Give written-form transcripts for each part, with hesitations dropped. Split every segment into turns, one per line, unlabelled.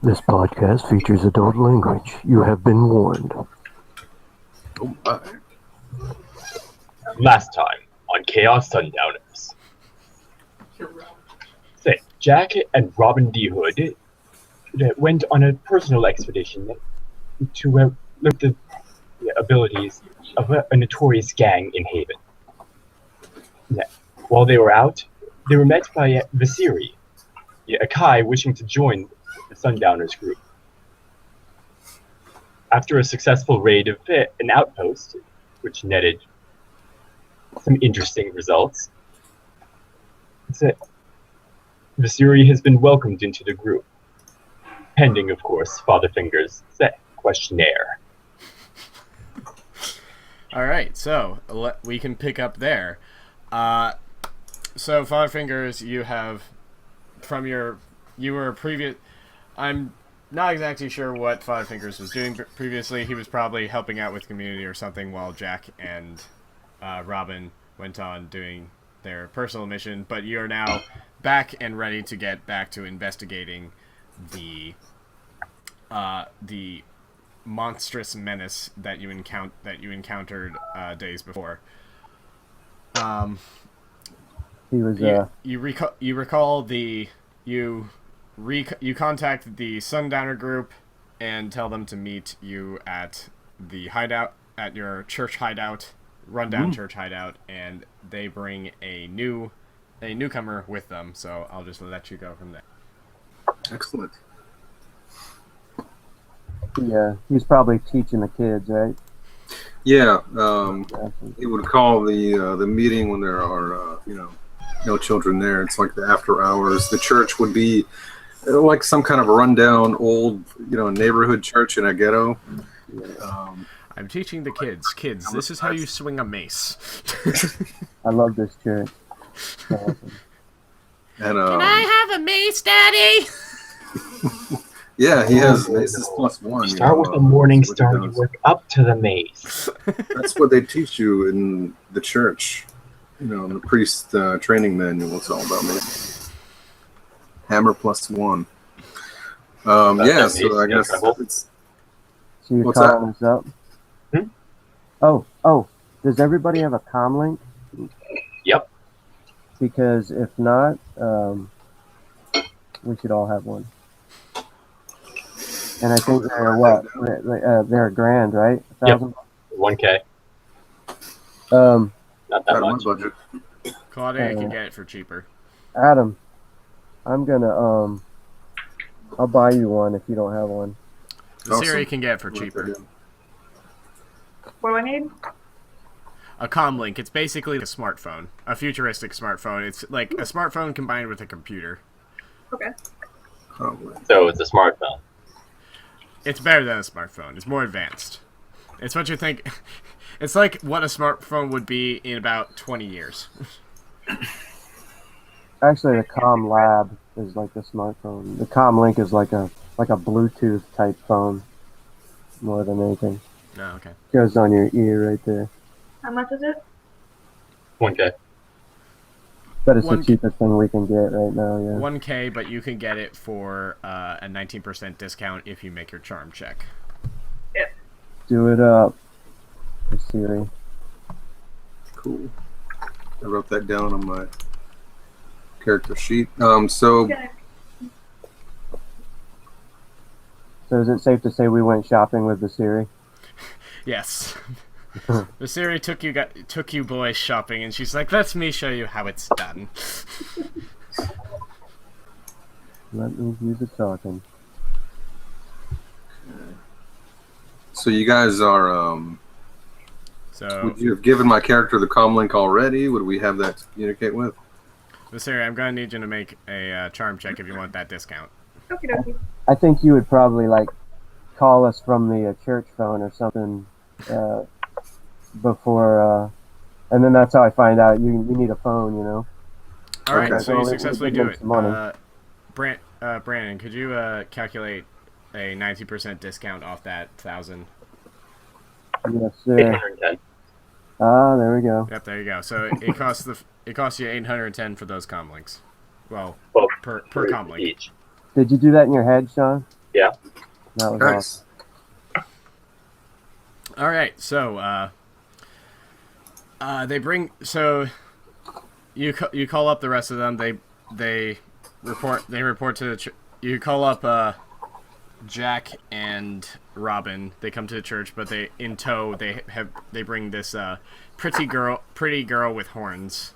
This podcast features adult language. You have been warned.
Oh my.
Last time on Chaos Sundowners. Say, Jack and Robin D. Hood went on a personal expedition to learn the abilities of a notorious gang in Haven. While they were out, they were met by Visiri, a Kai wishing to join the Sundowners group. After a successful raid of an outpost, which netted some interesting results, Visiri has been welcomed into the group, pending, of course, Father Finger's questionnaire.
All right, so we can pick up there. So Father Fingers, you were previous. I'm not exactly sure what Father Fingers was doing previously. He was probably helping out with community or something while Jack and Robin went on doing their personal mission. But you are now back and ready to get back to investigating the monstrous menace that you encountered days before.
He was.
You contact the Sundowner group and tell them to meet you at the hideout, at your church hideout, rundown church hideout, and they bring a newcomer with them. So I'll just let you go from there.
Excellent.
Yeah, he's probably teaching the kids, right?
Yeah, he would call the meeting when there are no children there. It's like the after hours. The church would be like some kind of a rundown old neighborhood church in a ghetto.
I'm teaching the kids. Kids, this is how you swing a mace.
I love this church. Awesome.
And
can I have a mace, Daddy?
Yeah, he has maces +1.
Start with the morning star, you work up to the mace.
That's what they teach you in the church. In the priest training manual, it's all about mace. Hammer +1. Yeah, so I guess it's...
So you're
What's
calling us up?
Hmm?
Oh, does everybody have a comm link?
Yep.
Because if not, we should all have one. And I think they're what? They're $1,000, right? 1,000?
Yep. 1K. Not that much.
Budget.
Claudia can get it for cheaper.
Adam, I'm gonna I'll buy you one if you don't have one.
Siri can get it for cheaper.
What do I need?
A comlink. It's basically a smartphone, a futuristic smartphone. It's like a smartphone combined with a computer.
Okay.
So it's a smartphone.
It's better than a smartphone. It's more advanced. It's what you think. It's like what a smartphone would be in about 20 years.
Actually, the Comm Lab is like a smartphone. The Comm Link is like a Bluetooth type phone, more than anything.
Oh, okay.
Goes on your ear right there.
How much is it?
1K.
But it's the cheapest thing we can get right now, yeah.
1K, but you can get it for a 19% discount if you make your charm check.
Yep.
Do it up. Siri.
Cool. I wrote that down on my character sheet. So
Okay.
So is it safe to say we went shopping with the Siri?
Yes. The Siri took you boys shopping, and she's like, "Let me show you how it's done."
Let me do the talking.
So you guys are.
So,
Would you have given my character the comm link already? Would we have that to communicate with?
the Siri, I'm gonna need you to make a charm check if you want that discount.
Okie dokie.
I think you would probably call us from the church phone or something before, and then that's how I find out you need a phone,
All right,
Okay.
so you
So
successfully
it
do
makes
it.
money.
Brandon, could you calculate a 90% discount off that 1,000?
Yes, sir.
810.
Ah, there we go.
Yep, there you go. So it costs you 810 for those comm links. Well,
Well,
per comm link.
each.
Did you do that in your head, Sean? That was
Nice.
All right, so they bring you call up the rest of them. They report to the you call up Jack and Robin. They come to the church, but in tow they bring this pretty girl with horns.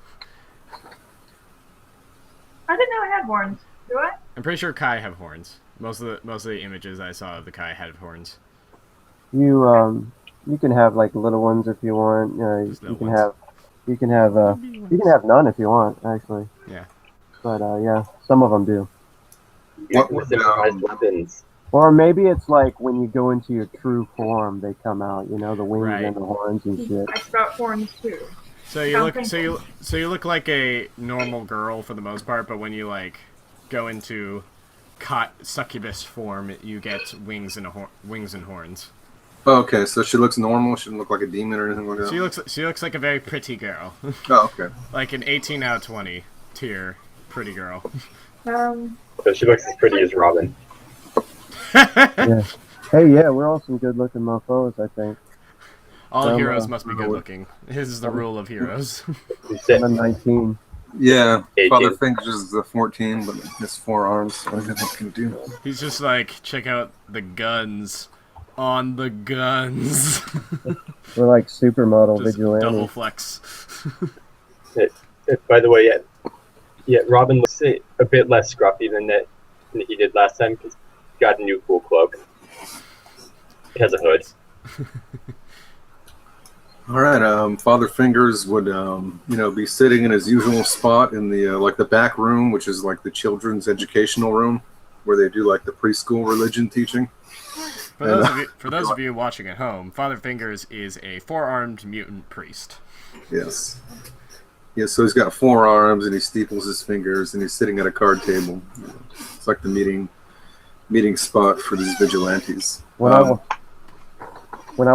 I didn't know I had horns. Do I?
I'm pretty sure Kai have horns. Most of the images I saw of the Kai had horns.
You can have like little ones if you want.
Little ones.
You can have none if you want, actually.
Yeah.
But yeah, some of them do.
What would,
weapons?
Or maybe it's like when you go into your true form, they come out. You know, the wings
Right.
and the horns and shit.
I sprout horns too.
So you look like a normal girl for the most part, but when you like go into succubus form, you get wings and horns.
okay, so she looks normal. She doesn't look like a demon or anything like that.
She looks like a very pretty girl,
Oh, okay.
like an 18 out of 20 tier pretty girl.
So she looks as pretty as Robin.
Yeah. Hey, yeah, we're all some good-looking mofos, I think.
All heroes must be good looking. This is the rule of heroes.
I'm a 19.
Yeah,
18.
Father Fingers is the 14, but his 4 arms, so I guess what can do.
He's just like, check out the guns. On the guns.
We're like supermodel
Just double
vigilantes.
flex.
By the way, yeah, Robin looks a bit less scruffy than he did last time because he got a new cool cloak. It has a hood.
All right, Father Fingers would, be sitting in his usual spot in the like the back room, which is like the children's educational room, where they do like the preschool religion teaching.
For those of you watching at home, Father Fingers is a 4-armed mutant priest.
Yes. Yeah, so he's got 4 arms and he steeples his fingers and he's sitting at a card table. It's like the meeting spot for these vigilantes.
When I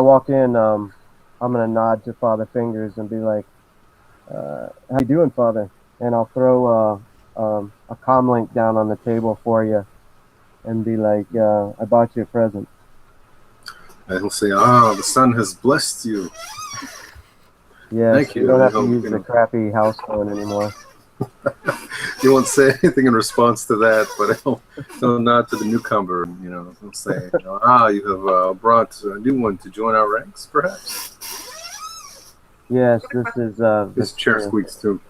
walk in, I'm gonna nod to Father Fingers and be like, "How you doing, Father?" And I'll throw a comm link down on the table for you, and be like, "I bought you a present."
And he'll say, the sun has blessed you.
Yeah,
Thank you.
You don't have to
I hope,
use the crappy house phone anymore.
He won't say anything in response to that, but he'll nod to the newcomer. He'll say, you have brought a new one to join our ranks, perhaps?
Yes, this is
His chair squeaks too.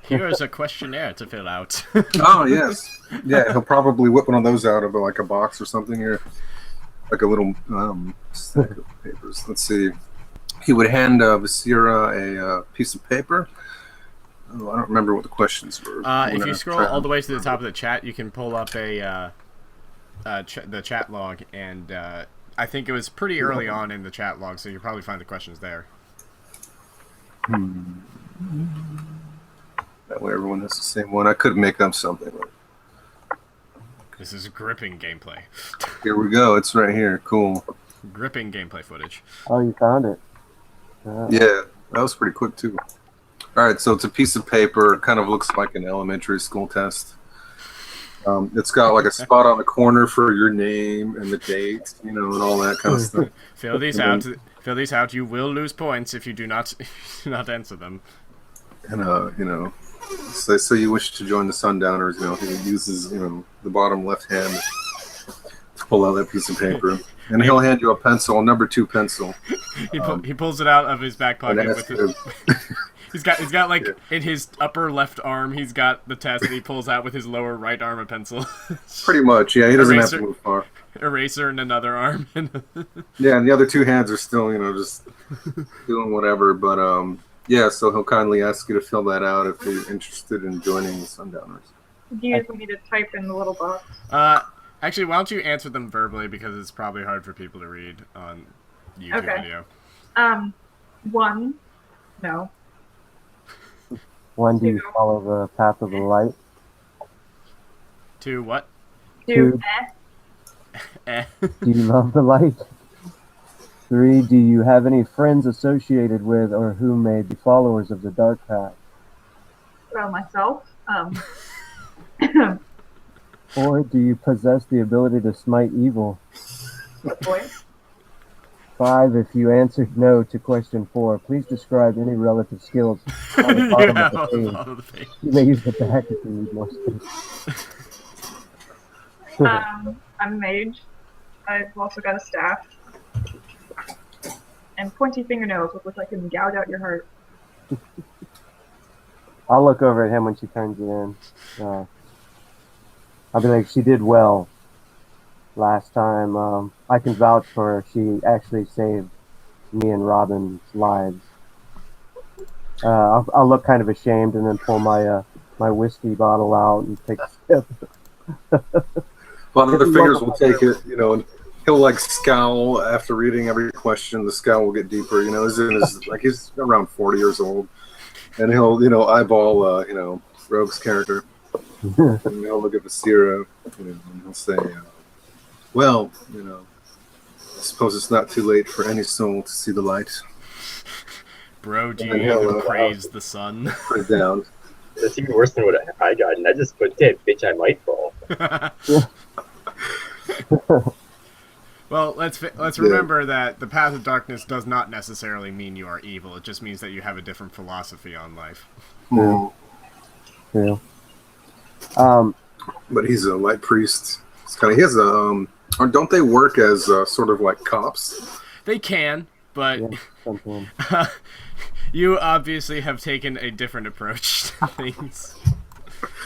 Here's a questionnaire to fill out.
Oh, yes. Yeah, he'll probably whip one of those out of like a box or something here. Like a little stack of papers. Let's see. He would hand Visira a piece of paper. Oh, I don't remember what the questions were.
If you scroll all the way to the top of the chat, you can pull up the chat log, and I think it was pretty early on in the chat log, so you'll probably find the questions there.
That way everyone has the same one. I could make up something.
This is gripping gameplay.
Here we go. It's right here. Cool.
Gripping gameplay footage.
Oh, you found it.
Yeah, that was pretty quick too. All right, so it's a piece of paper. It kind of looks like an elementary school test. It's got like a spot on the corner for your name and the date, and all that kind of stuff.
Fill these out. Fill these out. You will lose points if you do not answer them.
And say you wish to join the Sundowners. He uses the bottom left hand to pull out that piece of paper, and he'll hand you a pencil, a number 2 pencil.
He pulls it out of his back pocket with his. He's got like in his upper left arm, he's got the test that he pulls out with his lower right arm a pencil.
Pretty much, yeah. He doesn't have
Eraser.
to move far.
Eraser in another arm.
Yeah, and the other 2 hands are still, just doing whatever. But yeah, so he'll kindly ask you to fill that out if you're interested in joining the Sundowners.
Do you usually need to type in the little box?
Actually, why don't you answer them verbally, because it's probably hard for people to read on YouTube video.
1, no.
1, do you follow the path of the light?
2, what?
2,
Eh.
Do you love the light? 3, do you have any friends associated with or who may be followers of the dark path?
myself.
Or do you possess the ability to smite evil?
Boy.
5, if you answered no to question 4, please describe any relative skills on the
You
bottom
have
of
on
the
the
page.
bottom of the page.
You may use the back if you need more space.
I'm a mage. I've also got a staff. And pointy fingernails with which I can gouge out your heart.
I'll look over at him when she turns it in. I'll be like, she did well last time. I can vouch for her. She actually saved me and Robin's lives. I'll look kind of ashamed and then pull my my whiskey bottle out and take a sip.
Father Fingers will take it, and he'll like scowl after reading every question. The scowl will get deeper, he's around 40 years old, and he'll eyeball, Rogue's character, and he'll look at Vasira, and he'll say, well, I suppose it's not too late for any soul to see the light.
Bro, do you even praise the sun?
Put it down.
That's even worse than what I got, and I just put that bitch I might fall.
Well, let's remember that the path of darkness does not necessarily mean you are evil. It just means that you have a different philosophy on life.
Yeah. Yeah.
But he's a light priest. He has a or don't they work as sort of like cops?
They can, but
Yeah,
you obviously have taken a different approach to things.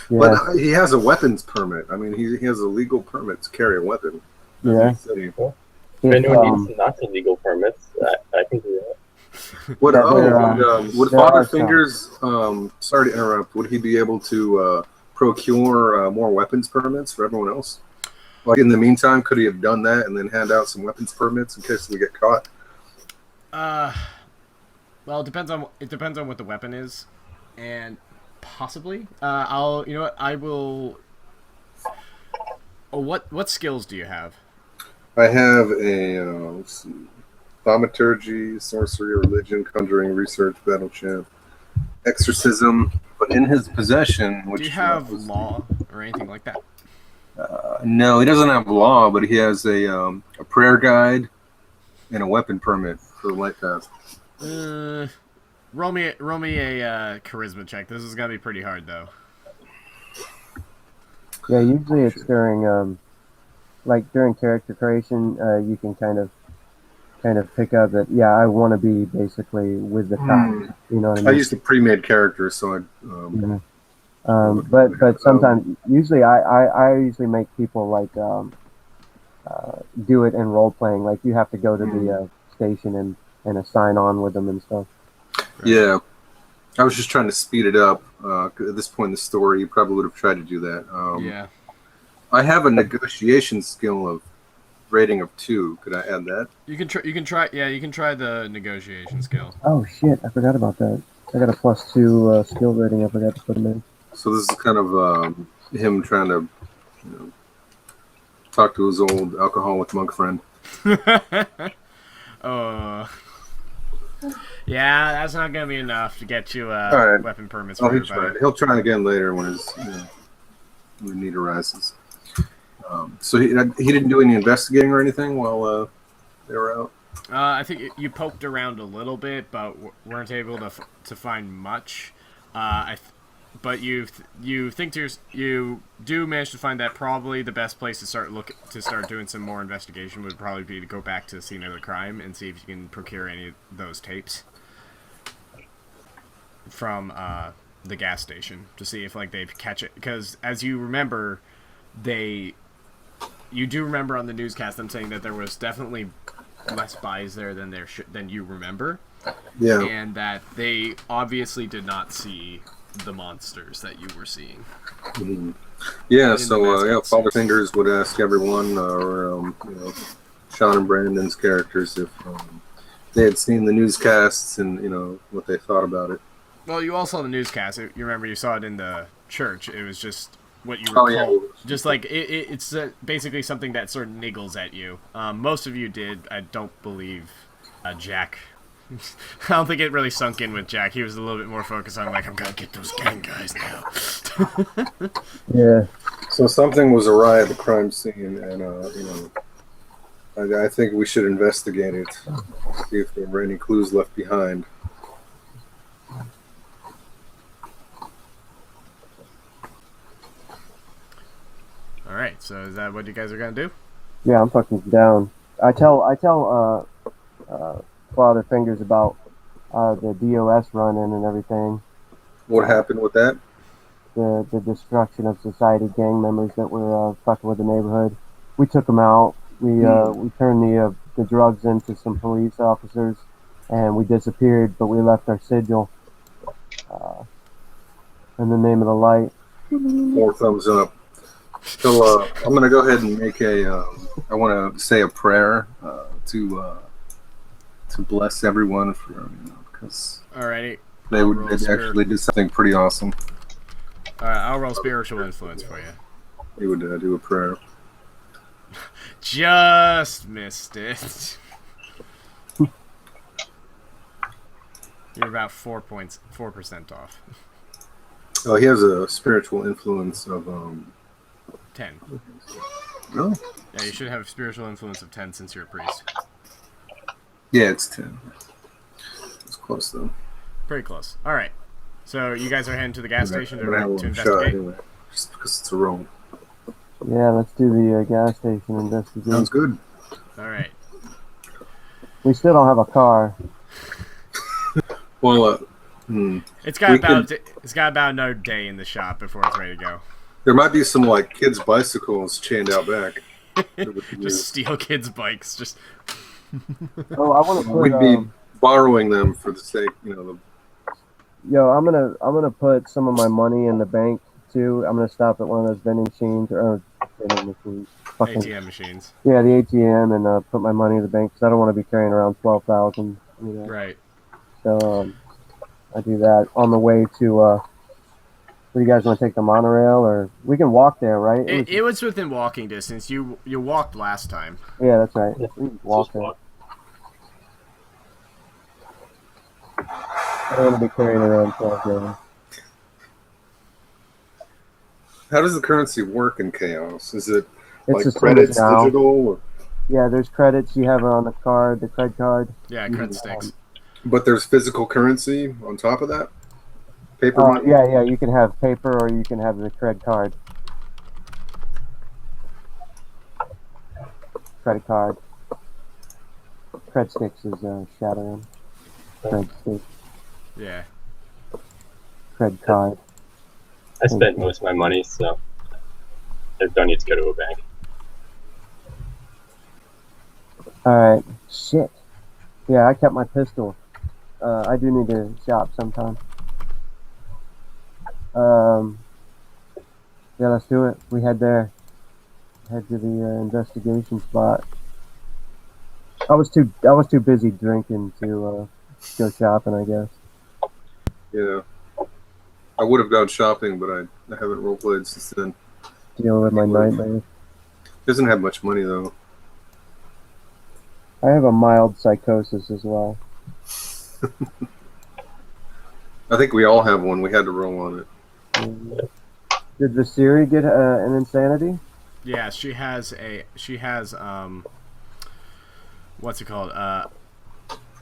yeah.
But he has a weapons permit. I mean, he has a legal permit to carry a weapon.
Yeah.
City.
If anyone needs not illegal permits, I can do that.
Would
there
Father
are
Fingers? Sorry to interrupt. Would he be able to procure more weapons permits for everyone else? Like in the meantime, could he have done that and then hand out some weapons permits in case we get caught?
Well, it depends on what the weapon is, and possibly. I will. Oh, what skills do you have?
I have a let's see, thaumaturgy, sorcery, religion, conjuring, research, battle chant, exorcism. But in his possession, which
Do you have law or anything like that?
no, he doesn't have law, but he has a prayer guide and a weapon permit for the light path.
Roll me a charisma check. This is gonna be pretty hard though.
Yeah, usually it's during during character creation, you can kind of pick up that I want to be basically with the cops. You know what I mean?
I used a pre-made character, so
but sometimes, usually I usually make people like do it in role playing. Like you have to go to the station and assign on with them and stuff.
Yeah, I was just trying to speed it up. At this point in the story, you probably would have tried to do that.
Yeah.
I have a negotiation skill of rating of 2. Could I add that?
You can try. Yeah, you can try the negotiation skill.
Oh shit! I forgot about that. I got a +2 skill rating. I forgot to put them in.
So this is kind of him trying to talk to his old alcoholic monk friend.
Yeah, that's not gonna be enough to get you
right.
weapon permits.
Oh,
For
everybody. He'll try again later when the need arises. So he didn't do any investigating or anything while they were out.
I think you poked around a little bit, but weren't able to find much. But you do manage to find that probably the best place to start doing some more investigation would probably be to go back to the scene of the crime and see if you can procure any of those tapes from the gas station to see if they catch it, because as you remember, you do remember on the newscast them saying that there was definitely less buys there than you remember.
Yeah.
And that they obviously did not see the monsters that you were seeing.
Mm-hmm. Yeah, so Father Fingers would ask everyone, or Sean and Brandon's characters, if they had seen the newscasts and what they thought about it.
Well, you all saw the newscast. You remember you saw it in the church. It was just what you recall.
Yeah.
Just like it's basically something that sort of niggles at you. Most of you did. I don't believe Jack. I don't think it really sunk in with Jack. He was a little bit more focused on I'm gonna get those gang guys now.
Yeah.
So something was awry at the crime scene, and I think we should investigate it. See if there were any clues left behind.
All right. So is that what you guys are gonna do?
Yeah, I'm fucking down. I tell Father Fingers about the DOS run-in and everything.
What happened with that?
The destruction of society gang members that were fucking with the neighborhood. We took them out. We turned the drugs into some police officers, and we disappeared. But we left our sigil in the name of the light.
4 thumbs up. So I'm gonna go ahead and make I want to say a prayer to bless everyone for because
Alrighty.
they actually did something pretty awesome.
Alright, I'll roll spiritual influence for you.
He would do a prayer.
Just missed it. You're about 4% off.
Oh, he has a spiritual influence of
10.
Oh,
Yeah, you should have a spiritual influence of 10 since you're a priest.
yeah, it's 10. It's close though.
Pretty close. Alright. So you guys are heading to the gas station
I'm gonna have
to
one shot
investigate?
anyway, just because it's a roll.
Yeah, let's do the gas station investigation.
Sounds good.
Alright.
We still don't have a car.
Well,
It's got about another day in the shop before it's ready to go.
there might be some like kids' bicycles chained out back.
Just steal kids' bikes. Just
Oh, I want to put.
We'd be borrowing them for the sake,
Yo, I'm gonna put some of my money in the bank too. I'm gonna stop at one of those vending machines or vending machines. Fucking,
ATM machines.
yeah, the ATM and put my money in the bank because I don't want to be carrying around 12,000.
Right.
So I do that on the way to. What do you guys want to take the monorail or we can walk there, right?
It was within walking distance. You walked last time.
Yeah, that's right. We can walk there. I don't want to be carrying around 12 grand.
How does the currency work in Chaos? Is it
It's
like
the same
credits,
now.
digital? Or,
Yeah, there's credits you have on the card, the credit card.
Yeah, cred sticks.
but there's physical currency on top of that? Paper money?
Yeah, you can have paper or you can have the credit card. Credit card. Cred sticks is shattering. Cred stick.
Yeah.
Cred card.
I spent most of my money, so I don't need to go to a bank.
Alright. Shit. Yeah, I kept my pistol. I do need to shop sometime. Yeah, let's do it. We head there. Head to the investigation spot. I was too busy drinking to go shopping, I guess.
Yeah. I would have gone shopping, but I haven't roleplayed since then.
Dealing with my nightmares.
Doesn't have much money, though.
I have a mild psychosis as well.
I think we all have one. We had to roll on it.
Did Visiri get an insanity?
Yeah, she has what's it called?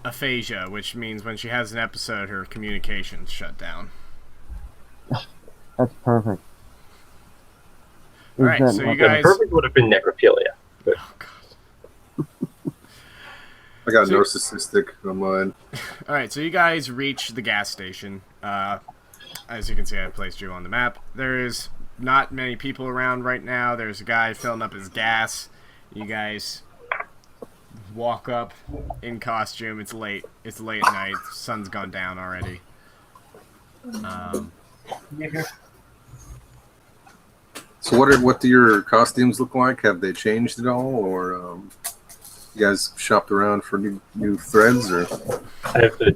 Aphasia, which means when she has an episode, her communications shut down.
That's perfect.
All right, so you guys.
Perfect would have been necrophilia. But
Oh god.
I got narcissistic on mine.
All right, so you guys reach the gas station. As you can see, I placed you on the map. There is not many people around right now. There's a guy filling up his gas. You guys walk up in costume. It's late. It's late at night. The sun's gone down already.
So what do your costumes look like? Have they changed at all, or you guys shopped around for new threads? Or
I have a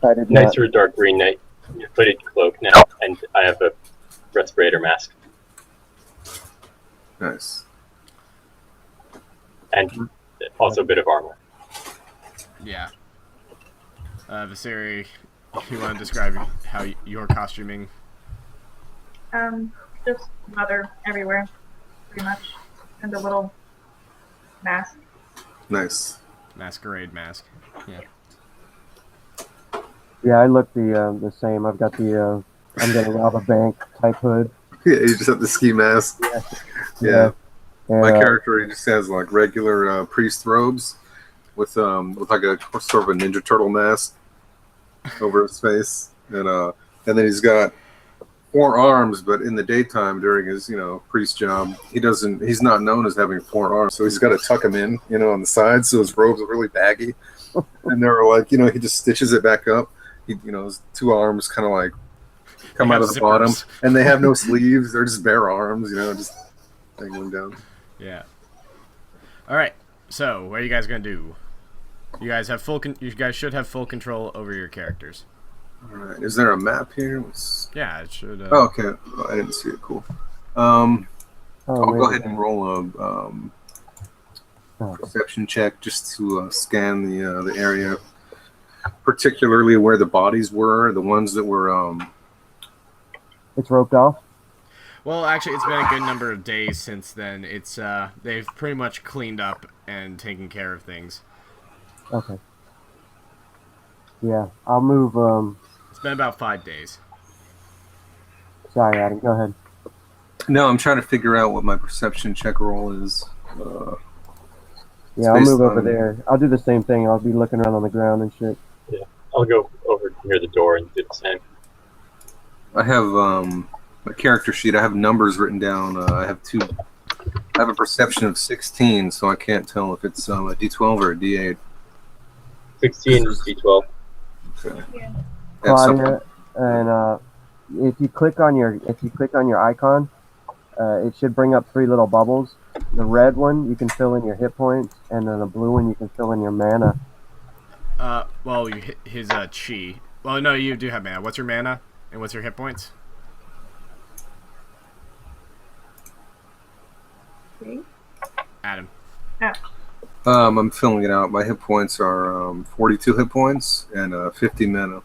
I did not.
nicer dark green hooded cloak now, and I have a respirator mask.
nice.
And also a bit of armor.
Yeah. Viseri, you want to describe how your costuming?
Just leather everywhere. pretty much, and a little mask.
Nice.
Masquerade mask. Yeah.
Yeah, I look the same. I've got the I'm gonna rob a bank type hood.
Yeah, you just have the ski mask. Yeah.
And,
My character, he just has like regular priest robes with like a sort of a Ninja Turtle mask over his face, and then he's got 4 arms, but in the daytime during his priest job, he's not known as having 4 arms, so he's got to tuck them in on the sides, so his robes are really baggy, and they're like he just stitches it back up. His 2 arms kind of like come out of the bottom, and they have no sleeves. They're just bare arms, just dangling down.
Yeah. All right. So, what are you guys gonna do? You guys have you guys should have full control over your characters.
All right. Is there a map here?
Yeah, it should.
Oh, okay. Oh, I didn't see it. Cool. I'll go ahead and roll a perception check just to scan the area, particularly where the bodies were, the ones that were.
It's roped off.
Well, actually, it's been a good number of days since then. It's they've pretty much cleaned up and taken care of things.
Okay. Yeah, I'll move.
It's been about 5 days.
Sorry, Adam. Go ahead.
No, I'm trying to figure out what my perception check roll is.
Yeah, I'll move over there. I'll do the same thing. I'll be looking around on the ground and shit.
Yeah, I'll go over near the door and do the same.
I have my character sheet. I have numbers written down. I have a perception of 16, so I can't tell if it's a D12 or a D8.
16 is D12.
Okay.
Yeah.
Claudia, and if you click on your icon, it should bring up 3 little bubbles. The red one you can fill in your hit points, and then the blue one you can fill in your mana.
Well, you hit his chi. Well, no, you do have mana. What's your mana and what's your hit points?
See?
Adam.
Yeah.
I'm filling it out. My hit points are 42 hit points and 50 mana.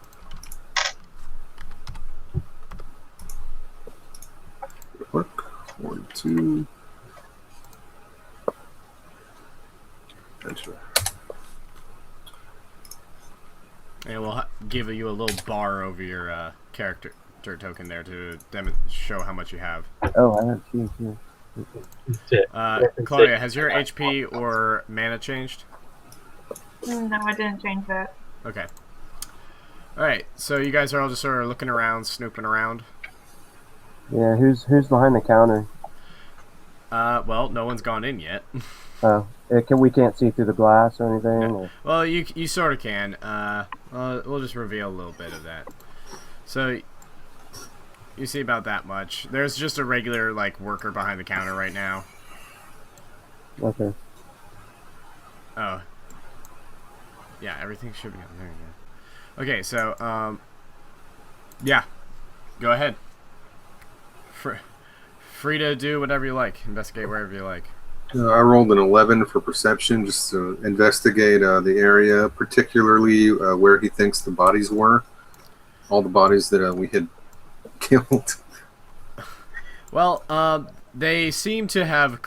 Work 42. Enter.
And we'll give you a little bar over your character token there to show how much you have.
Oh, I have 2 here.
Claudia, has your HP or mana changed?
No, I didn't change that.
Okay. Alright, so you guys are all just sort of looking around, snooping around.
Yeah, who's behind the counter?
Well, no one's gone in yet.
Oh, we can't see through the glass or anything? Or?
Well, you sort of can. We'll just reveal a little bit of that. So, you see about that much. There's just a regular, worker behind the counter right now.
Okay.
Oh. Yeah, everything should be on there. Yeah. Okay, so, yeah. Go ahead. Free to do whatever you like. Investigate wherever you like.
I rolled an 11 for perception just to investigate the area, particularly where he thinks the bodies were. All the bodies that we had killed.
Well, they seem to have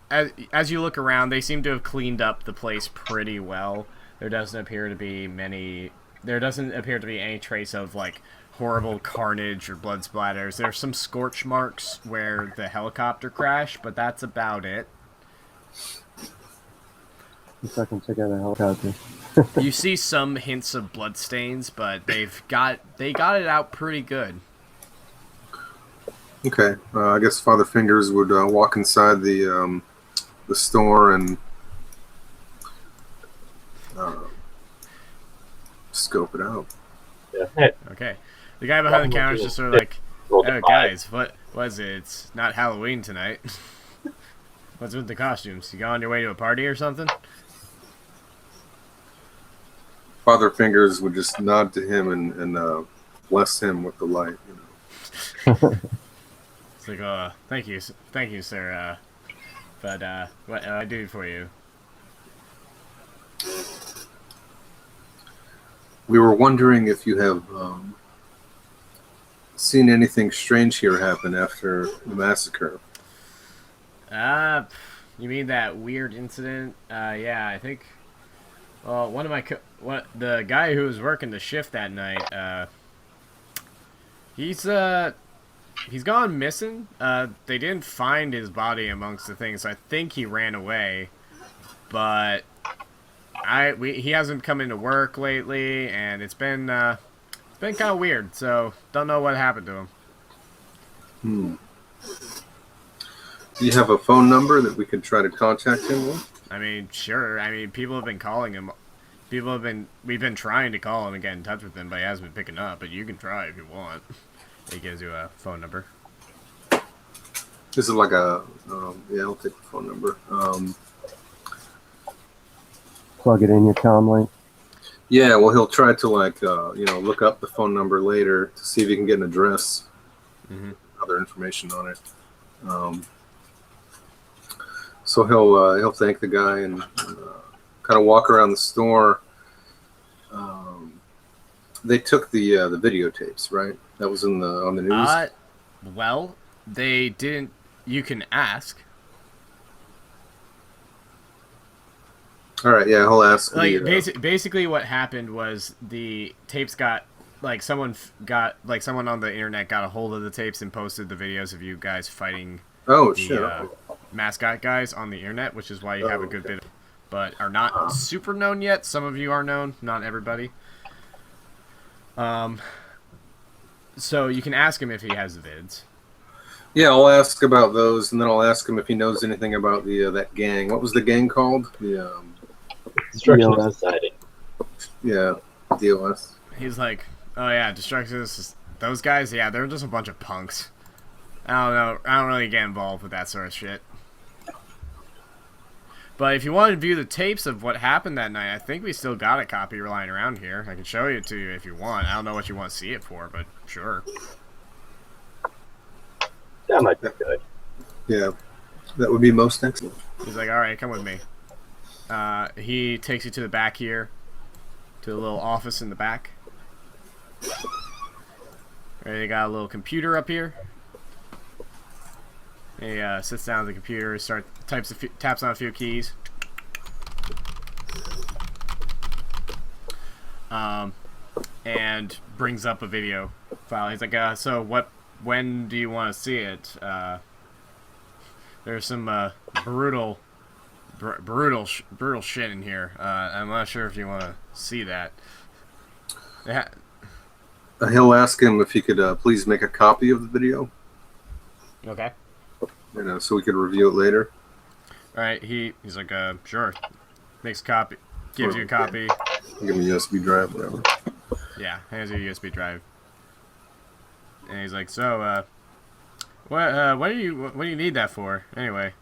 as you look around, they seem to have cleaned up the place pretty well. There doesn't appear to be any trace of horrible carnage or blood splatters. There's some scorch marks where the helicopter crashed, but that's about it.
If I can check out the helicopter.
You see some hints of blood stains, but they got it out pretty good.
Okay, I guess Father Fingers would walk inside the store and scope it out.
Yeah.
Okay. The guy behind the counter is just sort of oh, guys, what was it? It's not Halloween tonight. What's with the costumes? You on your way to a party or something?
Father Fingers would just nod to him and bless him with the light.
It's thank you, sir. But what can I do for you?
We were wondering if you have seen anything strange here happen after the massacre.
You mean that weird incident? Yeah, I think. Well, one of my the guy who was working the shift that night, he's gone missing. They didn't find his body amongst the things. So I think he ran away, but he hasn't come into work lately, and it's been kind of weird. So don't know what happened to him.
Do you have a phone number that we could try to contact him with?
I mean, sure. I mean, people have been calling him. We've been trying to call him and get in touch with him, but he hasn't been picking up. But you can try if you want. He gives you a phone number.
This is like a, yeah, I'll take the phone number.
Plug it in your comlink.
Yeah, well, he'll try to look up the phone number later to see if he can get an address, other information on it. So he'll thank the guy and kind of walk around the store. They took the videotapes, right? That was on the news.
Well, they didn't. You can ask.
All right, yeah, he'll ask.
Basically, what happened was the tapes got someone on the internet got a hold of the tapes and posted the videos of you guys fighting.
Oh shit!
Mascot guys on the internet, which is why you have a good bit, but are not super known yet. Some of you are known, not everybody. So you can ask him if he has the vids.
Yeah, I'll ask about those, and then I'll ask him if he knows anything about that gang. What was the gang called? The
Destruction of Society.
Yeah, DOS.
He's like, oh yeah, Destruction. Those guys, yeah, they're just a bunch of punks. I don't know. I don't really get involved with that sort of shit. But if you want to view the tapes of what happened that night, I think we still got a copy lying around here. I can show it to you if you want. I don't know what you want to see it for, but sure.
That might be good.
Yeah, that would be most excellent.
He's like, all right, come with me. He takes you to the back here, to the little office in the back. They got a little computer up here. He sits down at the computer, taps on a few keys. And brings up a video file. He's like, so when do you want to see it? There's some brutal shit in here. I'm not sure if you want to see that. Yeah.
He'll ask him if he could please make a copy of the video.
Okay.
So we could review it later.
All right. He's like, sure. Makes a copy. Gives you a copy.
Give me a USB drive, whatever.
Yeah, hands you a USB drive. And he's like, so, what do you need that for, anyway?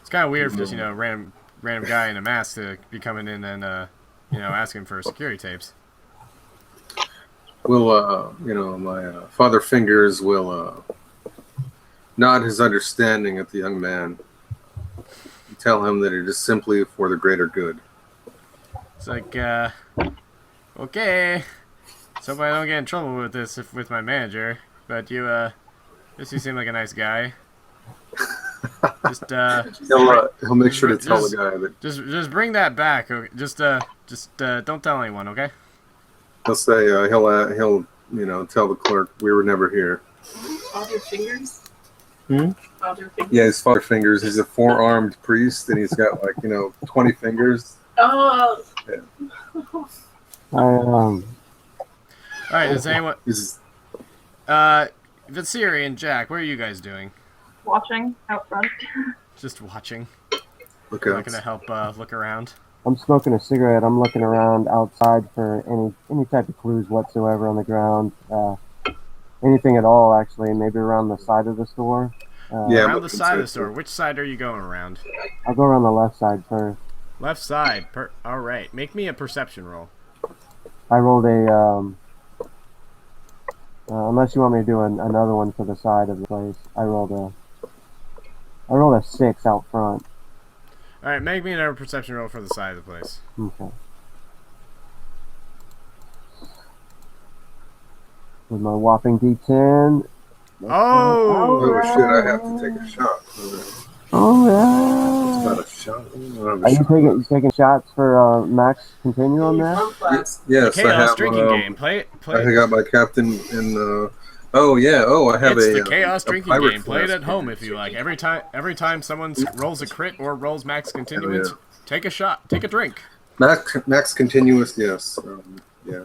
It's kind of weird for just, random guy in a mask to be coming in and, asking for security tapes.
Well, my Father Fingers will nod his understanding at the young man and tell him that it is simply for the greater good.
It's like, okay. So hope I don't get in trouble with this with my manager, but you seem like a nice guy. Just
he'll make sure to tell the guy that.
Just bring that back. Okay? Just don't tell anyone, okay?
He'll say he'll tell the clerk we were never here.
Father Fingers? Father Fingers?
Yeah, his Father Fingers. He's a 4-armed priest, and he's got 20 fingers.
Oh.
Yeah.
All right. Does anyone? Vitsiri and Jack, what are you guys doing?
Watching out front.
Just watching.
Okay.
Not gonna help look around.
I'm smoking a cigarette. I'm looking around outside for any type of clues whatsoever on the ground. Anything at all, actually. Maybe around the side of the store.
Around the side of the store. Which side are you going around?
I'll go around the left side first.
Left side. All right. Make me a perception roll.
I rolled a. Unless you want me to do another one for the side of the place, I rolled a 6 out front.
All right, make me another perception roll for the side of the place.
Okay. With my whopping D10,
Oh!
Oh shit! I have to take a shot.
Oh
It's
yeah.
not a shot. I don't have a
Are you
shot.
taking shots for Max Continuum there?
Yes, I
Chaos
have.
drinking game. Play
I
it.
got my captain in. Oh yeah. Oh, I have
It's
a.
the Chaos
a
drinking
pirate
game. Play it
flask
at home
here.
if you like. Every time someone rolls a crit or rolls max continuance,
yeah.
take a shot, take a drink.
Max continuous. Yes. Yeah.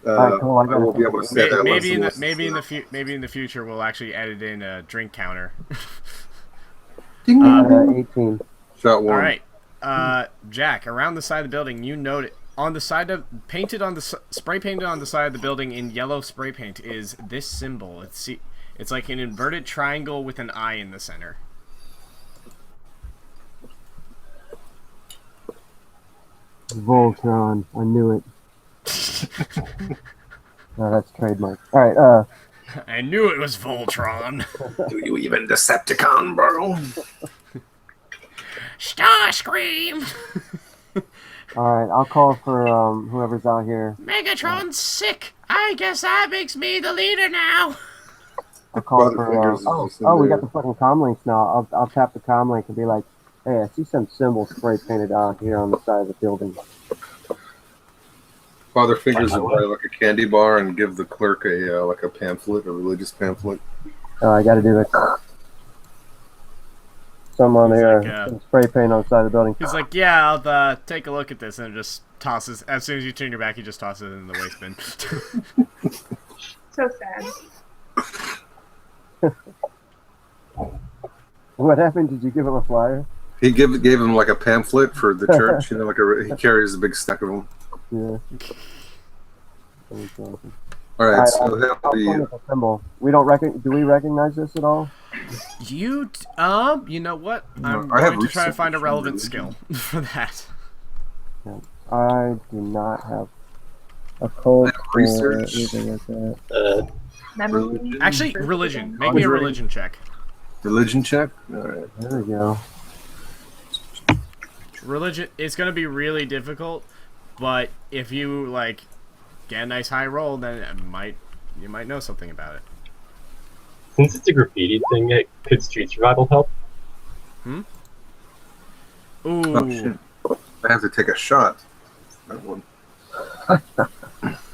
Alright, cool, I got
I will
it.
be able to say that.
Maybe in
the
the future we'll actually edit in a drink counter.
18.
Shot one.
All right, Jack. Around the side of the building, you note on the side of spray painted on the side of the building in yellow spray paint is this symbol. It's like an inverted triangle with an eye in the center.
Voltron. I knew it. No, that's trademark. Alright,
I knew it was Voltron.
Do you even Decepticon, bro?
Starscream.
alright, I'll call for whoever's out here.
Megatron's sick. I guess that makes me the leader now.
I'll call
Brother
for
Fingers is
oh,
just in
we
there.
got the fucking comm links now. I'll tap the comm link and be like, hey, I see some symbols spray painted out here on the side of the building.
Father Fingers will buy like a candy bar and give the clerk a like a pamphlet, a religious pamphlet.
I gotta do the some on
He's
here,
like,
some spray paint on the side of the building.
He's like, yeah, I'll take a look at this, and just tosses. As soon as you turn your back, he just tosses it in the waste bin.
So sad.
What happened? Did you give him a flyer?
He gave him like a pamphlet for the church. You know, he carries a big stack of them.
Yeah. That's awesome.
All right, so
I'll
he'll
point
be.
at the symbol. We don't do we recognize this at all?
You know what? I'm
I have
going to try to find a
research
relevant
and
skill for that.
I do not have a code for
Research.
anything like that.
Memory.
Religion.
Actually, religion. Make me a religion check.
Religion check. All right.
There we go.
Religion. It's going to be really difficult, but if you like get a nice high roll, then you might know something about it.
Since it's a graffiti thing, could street survival help?
Ooh.
Oh shit! I have to take a shot. That one.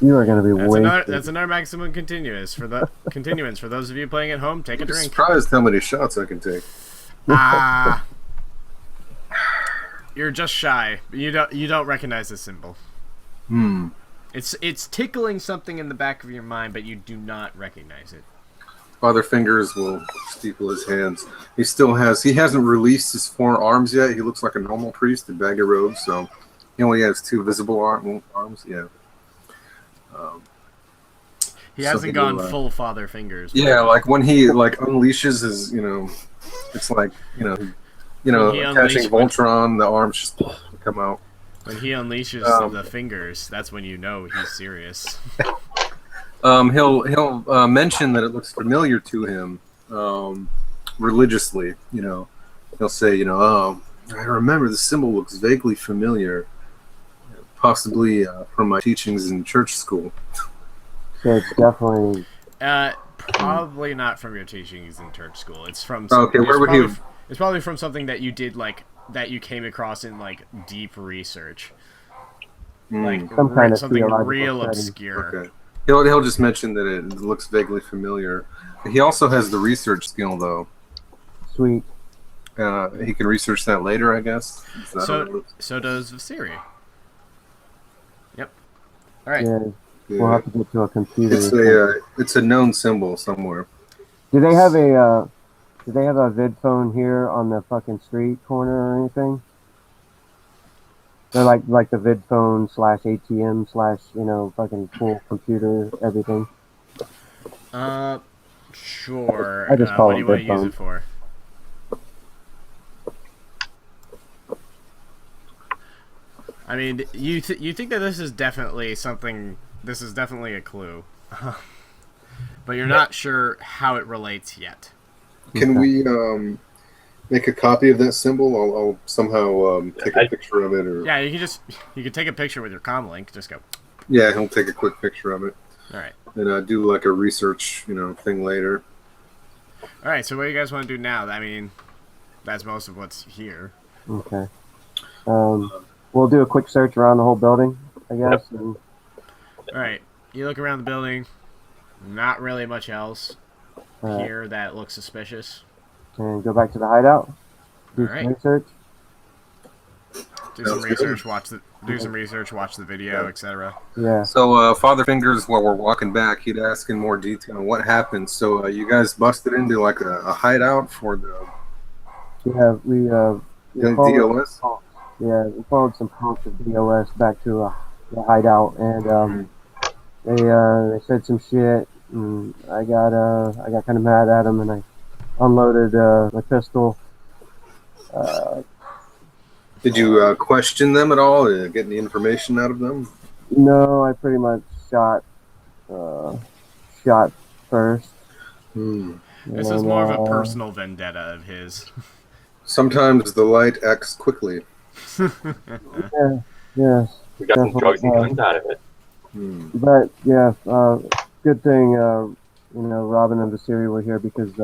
You are going to be wasted.
That's another maximum continuance for those of you playing at home. Take a
I'm
drink.
surprised how many shots I can take.
You're just shy. You don't recognize the symbol. It's tickling something in the back of your mind, but you do not recognize it.
Father Fingers will steeple his hands. He hasn't released his forearms yet. He looks like a normal priest in baggy robes, so he only has two visible arms. Yeah.
He hasn't gone full Father Fingers.
Yeah, like when he unleashes his, it's like catching Voltron, the arms just come out.
When he unleashes the fingers, that's when you know he's serious.
He'll mention that it looks familiar to him, religiously. He'll say, I remember the symbol looks vaguely familiar, possibly from my teachings in church school.
So it's definitely...
Probably not from your teachings in church school. It's from...
Okay, where would he...
It's probably from something that you did, that you came across in, deep research.
Some kind of
something
theological
real
setting.
obscure.
Okay. He'll just mention that it looks vaguely familiar. He also has the research skill, though.
Sweet.
He can research that later, I guess.
So does Visiri. Yep. All right.
Yeah. We'll have to get to a computer.
It's a known symbol somewhere.
Do they have a vid phone here on the fucking street corner or anything? They're like the vid phone / ATM / fucking full computer everything.
Sure.
I just call
what
it
do you want to
vid
use
phone.
it for? I mean, you think that this is definitely something. This is definitely a clue, but you're not sure how it relates yet.
Can we make a copy of that symbol? I'll somehow take a picture of it, or
Yeah, you can take a picture with your comm link. Just go.
yeah, he'll take a quick picture of it,
All right.
and do like a research thing later.
All right. So what do you guys want to do now? I mean, that's most of what's here.
Okay. We'll do a quick search around the whole building, I guess.
Yep.
And,
All right. You look around the building. Not really much else here that looks suspicious.
and go back to the hideout. Do
All
some
right.
research.
Do some research. Watch the video, etc.
Yeah.
So, Father Fingers, while we're walking back, he'd ask in more detail what happened. So, you guys busted into like a hideout for the
We followed,
DOS?
yeah, we followed some punks of DOS back to the hideout, and they said some shit. And I got kind of mad at them, and I unloaded my pistol.
Did you question them at all? Did you get any information out of them?
No, I pretty much shot first.
This is more of a personal vendetta of his.
Sometimes the light acts quickly.
Yeah, yes.
We got some
Definitely,
drugs and guns out of it.
But yeah, good thing Robin and Vasiri were here, because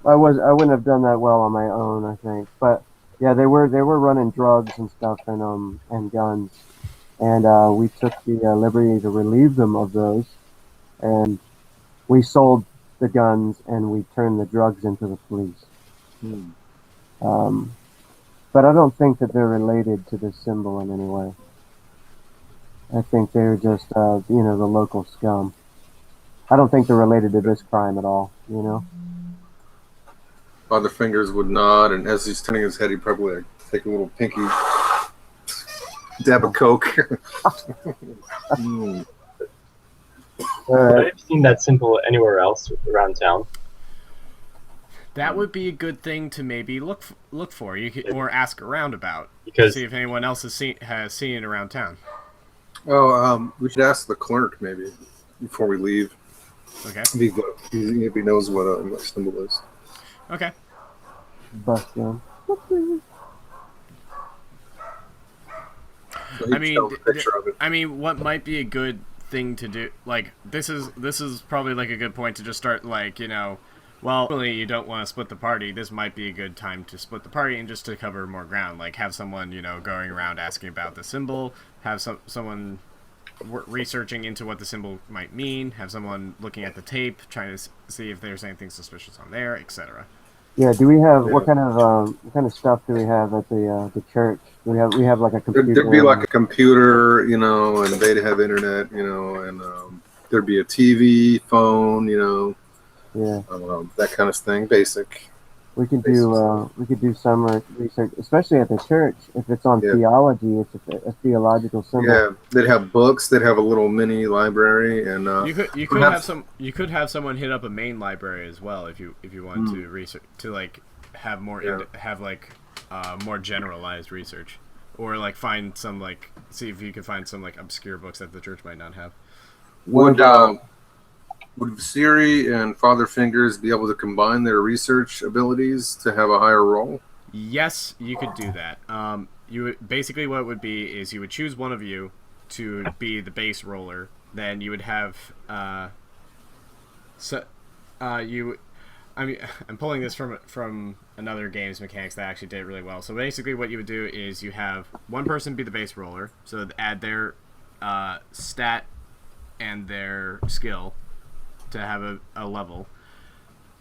I wouldn't have done that well on my own, I think. But yeah, they were running drugs and stuff and guns, and we took the liberty to relieve them of those, and we sold the guns and we turned the drugs into the police. But I don't think that they're related to this symbol in any way. I think they're just the local scum. I don't think they're related to this crime at all.
Father Fingers would nod, and as he's turning his head, he'd probably like, take a little pinky dab of coke.
Would I have seen that symbol anywhere else around town?
That would be a good thing to maybe look for. You could, or ask around about,
Because
see if anyone else has seen it around town.
Oh, we should ask the clerk maybe before we leave.
Okay.
If he knows what symbol is.
Okay.
Bust them.
So he
I mean,
shows a picture of it.
What might be a good thing to do? Like, this is probably like a good point to just start, like, well, really you don't want to split the party. This might be a good time to split the party and just to cover more ground. Like, have someone, going around asking about the symbol. Have someone researching into what the symbol might mean. Have someone looking at the tape, trying to see if there's anything suspicious on there, etc.
Yeah. Do we have what kind of stuff do we have at the church? We have like a computer.
There'd be like a computer, and they'd have internet, and there'd be a TV, phone,
Yeah.
that kind of thing, basic.
We could do some research, especially at the church. If it's on theology, it's a theological symbol.
Yeah, they'd have books. They'd have a little mini library, and
you could have someone hit up a main library as well if you want to research, to like have more more generalized research, or like find some, like, see if you can find some like obscure books that the church might not have.
Would Siri and Father Fingers be able to combine their research abilities to have a higher roll?
Yes, you could do that. You would, basically what it would be is you would choose one of you to be the base roller. Then you would have I'm pulling this from another game's mechanics that actually did it really well. So basically what you would do is you have one person be the base roller, so add their stat and their skill to have a level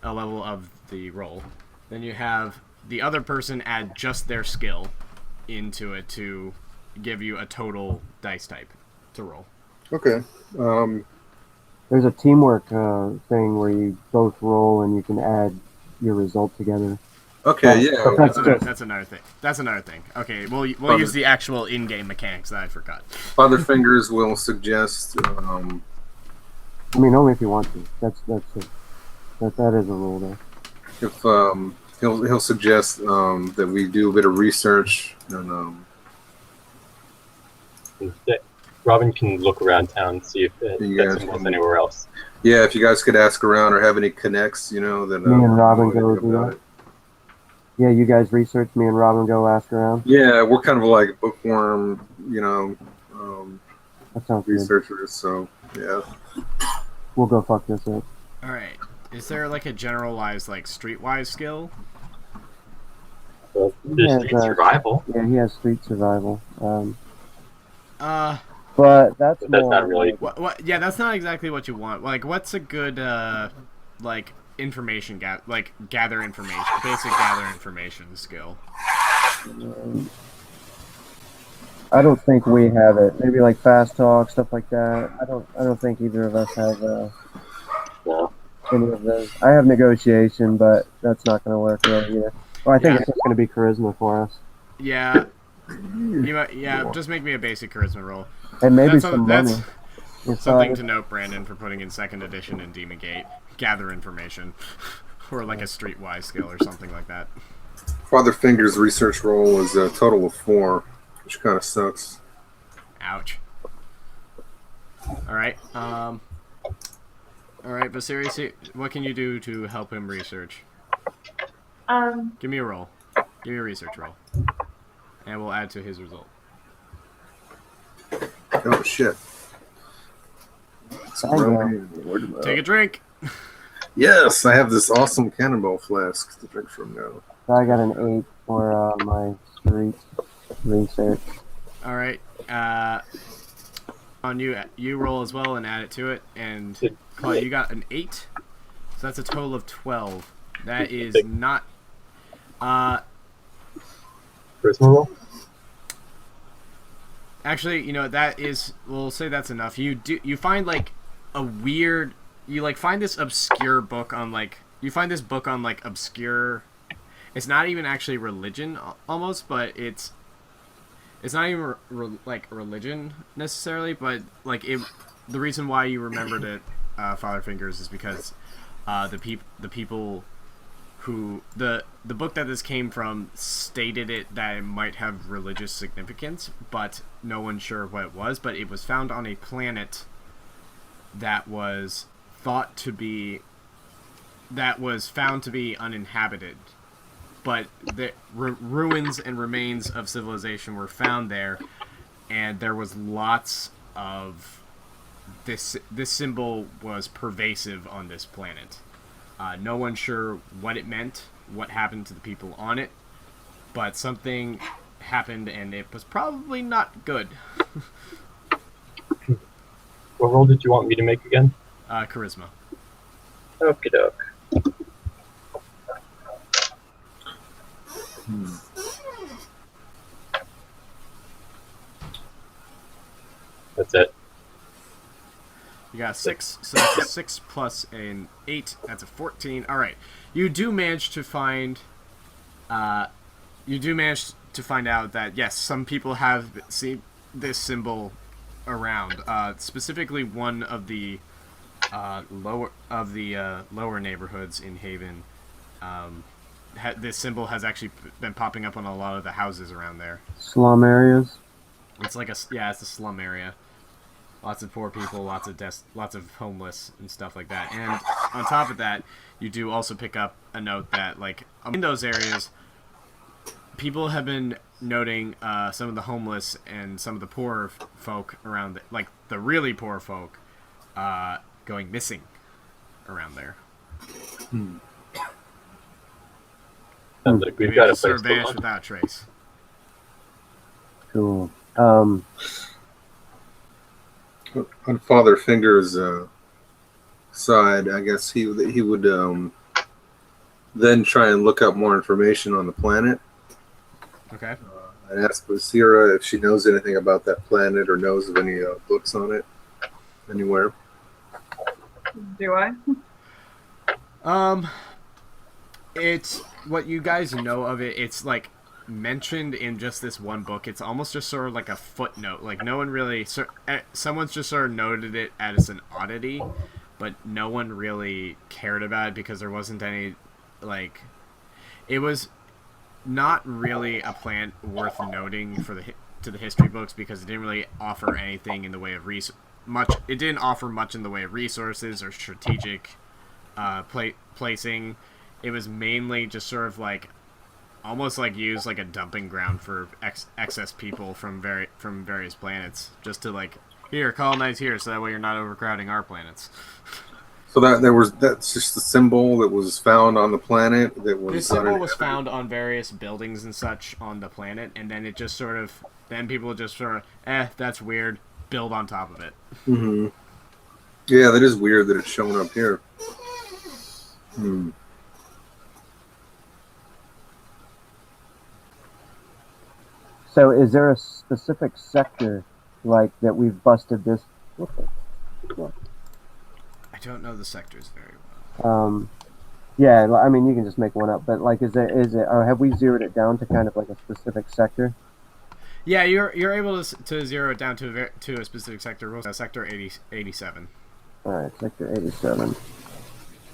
of the roll. Then you have the other person add just their skill into it to give you a total dice type to roll.
Okay.
There's a teamwork thing where you both roll and you can add your result together.
Okay, yeah.
That's another thing. Okay, we'll use the actual in-game mechanics that I forgot.
Father Fingers will suggest.
Only if you want to. That is a rule there.
If he'll suggest that we do a bit of research and
Robin can look around town and see if that symbol's anywhere else.
Yeah, if you guys could ask around or have any connects, that
me and Robin go do that. Yeah, you guys research. Me and Robin go ask around.
Yeah, we're kind of like bookworm,
that sounds
researchers. Good. So yeah,
we'll go fuck this up.
All right. Is there like a generalized like streetwise skill?
Well,
He
there's
has,
street survival.
Yeah, he has street survival.
Uh,
But that's
But that's
more
not really-
like,
what? Yeah, that's not exactly what you want. Like, what's a good like information gather information, basic gather information skill?
I don't think we have it. Maybe like fast talk, stuff like that. I don't think either of us have
No.
any of those. I have negotiation, but that's not going to work really either. Well, I think
Yeah.
it's just going to be charisma for us,
Yeah. Just make me a basic charisma roll.
and maybe
That's
some
that's
money. If,
something to note, Brandon, for putting in second edition in Demon Gate. Gather information. Or like a streetwise skill or something like that.
Father Finger's research roll is a total of 4, which kind of sucks.
Ouch. Alright, alright, but seriously, what can you do to help him research? Give me a roll. Give me a research roll. And we'll add to his result.
Oh shit!
Take a drink!
Yes, I have this awesome cannonball flask to drink from now.
So I got an 8 for my street research.
Alright, on you roll as well and add it to it, and Claude, you got an 8, so that's a total of 12. That is not,
Charisma roll?
actually, you know, that is, we'll say that's enough. You find like a weird, you like find this obscure book on like, you find this book on like obscure, it's not even actually religion almost, but it's not even like religion necessarily, but like the reason why you remembered it, Father Fingers, is because the people who the book that this came from stated it that it might have religious significance, but no one's sure what it was. But it was found on a planet that was found to be uninhabited, but the ruins and remains of civilization were found there, and there was lots of this symbol was pervasive on this planet. No one's sure what it meant, what happened to the people on it, but something happened, and it was probably not good.
What roll did you want me to make again?
Charisma.
Okie doke. That's it.
You got a 6, so that's a 6 plus an 8. That's a 14. All right, you do manage to find. You do manage to find out that yes, some people have seen this symbol around. Specifically, one of the lower neighborhoods in Haven. This symbol has actually been popping up on a lot of the houses around there.
Slum areas.
It's like it's a slum area. Lots of poor people, lots of homeless and stuff like that. And on top of that, you do also pick up a note that, like, in those areas, people have been noting some of the homeless and some of the poor folk around, like the really poor folk, going missing around there.
Sounds like we've
Maybe
got a
just sort
place
of
to
vanish
look.
without a trace.
Cool.
On Father Finger's side, I guess he would then try and look up more information on the planet.
Okay.
And ask Basira if she knows anything about that planet or knows of any books on it anywhere.
Do I?
It's what you guys know of it. It's like mentioned in just this one book. It's almost just sort of like a footnote. Like no one really, someone's just sort of noted it as an oddity, but no one really cared about it because there wasn't any, like, it was not really a plant worth noting for to the history books because it didn't really offer anything in the way of It didn't offer much in the way of resources or strategic placing. It was mainly just sort of like almost like used like a dumping ground for excess people from various planets, just to like, here, colonize here so that way you're not overcrowding our planets.
So that's just the symbol that was found on the planet that was
This symbol was found on various buildings and such on the planet, and then it just sort of then people just sort of that's weird, build on top of it.
Mm-hmm. Yeah, that is weird that it's showing up here. Hmm.
So is there a specific sector like that we've busted this?
I don't know the sectors very well.
Yeah, I mean you can just make one up, but like, is it or have we zeroed it down to kind of like a specific sector?
Yeah, you're able to zero it down to a specific sector. Sector 87.
All right, sector 87.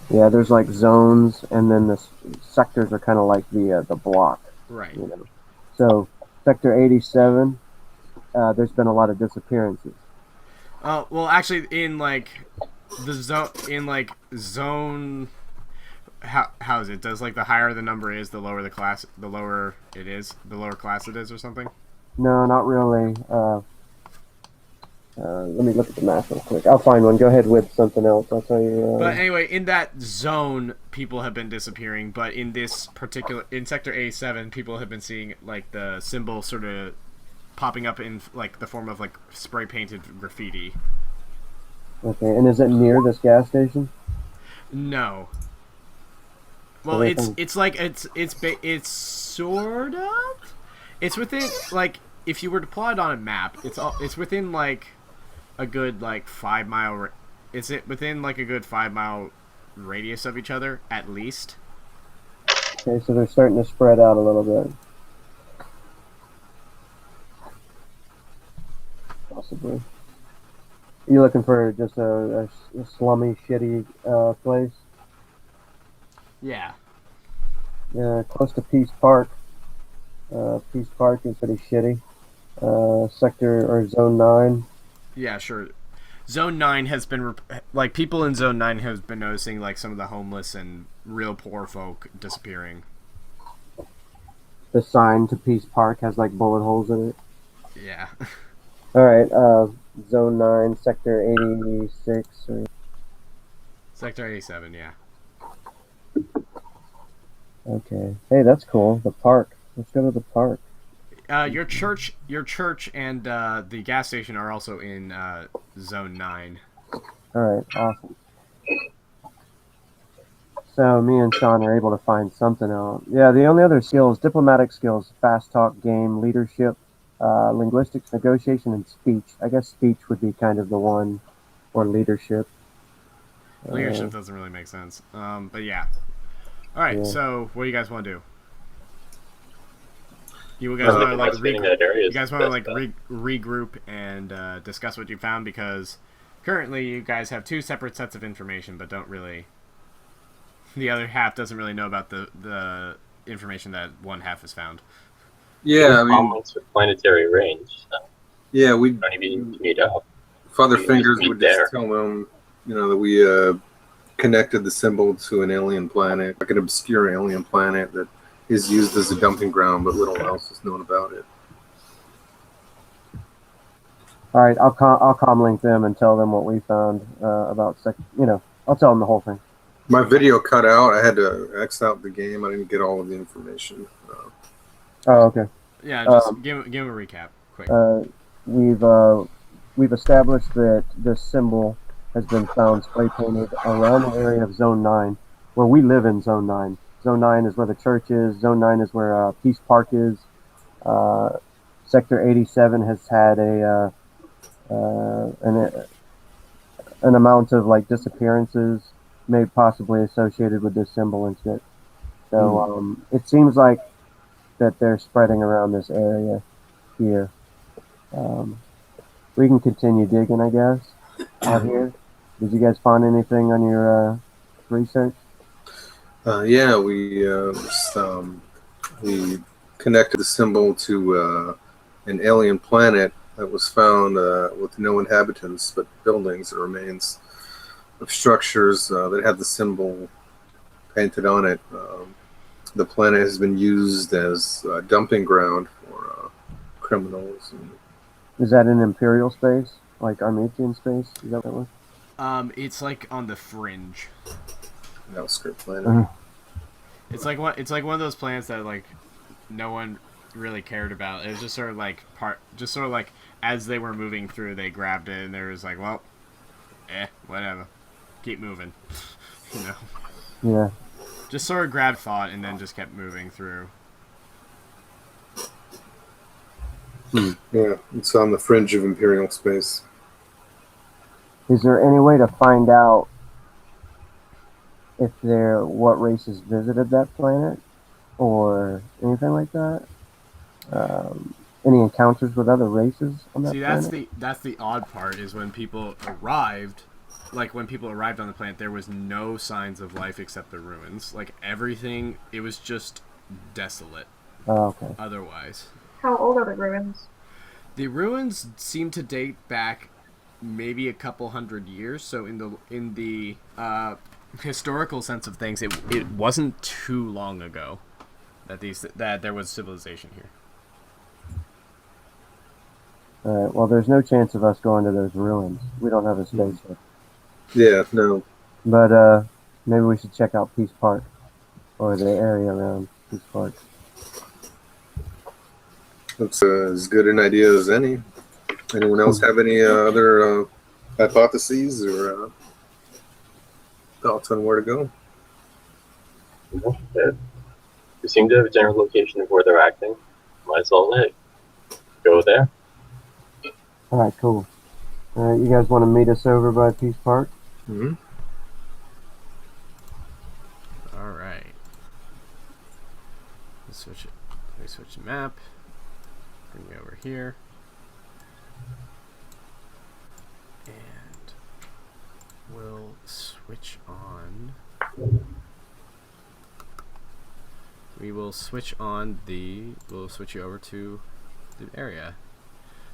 Yeah, there's like zones, and then the sectors are kind of like the block.
Right.
You know? So sector 87, there's been a lot of disappearances.
Oh well, actually, in like the zone. How is it? Does like the higher the number is, the lower the class, the lower it is, the lower class it is, or something?
No, not really. Let me look at the map real quick. I'll find one. Go ahead with something else. I'll tell you.
But anyway, in that zone, people have been disappearing. But in this particular, in Sector 87, people have been seeing like the symbol sort of popping up in like the form of like spray painted graffiti.
Okay, and is it near this gas station?
No. Well, it's sort of. It's within like if you were to plot it on a map, it's within like a good like 5 mile. Is it within like a good 5 mile radius of each other at least?
Okay, so they're starting to spread out a little bit. Possibly. You looking for just a slummy, shitty place?
Yeah.
Yeah, close to Peace Park. Peace Park is pretty shitty. Sector or Zone 9.
Yeah, sure. Zone 9 has been like people in Zone 9 have been noticing like some of the homeless and real poor folk disappearing.
The sign to Peace Park has like bullet holes in it.
Yeah.
All right, Zone 9, Sector 86. Or...
Sector 87, yeah.
Okay. Hey, that's cool. The park. Let's go to the park.
Your church, and the gas station are also in Zone 9.
All right, awesome. So me and Sean are able to find something out. Yeah, the only other skills, diplomatic skills, fast talk, game, leadership, linguistics, negotiation, and speech. I guess speech would be kind of the one, or leadership.
Leadership doesn't really make sense. But yeah. All right. Yeah. So what do you guys want to do? You guys want to like regroup and discuss what you found, because currently you guys have two separate sets of information, but don't really. The other half doesn't really know about the information that one half has found.
Yeah, I mean,
with planetary range. So
yeah, we
don't even need to meet up.
Father Fingers would just tell them, that we connected the symbol to an alien planet, like an obscure alien planet that is used as a dumping ground, but little else is known about it.
All right, I'll comlink them and tell them what we found about I'll tell them the whole thing.
My video cut out. I had to X out the game. I didn't get all of the information.
Oh, okay.
Yeah, just give him a recap, quick.
We've established that this symbol has been found spray painted around the area of Zone 9, where we live in Zone 9. Zone 9 is where the church is. Zone 9 is where Peace Park is. Sector 87 has had an amount of like disappearances, made possibly associated with this symbol and shit. So it seems like that they're spreading around this area here. We can continue digging, I guess, out here. Did you guys find anything on your research?
Yeah, we connected the symbol to an alien planet that was found with no inhabitants but buildings and remains of structures that had the symbol painted on it. The planet has been used as a dumping ground for criminals.
Is that in Imperial space, like Armenian space? Is that what it was?
It's like on the fringe.
Outskirt planet.
Mhm.
It's like one of those planets that like no one really cared about. It was just sort of like as they were moving through, they grabbed it and there was like, well, whatever, keep moving, you know.
Yeah.
Just sort of grabbed thought and then just kept moving through.
Yeah, it's on the fringe of Imperial space.
Is there any way to find out if what races visited that planet or anything like that? Any encounters with other races on that
See,
planet?
that's the odd part is when people arrived. Like when people arrived on the planet, there was no signs of life except the ruins. Like everything, it was just desolate.
Oh, okay.
Otherwise,
How old are the ruins?
the ruins seem to date back maybe a couple hundred years. So in the historical sense of things, it wasn't too long ago that there was civilization here.
All right. Well, there's no chance of us going to those ruins. We don't have a spaceship.
Yeah, no.
But maybe we should check out Peace Park or the area around Peace Park.
That's as good an idea as any. Anyone else have any other hypotheses or thoughts on where to go?
We seem to have a general location of where they're acting. Might as well go there.
All right, cool. All right, you guys want to meet us over by Peace Park?
Mm-hmm.
All right. Let's switch it. Let me switch the map. Bring me over here. And we'll switch on. We'll switch you over to the area.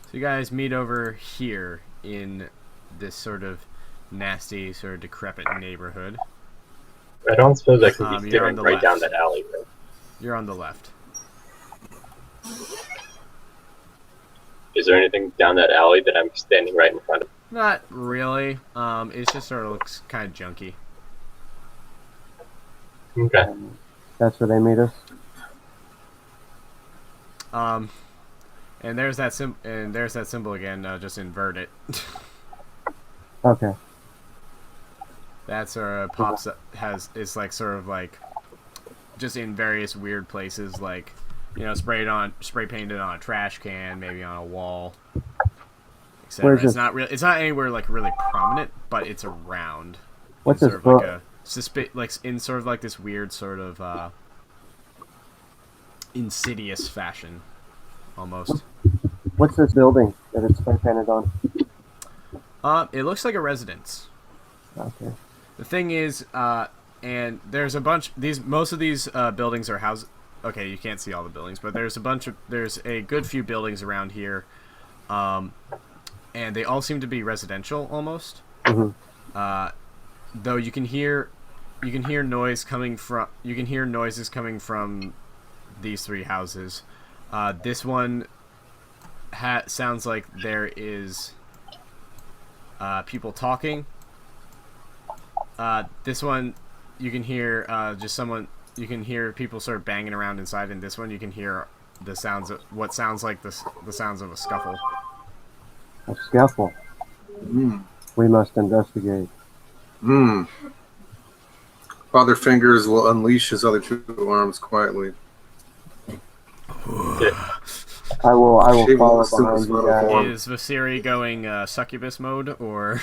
So you guys meet over here in this sort of nasty, sort of decrepit neighborhood.
I don't suppose I can be
You're on
staring
the
right
left.
down that alley, right?
You're on the left.
Is there anything down that alley that I'm standing right in front of?
Not really. It just sort of looks kind of junky.
Okay.
That's where they meet us.
And there's that symbol again. Just invert it.
Okay.
That sort of pops up. It's like sort of like just in various weird places, like spray painted on a trash can, maybe on a wall.
Where's
It's
this?
not real. It's not anywhere like really prominent, but it's around.
What's
in
this
sort of
book?
like in sort of like this weird sort of insidious fashion, almost.
What's this building that it's spray painted on?
It looks like a residence.
Okay.
The thing is, and there's a bunch. Most of these buildings are houses. Okay, you can't see all the buildings, but there's a good few buildings around here, and they all seem to be residential almost.
Mm-hmm.
Though you can hear noises coming from these three houses. This one sounds like there is people talking. This one you can hear you can hear people sort of banging around inside, and this one you can hear the sounds of what sounds like the sounds of a scuffle.
A scuffle.
Mm.
We must investigate.
Hmm. Father Fingers will unleash his other two arms quietly.
I will
She
follow
wants to
behind you guys.
form.
Is Vasiri going succubus mode, or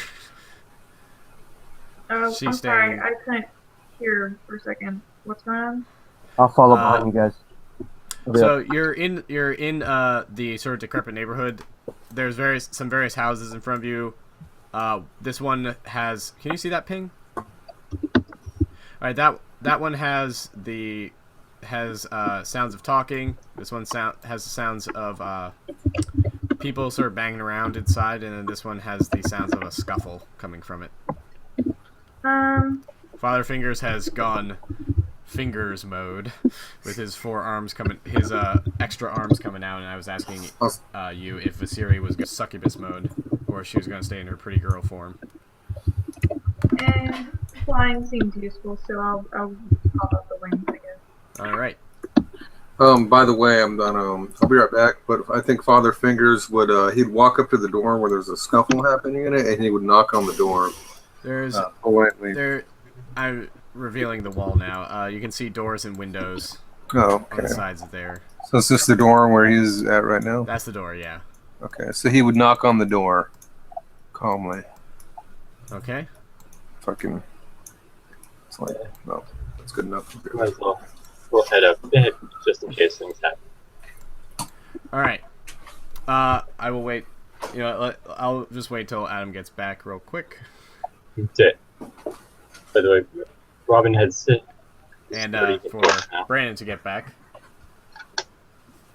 Oh,
She's
I'm sorry,
staying-
I couldn't hear for a second. What's going on?
I'll follow behind you guys.
so you're in the sort of decrepit neighborhood. There's some various houses in front of you. This one has. Can you see that ping? All right, that one has sounds of talking. This one has the sounds of people sort of banging around inside, and then this one has the sounds of a scuffle coming from it. Father Fingers has gone fingers mode with his his extra arms coming out, and I was asking you if Vasiri was going succubus mode or if she was going to stay in her pretty girl form.
And flying seems useful, so I'll pop up the wings, I guess.
All right.
By the way, I'm gonna. I'll be right back. But I think Father Fingers would. He'd walk up to the door where there's a scuffle happening in it, and he would knock on the door
There's
politely.
there. I'm revealing the wall now. You can see doors and windows
Oh,
on the
okay.
sides of there.
So is this the door where he's at right now?
That's the door. Yeah.
Okay. So he would knock on the door calmly.
Okay.
Fucking. It's like no, that's good enough.
Might as well. We'll head up ahead just in case things happen.
All right. I will wait. You know, I'll just wait till Adam gets back real quick.
That's it. By the way, Robin has
And for Brandon to get back.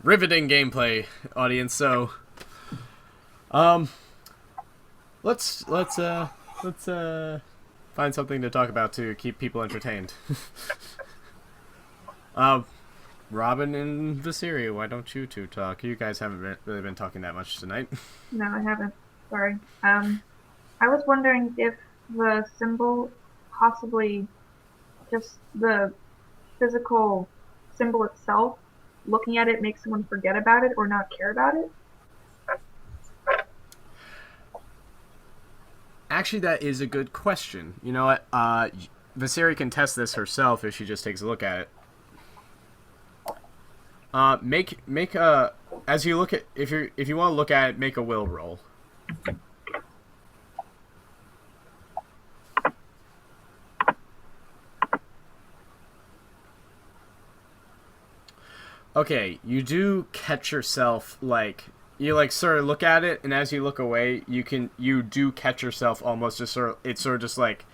Riveting gameplay, audience. So, let's find something to talk about to keep people entertained. Robin and Viseria, why don't you two talk? You guys haven't really been talking that much tonight.
No, I haven't. Sorry. I was wondering if the symbol, possibly just the physical symbol itself, looking at it makes someone forget about it or not care about it.
Actually, that is a good question. You know what? Viseria can test this herself if she just takes a look at it. Make a as you look at if you want to look at it, make a will roll. Okay, you do catch yourself you sort of look at it, and as you look away, you do catch yourself almost just it's just like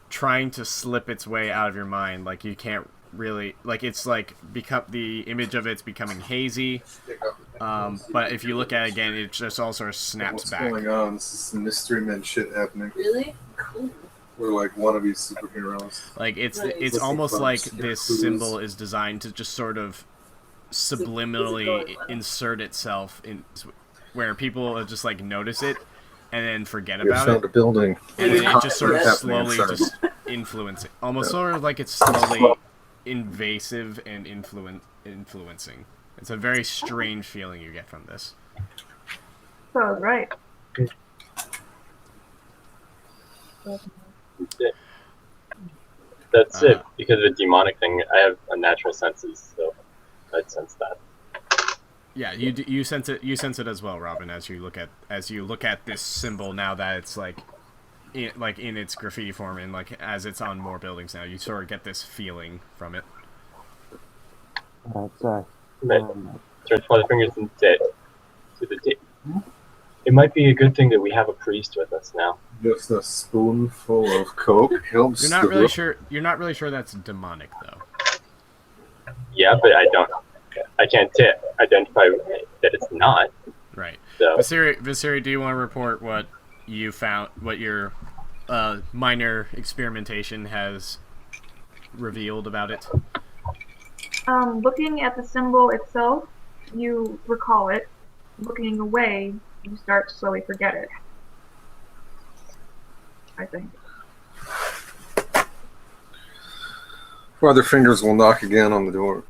trying to slip its way out of your mind. Like you can't really it's become the image of it's becoming hazy. But if you look at it again, it just all sort of snaps back.
What's going on? This is some mystery man shit happening.
Really? Cool.
We're like wannabe superheroes.
Like it's
Nice.
almost
Looking
like
for
this
clues.
symbol is designed to just sort of subliminally insert itself in where people just like notice it and then forget
We
about
found
it,
a building.
and then it just sort of
Happening
slowly
inside.
just influence it, almost sort of like it's slowly invasive and influencing. It's a very strange feeling you get from this.
So I was right.
That's it. Because of the demonic thing, I have unnatural senses, so I'd sense that.
Yeah, you sense it. You sense it as well, Robin, as you look at this symbol now that it's in its graffiti form and as it's on more buildings now. You sort of get this feeling from it.
Sorry.
Right. Turn Father Fingers and say to the it might be a good thing that we have a priest with us now.
Just a spoonful of coke helps.
You're not really sure. You're not really sure that's demonic, though.
Yeah, but I can't identify that it's not.
Right.
So
Viseria, do you want to report what you found? What your minor experimentation has revealed about it?
Looking at the symbol itself, you recall it. Looking away, you start to slowly forget it. I think.
Father Fingers will knock again on the door.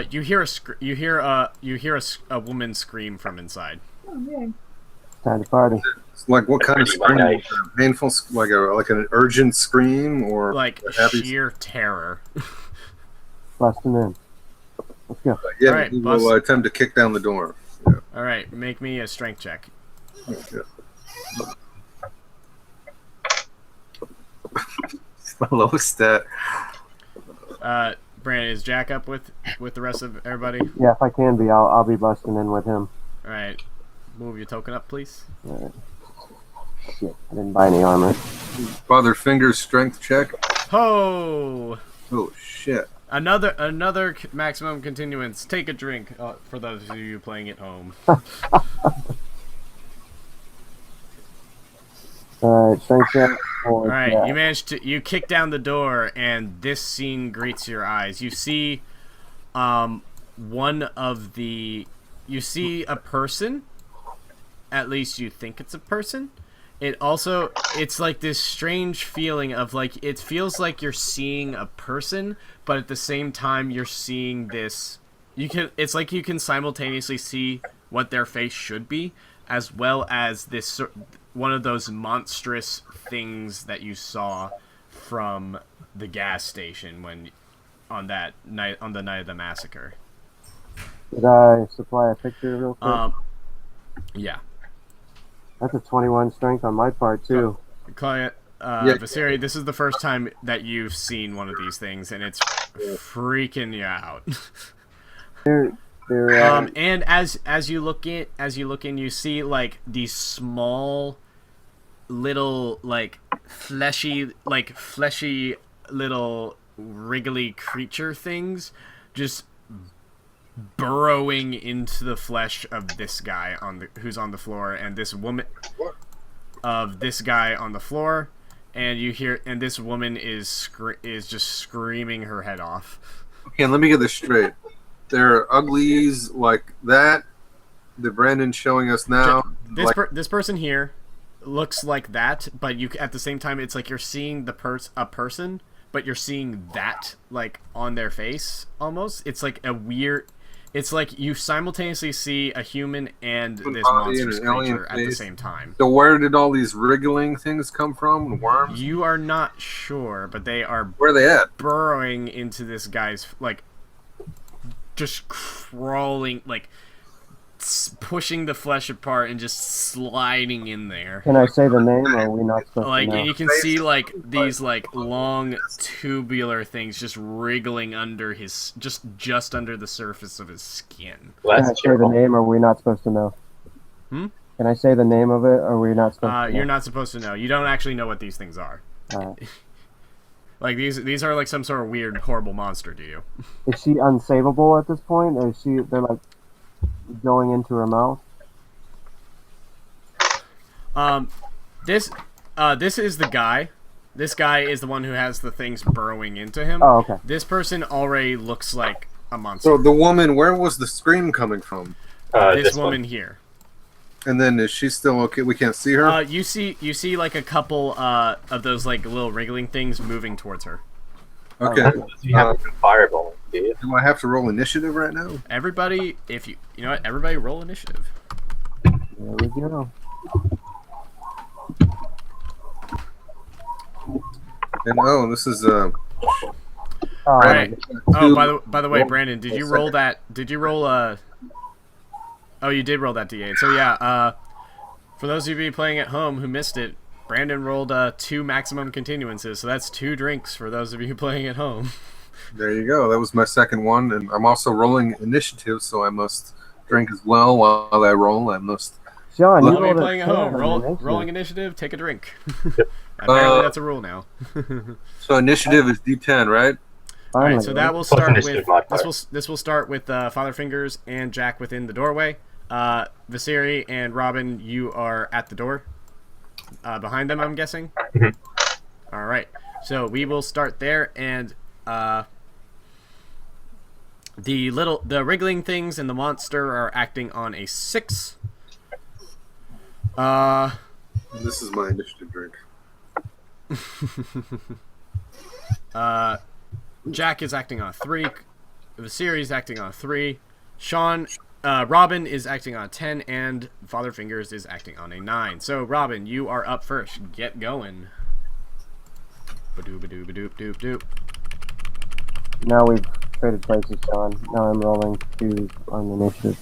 You hear a woman scream from inside.
Oh, yay.
Time to party.
It's like what kind of
Pretty
scream?
nice.
Painful, like an urgent scream, or
Like
a happy.
sheer terror.
Busting in. Let's go.
Yeah,
Alright,
he will attempt to kick down the door.
All right, make me a strength check.
Yeah. It's the lowest stat.
Brandon, is Jack up with the rest of everybody?
Yeah, if I can be, I'll be busting in with him.
All right, move your token up, please.
Shit, I didn't buy any armor.
Father Fingers strength check.
Ho!
Oh shit.
Another maximum continuance. Take a drink for those of you playing at home.
Alright, strength check.
All right, you kick down the door, and this scene greets your eyes. You see, you see a person. At least you think it's a person, it's like this strange feeling of like it feels like you're seeing a person, but at the same time you're seeing this. It's like you can simultaneously see what their face should be, as well as this one of those monstrous things that you saw from the gas station on the night of the massacre.
Did I supply a picture real quick?
Yeah.
That's a 21 strength on my part too.
Client, Vasiri, this is the first time that you've seen one of these things, and it's freaking you out. And as you look in, you see like these small, little fleshy little wriggly creature things, just burrowing into the flesh of this guy who's on the floor, and this woman of this guy on the floor, and this woman is just screaming her head off.
Okay, let me get this straight. They're uglies like that that Brandon's showing us now.
This person here looks like that, but at the same time, it's like you're seeing a person, but you're seeing that like on their face almost. It's like a weird. It's like you simultaneously see a human and this monstrous creature at the same time.
So where did all these wriggling things come from? Worms?
You are not sure, but they are.
Where are they at?
Burrowing into this guy's just crawling, pushing the flesh apart and just sliding in there.
Can I say the name, or are we not supposed to know?
And you can see these long tubular things just wriggling under his just under the surface of his skin.
Can I say the name, or are we not supposed to know? Can I say the name of it, or are we not supposed to know?
You're not supposed to know. You don't actually know what these things are. These are like some sort of weird, horrible monster to you.
Is she unsavable at this point? Or they're like going into her mouth?
This is the guy. This guy is the one who has the things burrowing into him.
Oh, okay.
This person already looks like a monster.
So the woman, where was the scream coming from?
This woman here.
And then is she still okay? We can't see her?
You see like a couple of those like little wriggling things moving towards her.
Okay.
You have a fireball.
Do I have to roll initiative right now?
Everybody, you know what? Everybody roll initiative.
There we go.
And this is
right. Oh, by the way, Brandon, did you roll that? Did you roll Oh, you did roll that D8. So yeah, for those of you playing at home who missed it, Brandon rolled 2 maximum continuances, so that's 2 drinks for those of you playing at home.
There you go. That was my second one, and I'm also rolling initiative, so I must drink as well while I roll. I must.
Sean, you
rolled playing at home. Rolling initiative, take a drink. Apparently, that's a rule now.
So initiative is D10, right?
All right, so that will start with this will start with Father Fingers and Jack within the doorway. Vasiri and Robin, you are at the door behind them, I'm guessing. All right, so we will start there, and the wriggling things and the monster are acting on a 6.
This is my initiative drink.
Jack is acting on a 3. Vasiri is acting on a 3. Robin is acting on a 10, and Father Fingers is acting on a 9. So, Robin, you are up first. Get going. Ba-doop-a-doop-a-doop-doop-doop.
Now we've traded places, Sean. Now I'm rolling 2 on the initiative.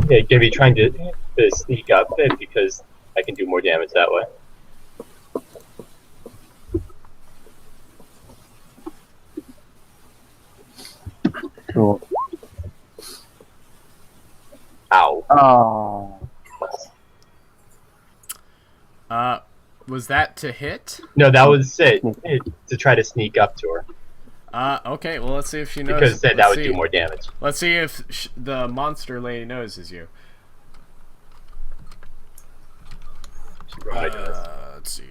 Yeah, gonna be trying to sneak up because I can do more damage that way.
Cool.
Ow.
Oh.
Was that to hit?
No, that was it. To try to sneak up to her.
Okay, well, let's see if she knows.
Because then that would do more damage.
Let's see if the monster lady notices you.
She probably does.
Let's see.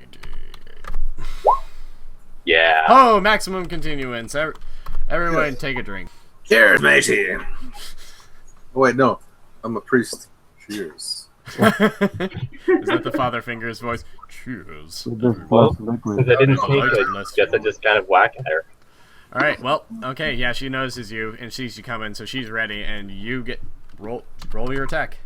Yeah.
Oh, maximum continuance. Everyone take a drink.
Cheers, matey. Oh, wait, no. I'm a priest. Cheers.
Is that the Father Fingers voice? Cheers.
Well,
liquid.
since I didn't
The
take
light
it,
less
guess I
fuel.
just kind of whack at her.
All right. Well, okay. Yeah, she notices you and sees you coming, so she's ready, and you get roll your attack.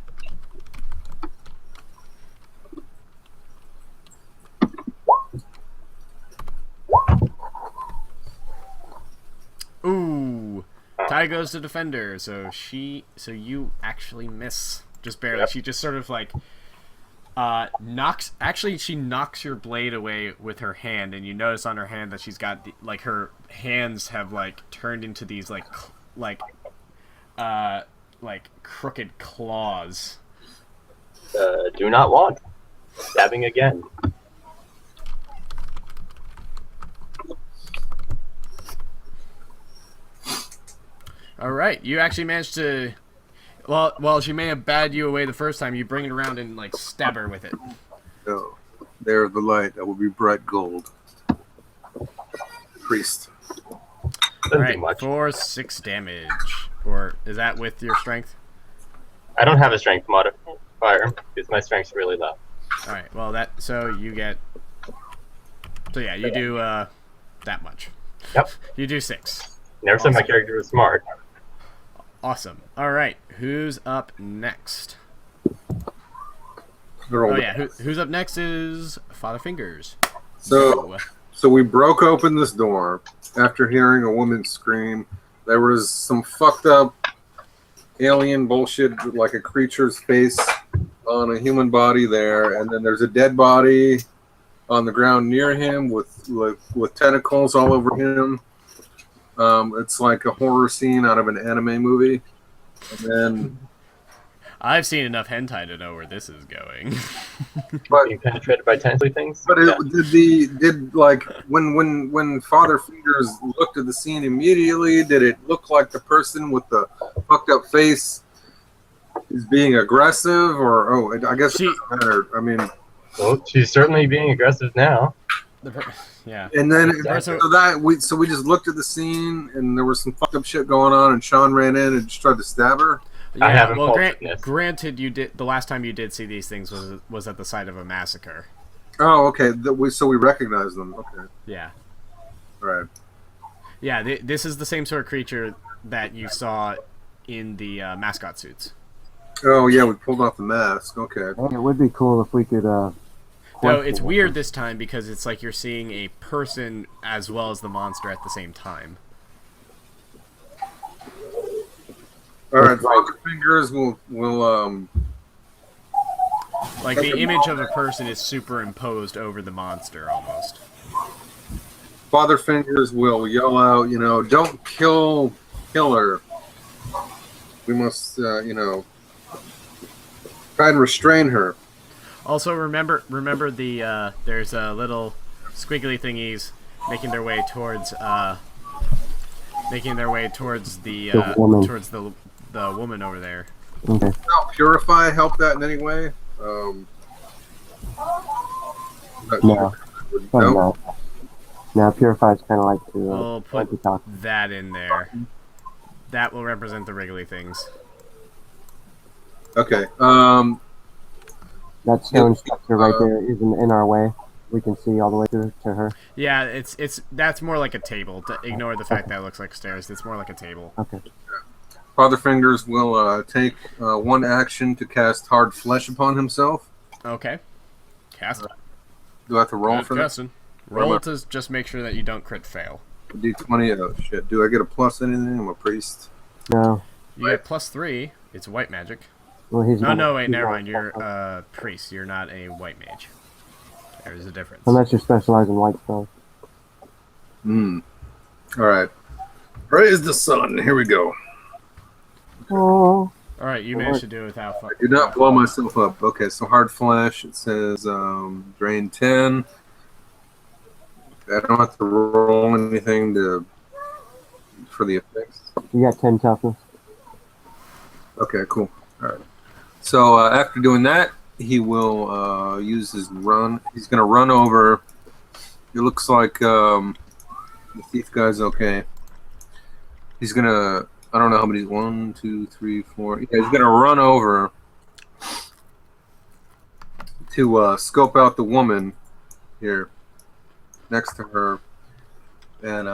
Ooh. Tie goes to defender, so you actually miss just barely.
Yep.
She just sort of like she knocks your blade away with her hand, and you notice on her hand that she's got like her hands have like turned into these like crooked claws.
Do not want. Stabbing again.
All right, you actually managed to. Well, she may have batted you away the first time. You bring it around and like stab her with it.
Oh, there the light. That will be bright gold. Priest.
All
Doesn't
right,
do much.
for 6 damage. Or is that with your strength?
I don't have a strength modifier because my strength's really low.
All right. Well, so you get. So yeah, you do that much.
Yep.
You do 6.
Never said my character was smart.
Awesome. All right, who's up next?
They're all
Oh yeah, who's up next is Father Fingers.
So we broke open this door after hearing a woman scream. There was some fucked up alien bullshit, like a creature's face on a human body there, and then there's a dead body on the ground near him with tentacles all over him. It's like a horror scene out of an anime movie. And then,
I've seen enough hentai to know where this is going.
but
Being penetrated by tentacly things?
But
Yeah.
did like when Father Fingers looked at the scene immediately, did it look like the person with the fucked up face is being aggressive, or I guess it doesn't matter. I mean,
Well, she's certainly being aggressive now.
Yeah.
and then
So-
so we just looked at the scene, and there was some fucked up shit going on, and Sean ran in and just tried to stab her.
I
Yeah,
have
well,
impulsiveness.
granted, you did the last time you did see these things was at the site of a massacre.
Oh, okay. So we recognized them. Okay,
Yeah.
all right.
Yeah, this is the same sort of creature that you saw in the mascot suits.
Oh yeah, we pulled off the mask. Okay.
It would be cool if we could.
Though it's weird this time because it's like you're seeing a person as well as the monster at the same time.
All right. Father Fingers will
Like the image of a person is superimposed over the monster almost.
Father Fingers will yell out, don't kill her. We must, try and restrain her.
Also, remember the there's little squiggly thingies making their way towards
The woman.
towards the woman over there.
Okay.
Now, Purify help that in any way?
No. Probably
No?
not. Now, Purify's kind of like to
We'll put
talk.
that in there. That will represent the wriggly things.
Okay.
That stone structure right there isn't in our way. We can see all the way to her.
Yeah, that's more like a table. To ignore the fact that it looks like stairs. It's more like a table.
Okay.
Father Fingers will take one action to cast Hard Flesh upon himself.
Okay. Cast.
Do I have to roll for that?
Justin. Roll to just make sure that you don't crit fail.
D20. Oh, shit. Do I get a plus anything? I'm a priest.
No.
You get +3. It's white magic.
Well, he's
Oh
not-
no, wait,
he's
never
not-
mind. You're a priest. You're not a white mage. There's a difference.
Unless you specialize in white spells.
All right. Praise the sun. Here we go.
Oh.
All right, you managed to do it without.
Do not blow myself up. Okay, so Hard Flesh. It says drain 10. I don't have to roll anything for the effects.
You got 10 toughness.
Okay, cool. All right. So after doing that, he will use his run. He's going to run over. It looks like the thief guy's okay. He's going to, I don't know how many, 1, 2, 3, 4. Yeah, he's going to run over to scope out the woman here next to her, and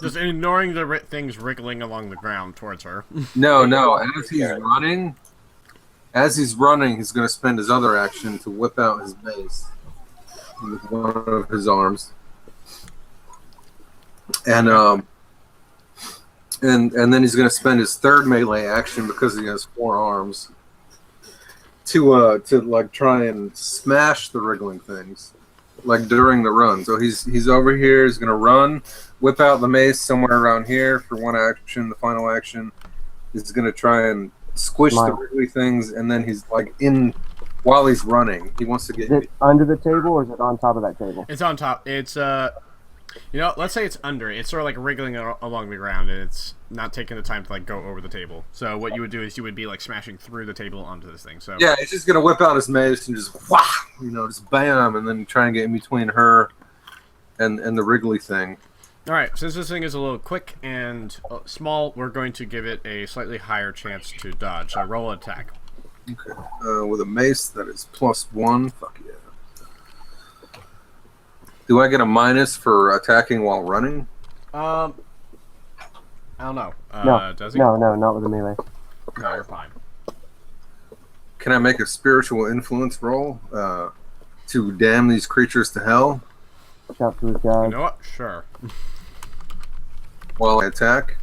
Just ignoring the things wriggling along the ground towards her.
no, as he's running, he's going to spend his other action to whip out his mace with one of his arms, and then he's going to spend his third melee action because he has 4 arms to like try and smash the wriggling things, like during the run. So he's over here. He's going to run, whip out the mace somewhere around here for one action. The final action is going to try and squish the wriggly things, and then he's like while he's running. He wants to get.
Is it under the table or is it on top of that table?
It's on top. It's let's say it's under. It's sort of like wriggling along the ground, and it's not taking the time to like go over the table. So what you would do is you would be like smashing through the table onto this thing. So
yeah, he's just gonna whip out his mace and just wah, just bam, and then try and get in between her and the wriggly thing.
All right, since this thing is a little quick and small, we're going to give it a slightly higher chance to dodge. So roll attack.
Okay, with a mace that is +1. Fuck yeah. Do I get a minus for attacking while running?
I don't know.
No,
does he?
no, not with a melee.
No, you're fine.
Can I make a spiritual influence roll to damn these creatures to hell
Shout to his guy.
You know what? Sure.
while I attack?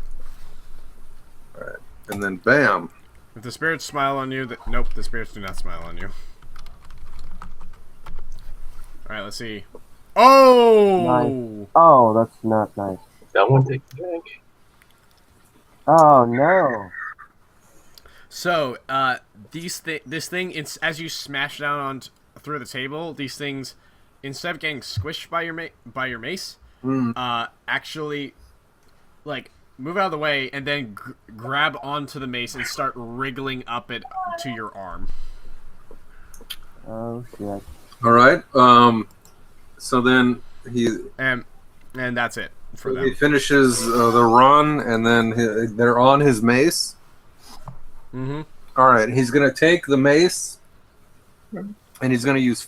All right, and then bam.
If the spirits smile on you, nope, the spirits do not smile on you. All right, let's see. Oh!
Nice. Oh, that's not nice.
That one takes a drink.
Oh no.
So, this thing, it's as you smash down through the table, these things, instead of getting squished by your mace, actually, like, move out of the way and then grab onto the mace and start wriggling up it to your arm.
Oh shit.
All right. So then
And that's it for
he
them.
finishes the run, and then they're on his mace.
Mm-hmm.
All right. He's gonna take the mace, and he's gonna use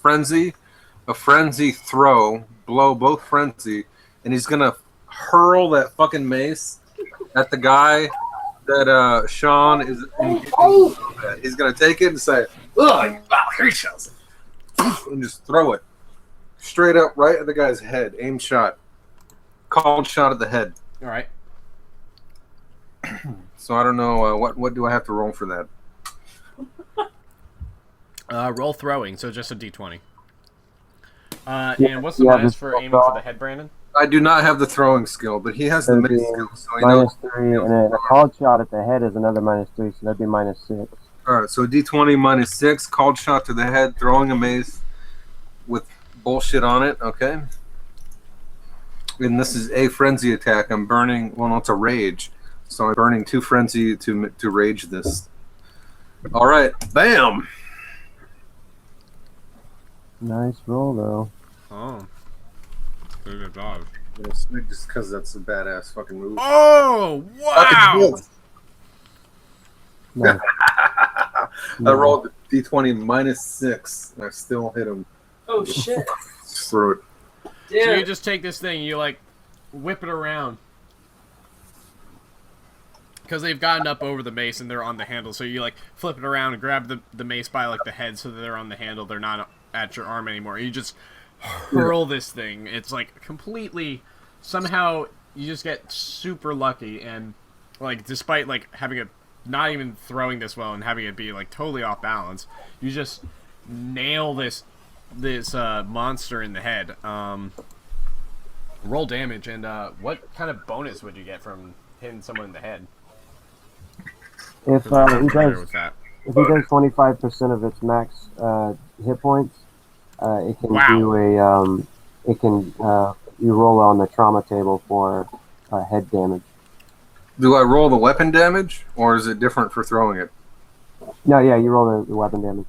a frenzy throw, blow both frenzy, and he's gonna hurl that fucking mace at the guy that Sean is engaging. He's gonna take it and say, "Ugh, and just throw it straight up right at the guy's head. Aim shot, called shot at the head.
All right.
So I don't know what do I have to roll for that?
Roll throwing, so just a d20. And what's the minus for aiming for the head, Brandon?
I do not have the throwing skill, but he has the mace skill, so he
minus
knows.
3, and then a called shot at the head is another -3, so that'd be -6.
All right, so D20 -6, called shot to the head, throwing a mace with bullshit on it. Okay. And this is a frenzy attack. I'm burning. Well, no, it's a rage. So I'm burning 2 frenzy to rage this. All right, bam.
Nice roll though.
Oh. Good dodge.
Just because that's a badass fucking move.
Oh, wow!
Nice.
I rolled D20 -6, and I still hit him.
Oh shit!
Through it.
So
Damn.
you just take this thing, you like whip it around. Because they've gotten up over the mace and they're on the handle, so you like flip it around and grab the mace by like the head so that they're on the handle, they're not at your arm anymore. You just hurl this thing. It's like completely, somehow you just get super lucky, and like despite like having it, not even throwing this well and having it be like totally off balance, you just nail this monster in the head. Roll damage, and what kind of bonus would you get from hitting someone in the head?
If he
Familiar
does,
with that.
if he does 25% of its max hit points, it can
Wow.
do a you roll on the trauma table for head damage.
Do I roll the weapon damage, or is it different for throwing it?
No, yeah, you roll the weapon damage.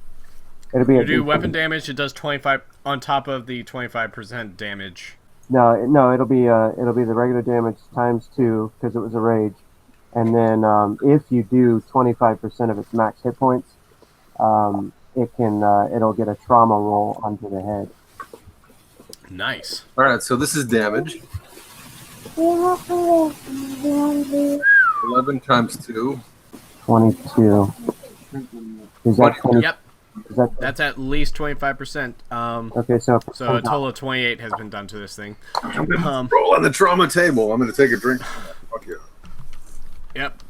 It'll be
You
a
do
D20.
weapon damage. It does 25 on top of the 25% damage.
No, it'll be the regular damage times 2 because it was a rage, and then if you do 25% of its max hit points, it'll get a trauma roll onto the head.
Nice.
All right, so this is damage. 11 times 2.
22. Is that 20?
Yep.
Is that,
That's at least 25%.
okay, so
So a total of 28 has been done to this thing.
Roll on the trauma table. I'm going to take a drink. Fuck you.
Yep.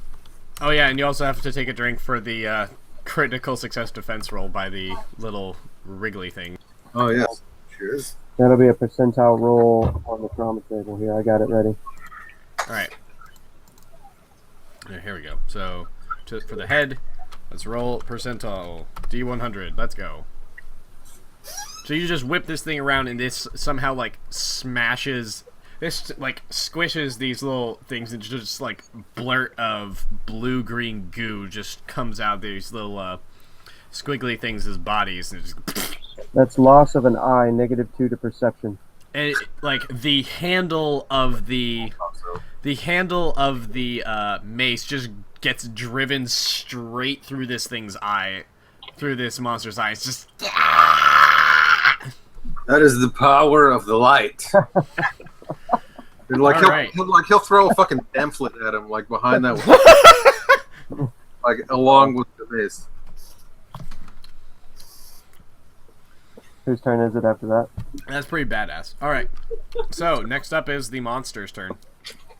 Oh yeah, and you also have to take a drink for the critical success defense roll by the little wriggly thing.
Oh, yes. Cheers.
that'll be a percentile roll on the trauma table here. I got it ready.
All right. Here we go. So for the head, let's roll percentile. D100. Let's go. So you just whip this thing around, and this somehow like smashes. This like squishes these little things, and just like blurt of blue-green goo just comes out of these little squiggly things as bodies, and just.
That's loss of an eye, -2 to perception.
And like the handle of the mace just gets driven straight through this thing's eye, through this monster's eye. It's just.
That is the power of the light. And like he'll throw a fucking pamphlet at him, like behind that, like along with the mace.
Whose turn is it after that?
That's pretty badass. All right. So next up is the monster's turn.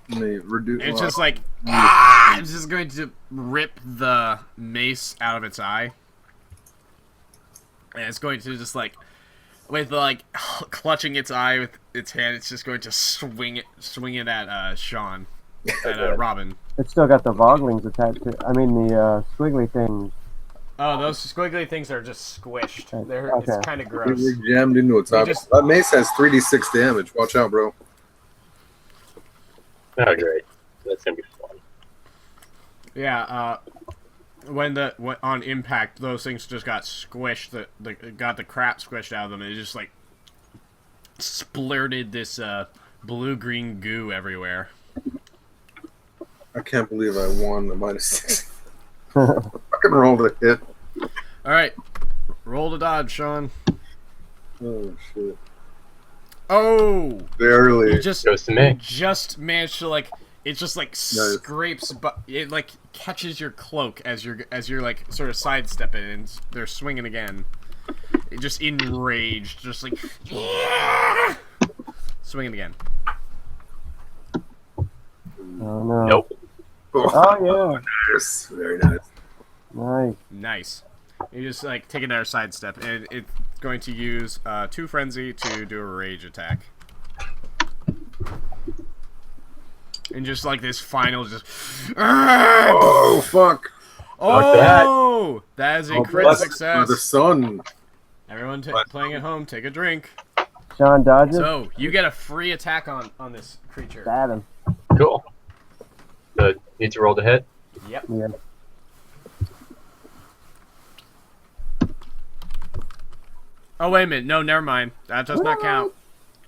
It's just like it's just going to rip the mace out of its eye, and it's going to just like. With like clutching its eye with its hand, it's just going to swing it at Sean, at Robin.
It's still got the voglings attached to it. I mean the squiggly things.
Oh, those squiggly things are just squished.
Okay.
It's kind of gross.
They're jammed into its eye. That mace has 3d6 damage. Watch out, bro.
Oh, great. That's gonna be fun.
Yeah. When on impact, those things just got squished. Got the crap squished out of them, and it just like splurted this blue-green goo everywhere.
I can't believe I won the -6. Fucking rolled a hit.
All right, roll to dodge, Sean.
Oh shit!
Oh,
Barely.
you just
Goes to me.
just managed to like. It just like scrapes, but it like catches your cloak as you're like sort of sidestepping, and they're swinging again. It just enraged, just like swinging again.
Oh no.
Nope.
Oh yeah.
Nice. Very nice.
Nice.
Nice. You just like take another sidestep, and it's going to use 2 frenzy to do a rage attack. And just like this final just...
Oh, fuck.
Oh! That is a crit success.
For the sun.
Everyone playing at home, take a drink.
Sean dodges.
So, you get a free attack on this creature.
Stab him.
Cool. So, need to roll to hit?
Yep.
Yeah.
Oh, wait a minute. No, never mind. That does not count.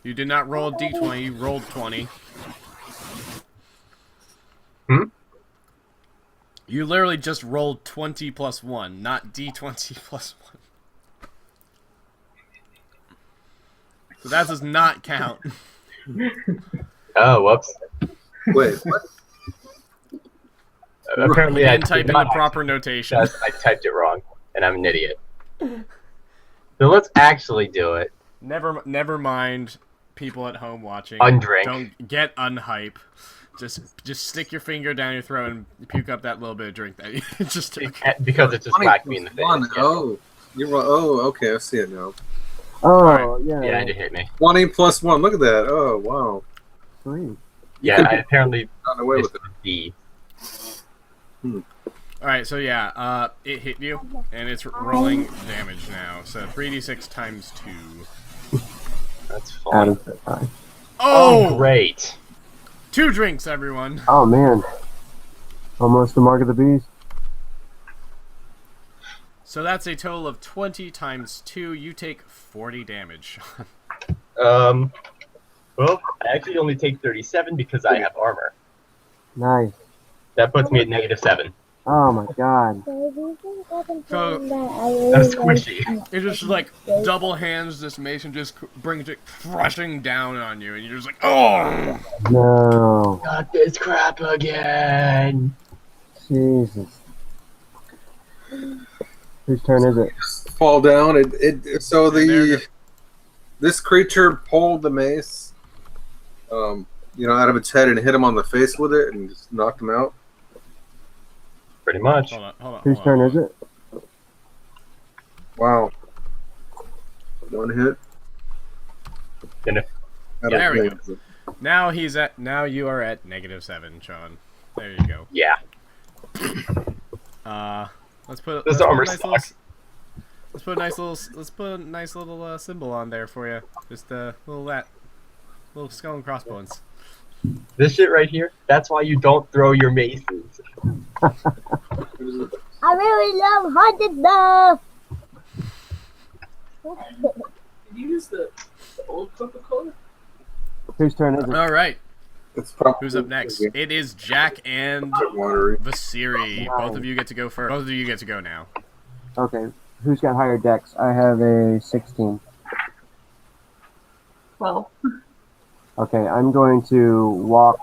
You did not roll a d20, you rolled 20. You literally just rolled 20 plus 1, not d20 plus 1. So that does not count.
Oh, whoops.
Wait, what?
Apparently
I
I
didn't type in the proper notation.
I typed it wrong, and I'm an idiot. So let's actually do it.
Never mind, people at home watching.
Undrink.
Don't get unhype. Just stick your finger down your throat and puke up that little bit of drink that you just took.
Because it just whacked me in the face.
Oh, okay, I see it now.
Oh
Right.
yeah.
Yeah, it hit me.
20 plus 1. Look at that. Oh, wow.
Sweet.
Yeah, I apparently
Got away with
missed
it.
the D.
Alright, so yeah, it hit you, and it's rolling damage now. So 3d6 times 2.
That's
Adam
fine.
said fine.
Oh!
Great.
2 drinks, everyone!
Oh man. Almost the mark of the beast.
So that's a total of 20 times 2. You take 40 damage.
Well, I actually only take 37 because I have armor.
Nice.
That puts me at -7.
Oh my god.
So
That's squishy.
it just like double hands this mace and just brings it crushing down on you, and you're just like, oh!
No.
Not this crap again.
Jesus. Whose turn is it?
Fall down. So
And there you go.
this creature pulled the mace, out of its head and hit him on the face with it and just knocked him out.
Pretty much.
Hold on.
Whose turn is it?
Wow. One hit.
And if
There we go. Now you are at -7, Sean. There you go.
yeah,
Let's put
this armor sucks.
let's put a nice little symbol on there for you. Just a little skull and crossbones.
This shit right here. That's why you don't throw your maces.
I really love haunted stuff.
Did you use the old Coca-Cola?
Whose turn is it?
All right.
It's probably
Who's up next? It is Jack and
watery.
Vasiri. Both of you get to go first. Both of you get to go now.
Okay. Who's got higher dex? I have a 16.
Well,
Okay, I'm going to walk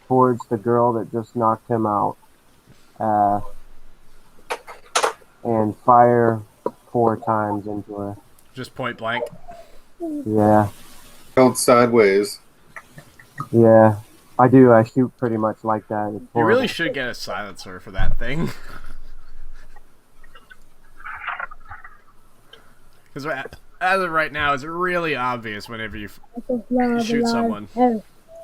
towards the girl that just knocked him out. And fire 4 times into her.
Just point blank.
Yeah.
Held sideways.
Yeah. I do. I shoot pretty much like that. It's
You
horrible.
really should get a silencer for that thing. Because as of right now, it's really obvious whenever you shoot someone.
Scary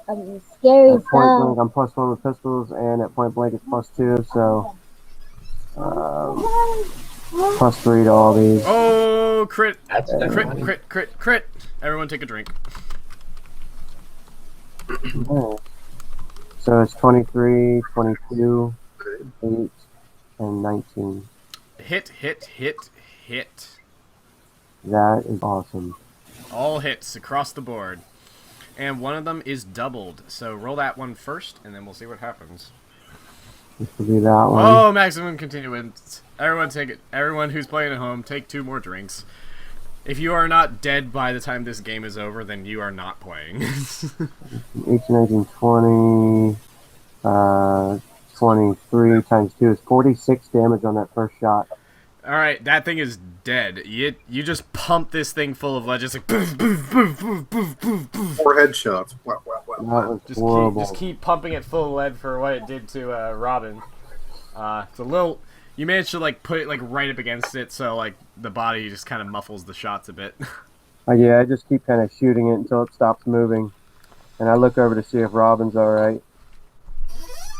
At point
stuff.
blank, I'm +1 with pistols, and at point blank, it's +2, so +3 to all these.
Oh, crit!
That's
Crit! Everyone take a drink.
Yeah. So it's 23, 22, 8, and 19.
Hit.
That is awesome.
All hits across the board. And one of them is doubled. So roll that one first, and then we'll see what happens.
This will be that one.
Oh, maximum continuance. Everyone take it. Everyone who's playing at home, take 2 more drinks. If you are not dead by the time this game is over, then you are not playing.
18, 19, 20, 23 times 2 is 46 damage on that first shot.
Alright, that thing is dead. You just pump this thing full of lead, just like boof, boof, boof, boof, boof, boof, boof.
4 headshots. Wow.
That was
Just
horrible.
keep pumping it full of lead for what it did to Robin. It's a little. You managed to like put it like right up against it, so like the body just kind of muffles the shots a bit.
Yeah, I just keep kind of shooting it until it stops moving. And I look over to see if Robin's alright.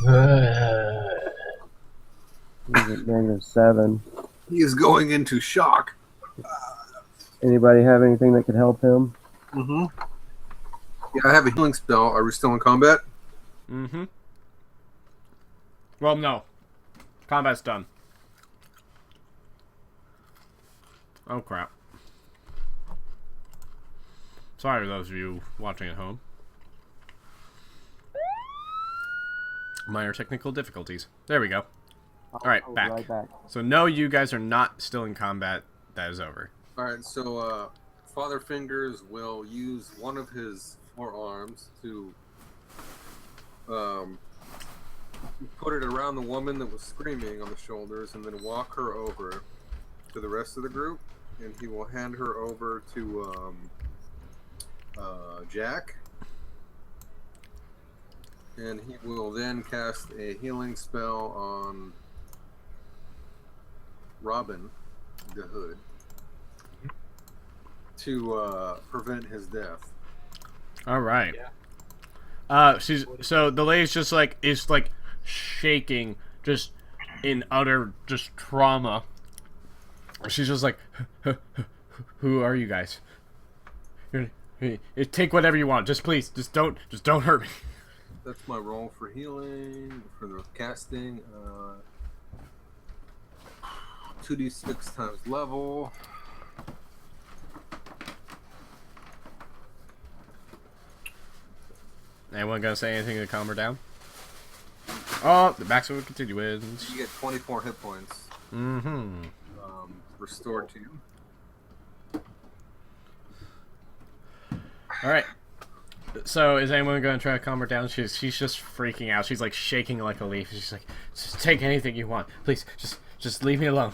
He's at -7.
He is going into shock.
Anybody have anything that could help him?
Mm-hmm. Yeah, I have a healing spell. Are we still in combat?
Mm-hmm. Well, no. Combat's done. Oh, crap. Sorry to those of you watching at home. Minor technical difficulties. There we go. Alright,
I'll be
back.
right back.
So no, you guys are not still in combat. That is over.
Alright, so Father Fingers will use one of his forearms to put it around the woman that was screaming on the shoulders and then walk her over to the rest of the group, and he will hand her over to Jack, and he will then cast a healing spell on Robin the Hood to prevent his death.
All right.
Yeah.
So the lady's just like is like shaking, just in utter just trauma. She's just like, who are you guys? Take whatever you want. Just please, just don't hurt me.
That's my roll for healing, for the casting. 2d6 times level.
Anyone gonna say anything to calm her down? Oh, the maximum continuance.
You get 24 hit points.
Mm-hmm.
Restored to you.
All right. So, is anyone going to try to calm her down? She's just freaking out. She's like shaking like a leaf. She's like, just take anything you want, please. Just leave me alone.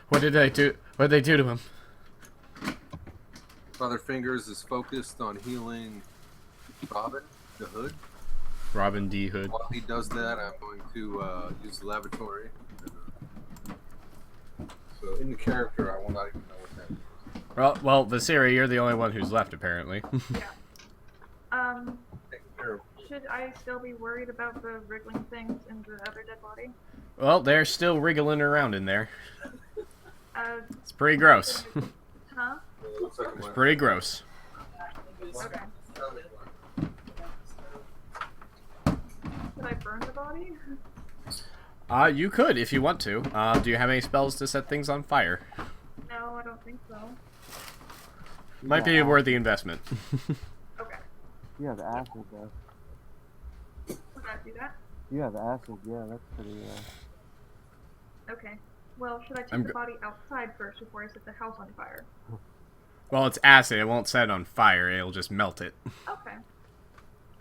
What did they do? What did they do to him?
Father Fingers is focused on healing Robin, the Hood.
Robin D. Hood.
While he does that, I'm going to use the lavatory. So in the character, I will not even know what that is.
Well, Vasiri, you're the only one who's left, apparently.
Yeah. Should I still be worried about the wriggling things in the other dead body?
Well, they're still wriggling around in there.
It's
pretty gross.
Huh?
It's pretty gross.
Okay. Should I burn the body?
You could if you want to. Do you have any spells to set things on fire?
No, I don't think so.
Might be a worthy investment.
Okay.
You have acid, though.
Would that do that?
You have acid, yeah, that's pretty,
Okay. Well, should I take the body outside first before I set the house on fire?
Well, it's acid. It won't set it on fire. It'll just melt it.
Okay.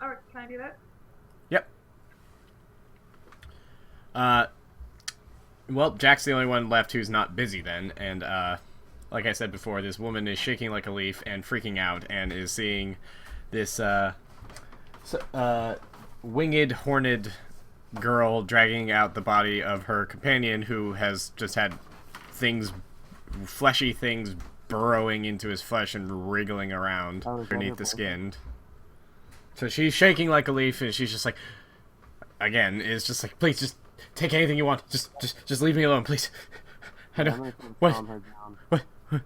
Alright, can I do that?
Yep. Well, Jack's the only one left who's not busy then, and, like I said before, this woman is shaking like a leaf and freaking out and is seeing this, winged, horned girl dragging out the body of her companion who has just had fleshy things burrowing into his flesh and wriggling around underneath the skin. So she's shaking like a leaf and she's just like, again, is just like, please just take anything you want. Just leave me alone, please. I don't. What?
I'm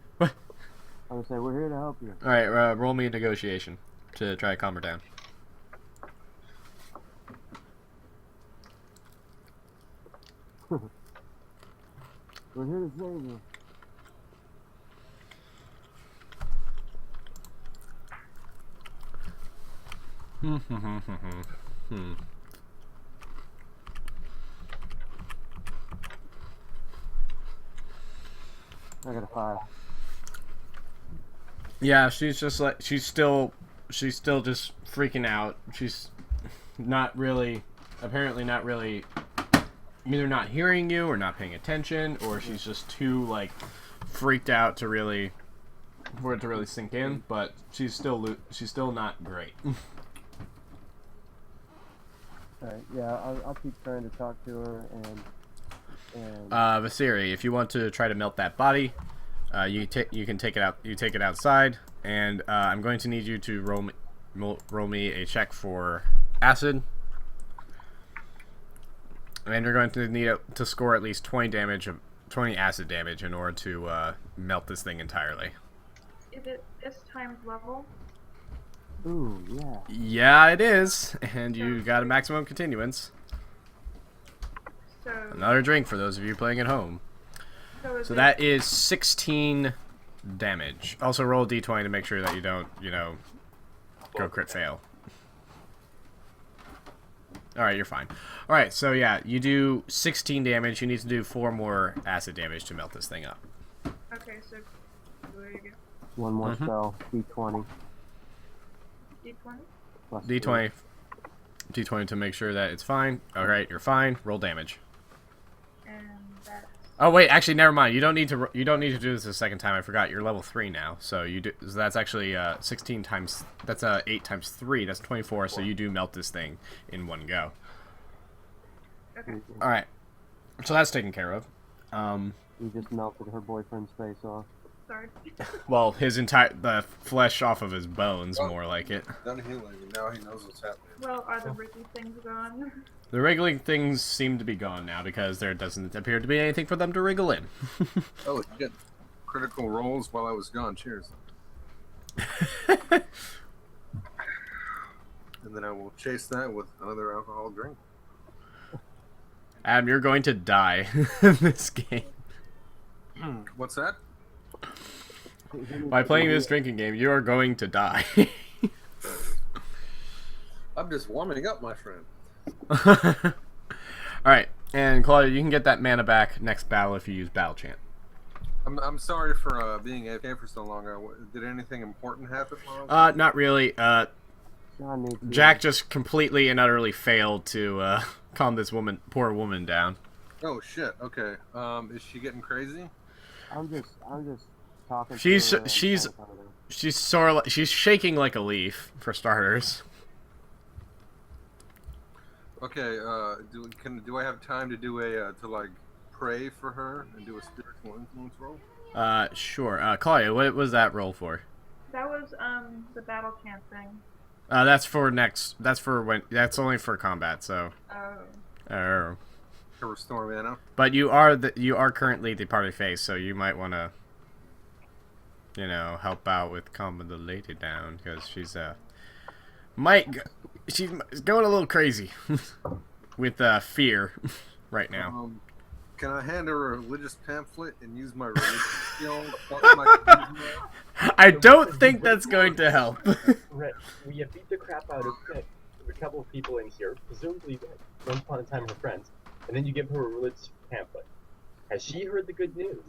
gonna say, we're here to help you.
Alright, roll me a negotiation to try to calm her down.
We're here to save you. I got a 5.
Yeah, she's just like she's still just freaking out. She's apparently not really either not hearing you or not paying attention, or she's just too like freaked out to really for it to really sink in. But she's still not great.
Alright, yeah, I'll keep trying to talk to her and
Vasiri, if you want to try to melt that body, you can take it out. You take it outside, and I'm going to need you to roll me a check for acid, and you're going to need to score at least 20 acid damage in order to melt this thing entirely.
Is it this times level?
ooh, yeah.
Yeah, it is, and you got a maximum continuance.
So
Another drink for those of you playing at home. So that is 16 damage. Also roll a d20 to make sure that you don't, go crit fail. Alright, you're fine. Alright, so yeah, you do 16 damage. You need to do 4 more acid damage to melt this thing up.
Okay, so where you go?
One more spell, D20.
D20?
Plus
D20. D20 to make sure that it's fine. Alright, you're fine. Roll damage.
And that's...
Oh wait, actually, never mind. You don't need to do this a second time. I forgot. You're level 3 now, so so that's actually 16 times. That's 8 times 3. That's 24. So you do melt this thing in one go.
Okay.
All right. So that's taken care of.
You just melted her boyfriend's face off.
Sorry.
Well, the flesh off of his bones, more like it.
Done healing, and now he knows what's happening.
Well, are the wriggly things gone?
The wriggling things seem to be gone now because there doesn't appear to be anything for them to wriggle in.
Oh shit! Critical rolls while I was gone. Cheers. And then I will chase that with another alcohol drink.
Adam, you're going to die in this game.
What's that?
By playing this drinking game, you are going to die.
I'm just warming up, my friend.
Alright, and Claudia, you can get that mana back next battle if you use Battle Chant.
I'm sorry for being AFK for so long. Did anything important happen?
Not really. Jack just completely and utterly failed to calm this poor woman down.
Oh shit. Okay. Is she getting crazy?
I'm just talking.
She's
to her
she's shaking like a leaf for starters.
Okay. Do I have time to do a to like pray for her and do a spiritual influence roll?
Sure. Claudia, what was that roll for?
That was the battle chant thing.
That's for next. That's for when. That's only for combat. So.
Oh.
To restore mana.
But you are currently the party face, so you might want to, help out with calming the lady down because she's she's going a little crazy with fear right now.
Can I hand her a religious pamphlet and use my religious skill? My
I don't think that's going to help.
Right. We have beat the crap out of a couple of people in here, presumably once upon a time her friends, and then you give her a religious pamphlet. Has she heard the good news?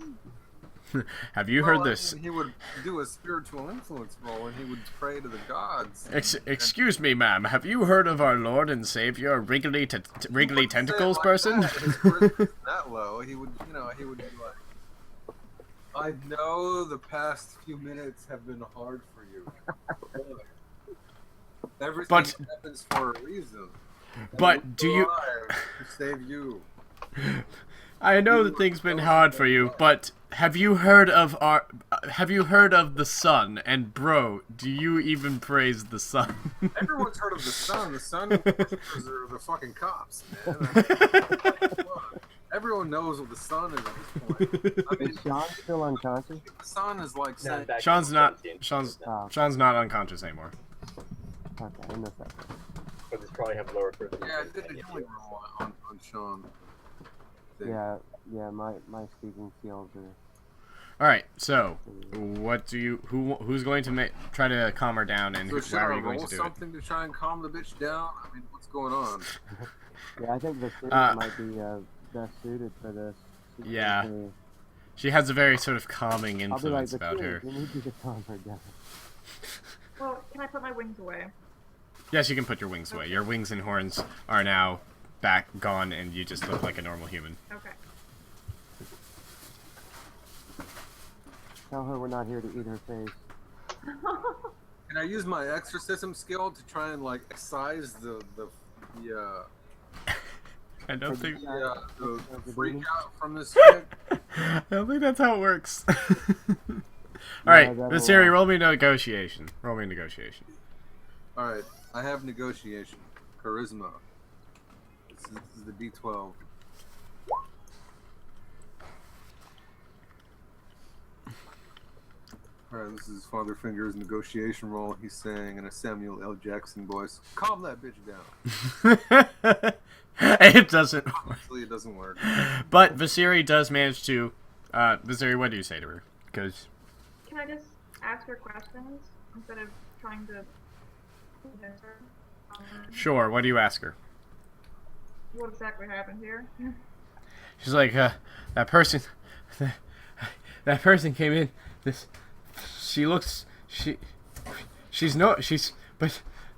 Have you heard this?
He would do a spiritual influence roll and he would pray to the gods.
Excuse me, ma'am. Have you heard of our Lord and Savior, Wriggly Tentacles
like
person?
His charisma isn't that low. He would be like, I know the past few minutes have been hard for you. Everything happens for a reason.
But do you...
to save you.
I know that things been hard for you, but have you heard of the sun? And bro, do you even praise the sun?
Everyone's heard of the sun. The sun worshippers are the fucking cops, man. Everyone knows what the sun is at this point. I mean,
Is Sean still unconscious?
the sun is like saying,
Sean's not unconscious anymore.
Okay, I missed that.
But this probably have lower first.
yeah, I did a healing roll on Sean.
Yeah, my speaking skills are...
All right, so who's going to try to calm her down, and
So should
how
I
are you going
roll
to do it?
something to try and calm the bitch down? I mean, what's going on?
Yeah, I think the spirit might be best suited for this.
Yeah. She has a very sort of calming
I'll be like,
influence about her.
We need you to calm her down.
Well, can I put my wings away?
Yes, you can put your wings away. Your wings and horns are now gone, and you just look like a normal human.
Okay.
Tell her we're not here to eat her face.
Can I use my exorcism skill to try and like excise the
I don't think
freak out from this chick?
I don't think that's how it works. Alright, Miss Siri, roll me negotiation. Roll me negotiation.
Alright, I have negotiation. Charisma. This is the D12. Alright, this is Father Finger's negotiation roll. He's saying in a Samuel L. Jackson voice, calm that bitch down.
It doesn't work.
Obviously, it doesn't work.
But Vasiri does manage to... Vasiri, what do you say to her? Because...
Can I just ask her questions instead of trying to convince her?
Sure, what do you ask her?
What exactly happened here?
She's like, that person came in, but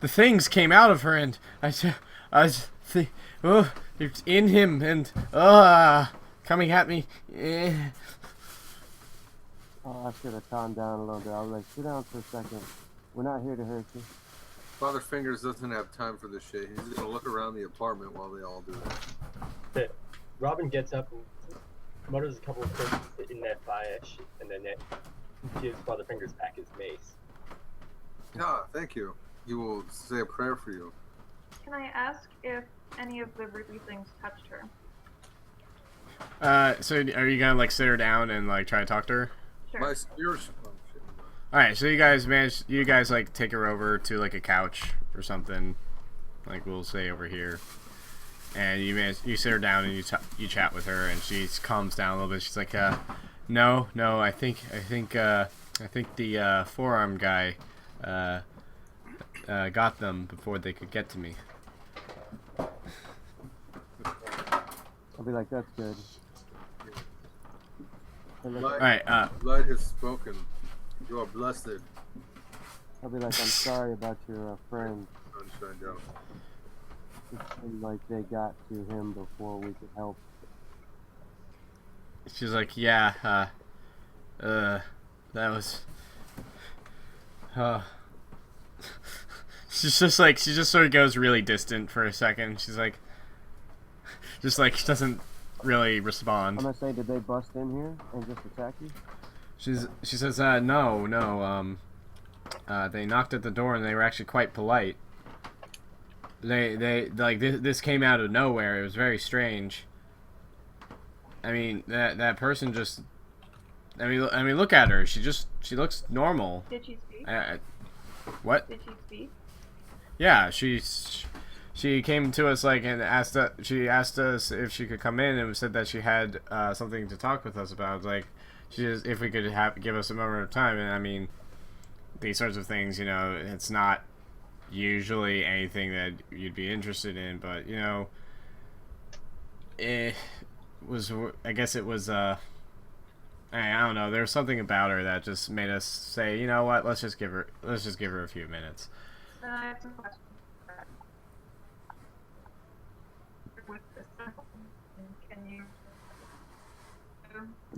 the things came out of her, and it's in him, and, coming at me,
Oh, I should have calmed down a little bit. I was like, sit down for a second. We're not here to hurt you.
Father Fingers doesn't have time for this shit. He's gonna look around the apartment while they all do it.
Robin gets up and mutters a couple of curses in that fire, and then gives Father Fingers back his mace.
Ah, thank you. He will say a prayer for you.
Can I ask if any of the rupee things touched her?
So are you gonna, like, sit her down and, like, try to talk to her?
Sure.
My spiritual. Oh, shit.
Alright, so you guys, like, take her over to, like, a couch or something. Like, we'll say over here. And you sit her down and you chat with her, and she calms down a little bit. She's like, no, I think the forearm guy, got them before they could get to me.
I'll be like, that's good.
Light,
Alright,
Light has spoken. You are blessed.
I'll be like, I'm sorry about your friend.
Sunshine Joe.
It seemed like they got to him before we could help.
she's like, yeah, that was... She's just like, she just sort of goes really distant for a second. She's like, just like, she doesn't really respond.
I'm gonna say, did they bust in here and just attack you?
She says, no, they knocked at the door and they were actually quite polite. They like, this came out of nowhere. It was very strange. I mean, that person just, I mean, look at her. She looks normal.
Did she speak?
What?
Did she speak?
Yeah, she came to us like and she asked us if she could come in and said that she had something to talk with us about. Like, if we could give us a moment of time. And I mean, these sorts of things, you know, it's not usually anything that you'd be interested in, but you know, it was. I guess it was. I don't know. There was something about her that just made us say, you know what? Let's just give her a few minutes.
Then I have some questions. With this symbol, can you?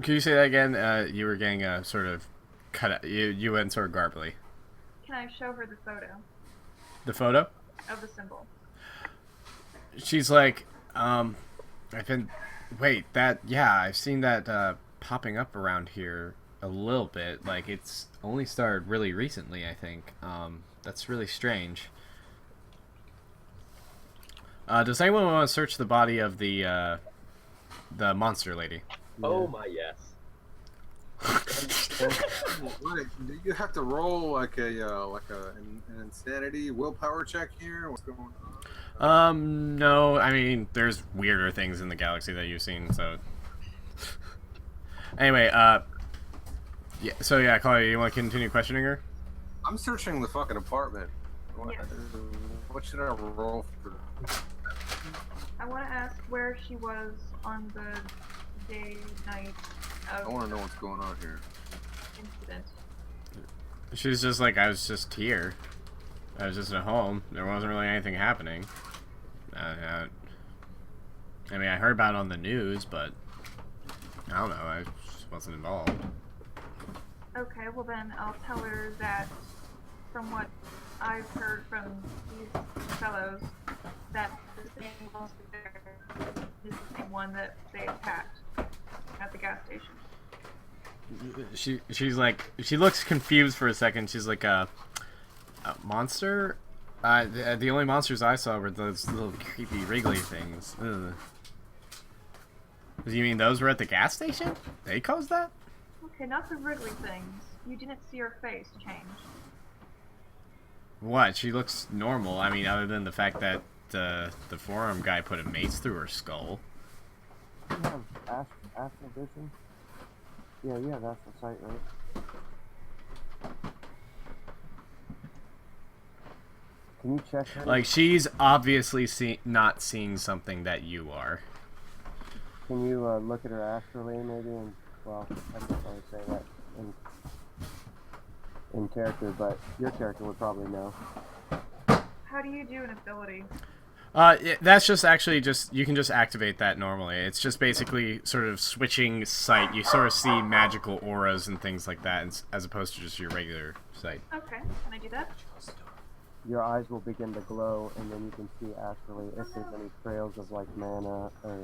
Can you say that again? You were getting sort of cut out. You went sort of garbly.
Can I show her the photo
The photo?
of the symbol?
She's like, I've seen that popping up around here a little bit. Like, it's only started really recently, I think. That's really strange. Does anyone want to search the body of the monster lady?
Oh my yes.
Wait, do you have to roll like an insanity willpower check here? What's going on?
No. I mean, there's weirder things in the galaxy that you've seen, so. Anyway, yeah. So yeah, Claudia, you want to continue questioning her?
I'm searching the fucking apartment.
Yes.
What should I roll for?
I want to ask where she was on the night
I
of
want to know what's going on here.
incident.
She's just like, I was just here. I was just at home. There wasn't really anything happening. I mean, I heard about it on the news, but I don't know. I just wasn't involved.
Okay, well then I'll tell her that from what I've heard from these fellows, that the same monster there is the same one that they attacked at the gas station.
She's like, she looks confused for a second. She's like, a monster? The only monsters I saw were those little creepy wriggly things. Ugh. You mean those were at the gas station? They caused that?
Okay, not the wriggly things. You didn't see her face change.
What? She looks normal. I mean, other than the fact that the forum guy put a mace through her skull.
You have astral vision? Yeah, you have astral sight, right? Can you check her?
Like, she's obviously not seeing something that you are.
Can you look at her astrally, maybe? And, well, I can't really say that in character, but your character would probably know.
How do you do an ability?
That's just actually you can just activate that normally. It's just basically sort of switching sight. You sort of see magical auras and things like that, as opposed to just your regular sight.
Okay, can I do that?
Your eyes will begin to glow, and then you can see astrally if there's any trails of like mana or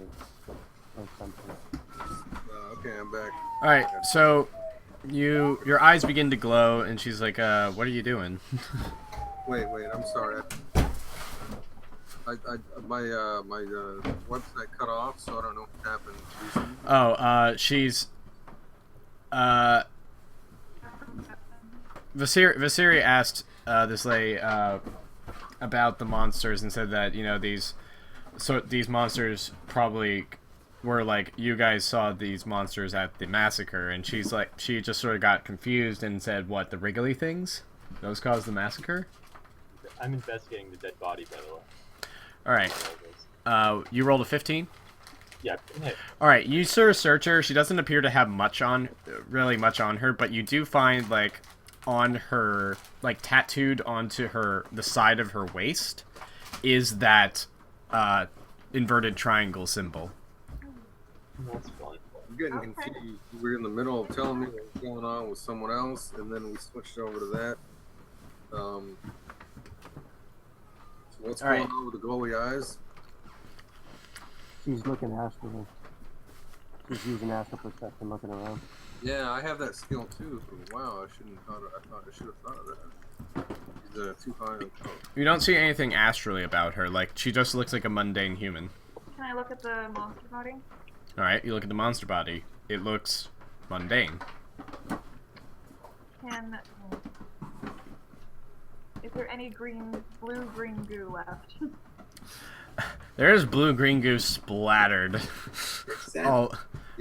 something.
Okay, I'm back.
All right, so your eyes begin to glow, and she's like, "What are you doing?"
Wait, I'm sorry. My website cut off, so I don't know what happened.
She's Vasiri asked this lady about the monsters and said that, you know, these monsters probably were like, you guys saw these monsters at the massacre, and she's like, she just sort of got confused and said, what, the wriggly things? Those caused the massacre?
I'm investigating the dead body, by the way.
All right. You rolled a 15.
Yeah. Hey,
All right. You sort of search her. She doesn't appear to have really much on her, but you do find like on her, like tattooed onto the side of her waist, is that inverted triangle symbol.
that's fun.
I'm getting confused. We were in the middle of telling me what was going on with someone else, and then we switched over to that. So what's
All
going
right.
on with the glowy eyes?
She's looking astrally. She's using astral perception, looking around.
Yeah, I have that skill too. Wow, I should have thought of that. He's too high on top.
You don't see anything astrally about her. Like, she just looks like a mundane human.
Can I look at the monster body?
All right. You look at the monster body. It looks mundane.
Is there any blue-green goo left?
There is blue-green goo splattered all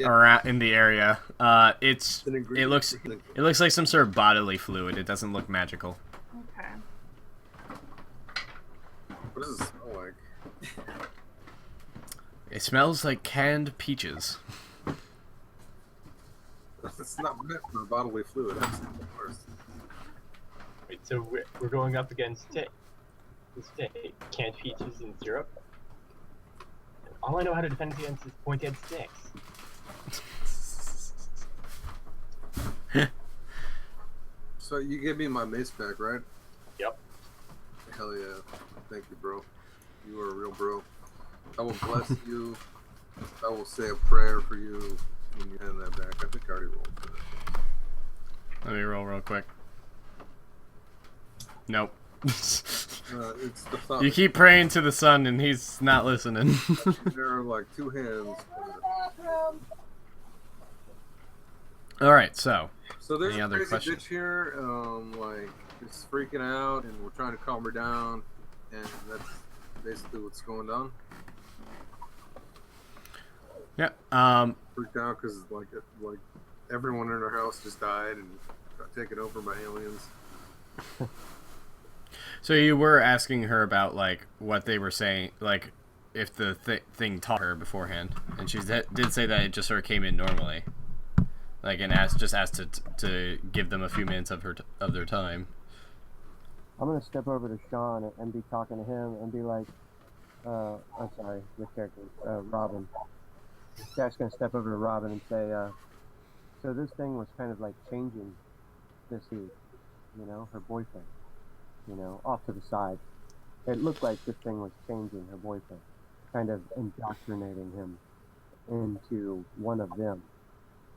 around in the area. It looks like some sort of bodily fluid. It doesn't look magical.
Okay.
What does it smell like?
It smells like canned peaches.
It's not meant for bodily fluid. That's the worst.
Wait, so we're going up against canned peaches and syrup? All I know how to defend against is pointed sticks.
So you gave me my mace back, right?
Yep.
Hell yeah. Thank you, bro. You are a real bro. I will bless you. I will say a prayer for you when you hand that back. I think I already rolled for that.
Let me roll real quick. Nope.
It's the thought.
You keep praying to the sun and he's not listening.
There are like two hands.
Alright, so
There's
any
a
other
crazy
questions?
bitch here, like, it's freaking out, and we're trying to calm her down, and that's basically what's going on.
Yeah.
Freaked out because like everyone in her house just died and got taken over by aliens.
So you were asking her about like what they were saying, like if the thing taught her beforehand, and she did say that it just sort of came in normally, like, and asked to give them a few minutes of their time.
I'm gonna step over to Sean and be talking to him and be like, I'm sorry, your character, Robin. Jack's gonna step over to Robin and say, so this thing was kind of like changing this week, you know, her boyfriend, you know, off to the side. It looked like this thing was changing her boyfriend, kind of indoctrinating him into one of them,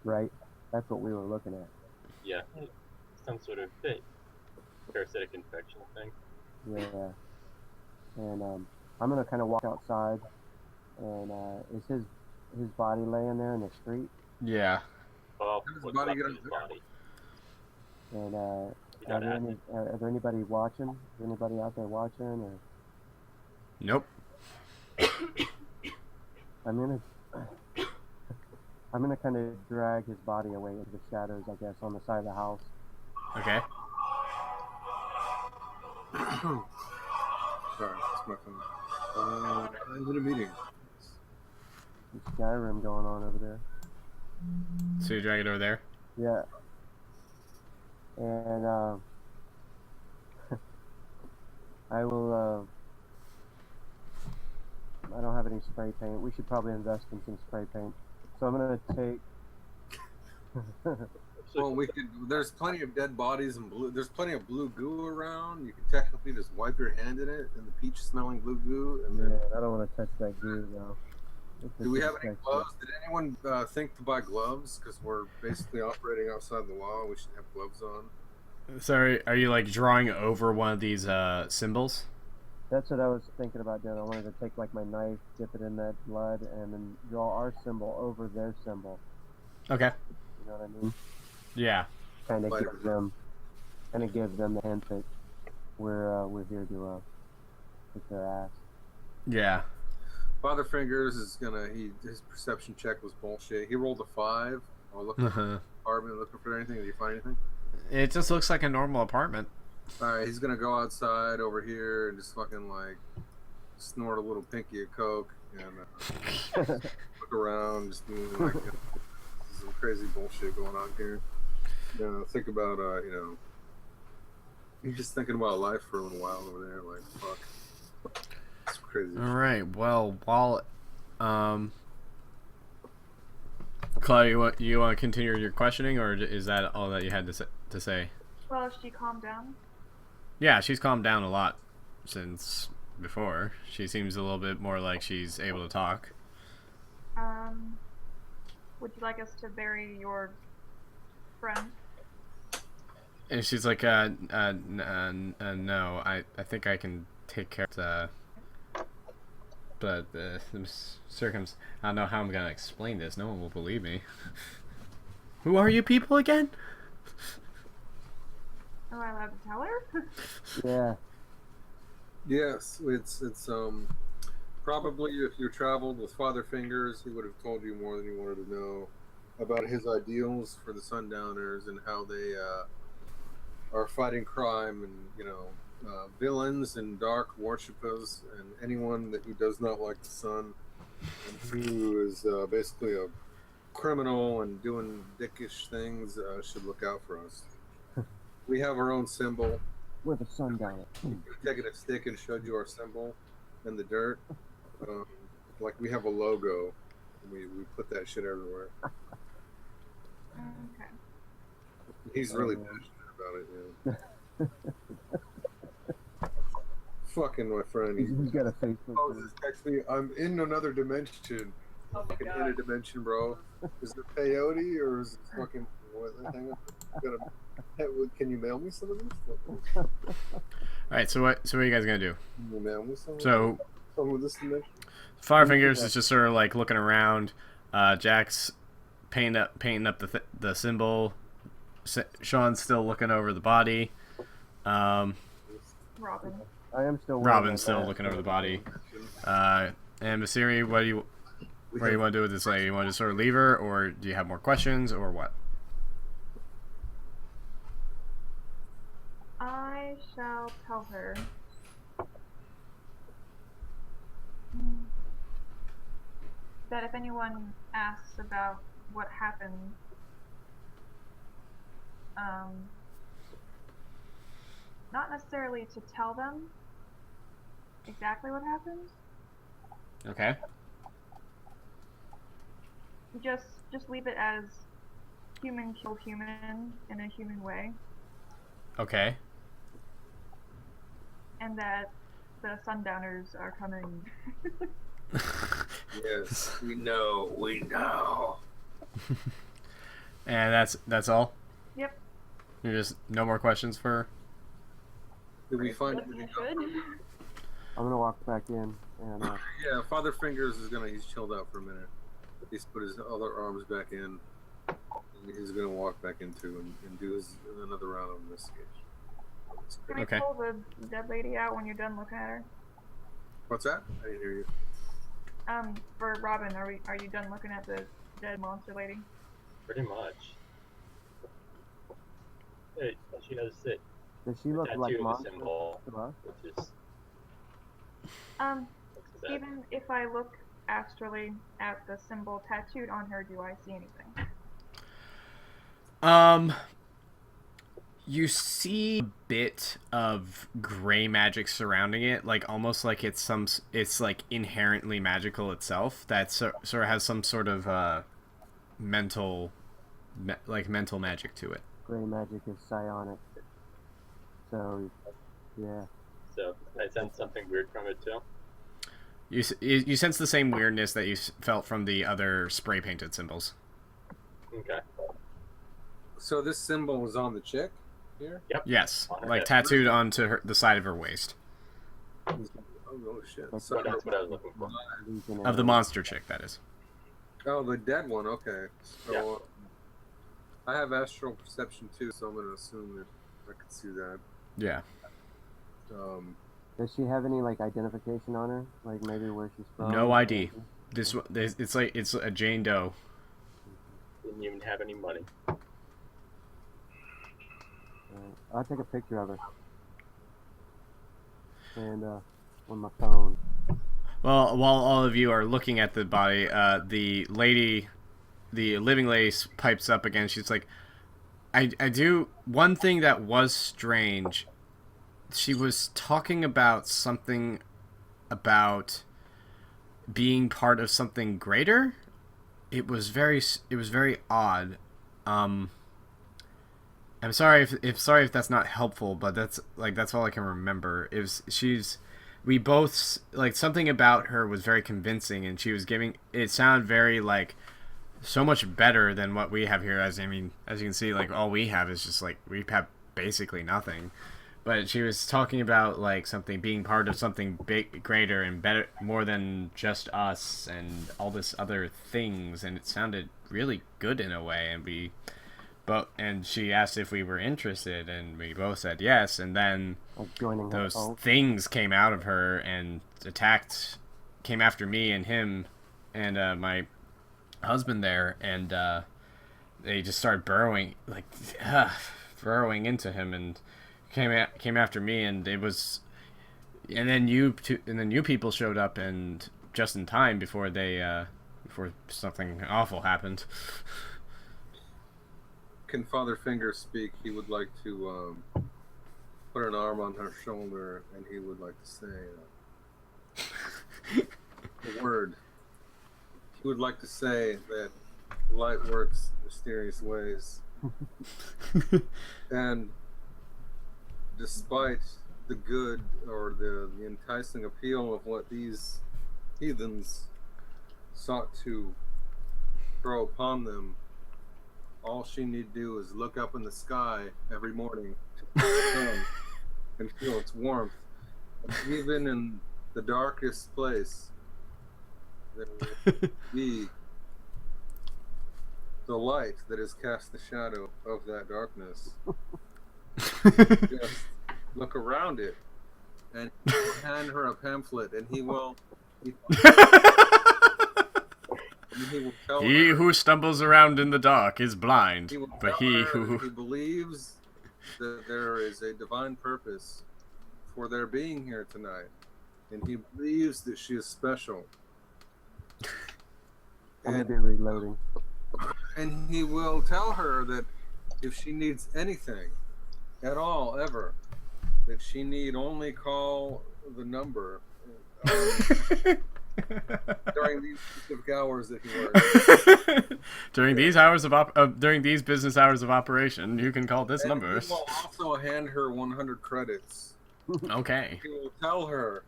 right? That's what we were looking at.
Yeah. Some sort of parasitic infection thing.
Yeah. And I'm gonna kind of walk outside, and is his body laying there in the street?
Yeah.
Well,
His
what's
body
left
get
of his
up there?
body?
And
You know,
are there anybody watching? Is anybody out there watching? Or
Nope.
I'm gonna kind of drag his body away into the shadows, I guess, on the side of the house.
Okay.
Sorry, it's my phone. I'm in a meeting.
There's Skyrim going on over there.
So you drag it over there.
Yeah. And I will. I don't have any spray paint. We should probably invest in some spray paint. So I'm gonna take.
Well, we could. There's plenty of dead bodies and blue. There's plenty of blue goo around. You can technically just wipe your hand in it, and the peach-smelling blue goo, and then.
Yeah, I don't want to touch that goo though.
Do we have any gloves? Did anyone think to buy gloves? Because we're basically operating outside the law. We should have gloves on.
So are you like drawing over one of these symbols?
That's what I was thinking about doing. I wanted to take like my knife, dip it in that blood, and then draw our symbol over their symbol.
Okay.
You know what I mean?
Yeah.
Kind of give them the hint that we're here to kick their ass.
Yeah.
Father Fingers is gonna. His perception check was bullshit. He rolled a 5. While looking for the apartment, looking for anything. Did you find anything?
It just looks like a normal apartment.
All right, he's gonna go outside over here and just fucking like snort a little pinky of coke and look around, just doing like some crazy bullshit going on here. Think about he's just thinking about life for a little while over there. Like fuck, it's crazy.
All right. Well, while Claudia, you want to continue your questioning, or is that all that you had to say?
Well, is she calmed down?
Yeah, she's calmed down a lot since before. She seems a little bit more like she's able to talk.
Would you like us to bury your friend?
And she's like, no, I think I can take care of but I don't know how I'm gonna explain this. No one will believe me. Who are you people again?
Am I allowed to tell her?
Yeah.
Yes, it's probably if you traveled with Father Fingers, he would have told you more than you wanted to know about his ideals for the Sundowners and how they are fighting crime and villains and dark worshippers and anyone that who does not like the sun and who is basically a criminal and doing dickish things should look out for us. We have our own symbol.
We're the Sundowner.
We've taken a stick and showed you our symbol in the dirt. Like we have a logo. We put that shit everywhere.
Okay.
He's really passionate about it, Fucking my friend.
He's got a Facebook.
Oh, just text me. I'm in another dimension.
Oh my
Fucking in a
god.
dimension, bro. Is it peyote or is it fucking what? Can you mail me some of this?
All right. So what are you guys gonna do?
Can you mail me some?
So
Some of this dimension.
Firefingers is just sort of like looking around. Jack's painting up the symbol. Sean's still looking over the body.
Robin.
I am still.
Robin's still looking over the body. And Masiri, what do you want to do with this lady? You want to sort of leave her, or do you have more questions, or what?
I shall tell her that if anyone asks about what happened, not necessarily to tell them exactly what happened,
Okay.
just leave it as human kill human in a human way,
Okay.
and that the Sundowners are coming.
Yes, we know.
And that's all.
Yep.
You're just no more questions for her?
Did we find
Looking
anything
good.
else?
I'm gonna walk back in and.
Yeah, Father Fingers he's chilled out for a minute. He's put his other arms back in. And he's gonna walk back into and do another round of investigation.
Can I
Okay.
pull the dead lady out when you're done looking at her?
What's that? I didn't hear you.
For Robin, are you done looking at the dead monster lady?
Pretty much. Hey, she has it.
Does she look like
Tattoo
monster
symbol,
to us?
which is
Even if I look astrally at the symbol tattooed on her, do I see anything?
You see a bit of gray magic surrounding it, like almost like it's like inherently magical itself. That sort of has some sort of mental magic to it.
Gray magic is psionic. So, yeah.
so I sense something weird from it too.
You sense the same weirdness that you felt from the other spray painted symbols.
Okay.
So this symbol was on the chick here?
Yep.
Yes,
On her
like
head.
tattooed onto the side of her waist.
Oh shit.
That's
So that's what I was looking for.
Of the monster chick, that is.
Oh, the dead one. Okay. So
Yeah.
I have astral perception too, so I'm gonna assume that I can see that.
Yeah.
Does she have any like identification on her? Like maybe where she's from?
No ID. It's a Jane Doe.
Didn't even have any money.
I'll take a picture of her. and on my phone.
Well, while all of you are looking at the body, the living lady pipes up again. She's like, I do one thing that was strange. She was talking about something about being part of something greater. It was very odd. I'm sorry if that's not helpful, but that's all I can remember. We both, like, something about her was very convincing, and she was giving it sounded very, like, so much better than what we have here. As you can see, like, all we have is just, like, we have basically nothing. But she was talking about, like, something being part of something big, greater, and better, more than just us, and all this other things, and it sounded really good in a way. And she asked if we were interested, and we both said yes. And then those things came out of her and came after me and him, and my husband there, and they just started burrowing into him, and came after me, and it was, and then you people showed up, and just in time before something awful happened.
Can Father Finger speak? He would like to put an arm on her shoulder, and he would like to say a word. He would like to say that light works in mysterious ways. And despite the good or the enticing appeal of what these heathens sought to throw upon them, all she need do is look up in the sky every morning to the sun and feel its warmth. And even in the darkest place, there will be the light that has cast the shadow of that darkness. Just look around it, and he will hand her a pamphlet, and he will tell
He
her,
who stumbles around in the dark is blind, but he
believes that there is a divine purpose for their being here tonight, and he believes that she is special.
I'm reloading.
And he will tell her that if she needs anything at all, ever, that she need only call the number during these specific hours that he works.
During these business hours of operation, you can call this number.
He will also hand her 100 credits.
Okay.
He will tell her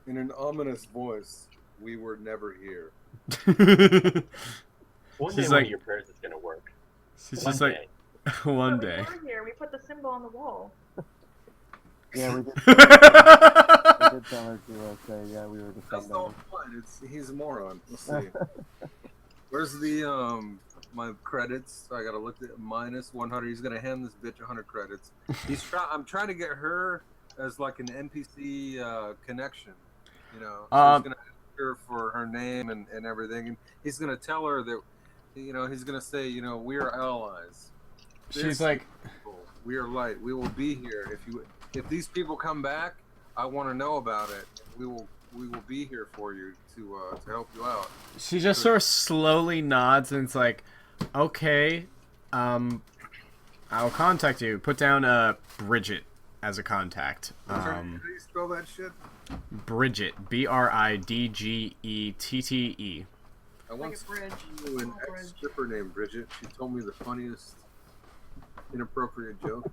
in an ominous voice, "We were never here."
One
She's
day
like,
one of your prayers is gonna work.
She's just like, one day.
We were here. We put the symbol on the wall.
Yeah, we did. We did tell her to say, yeah, we were the
That's
Sundowners.
all fine. He's a moron. Let's see. Where's the my credits? I gotta look at minus 100. He's gonna hand this bitch 100 credits. I'm trying to get her as like an NPC connection. You know, so he's gonna ask her for her name and everything, and he's gonna tell her that, you know, he's gonna say, you know, we are allies.
She's like,
we are light. We will be here if these people come back. I want to know about it. We will be here for you to help you out.
She just sort of slowly nods, and it's like, okay, I'll contact you. Put down Bridget as a contact.
How do you spell that shit?
Bridget, Bridgette.
I once knew an ex-stripper named Bridget. She told me the funniest inappropriate joke.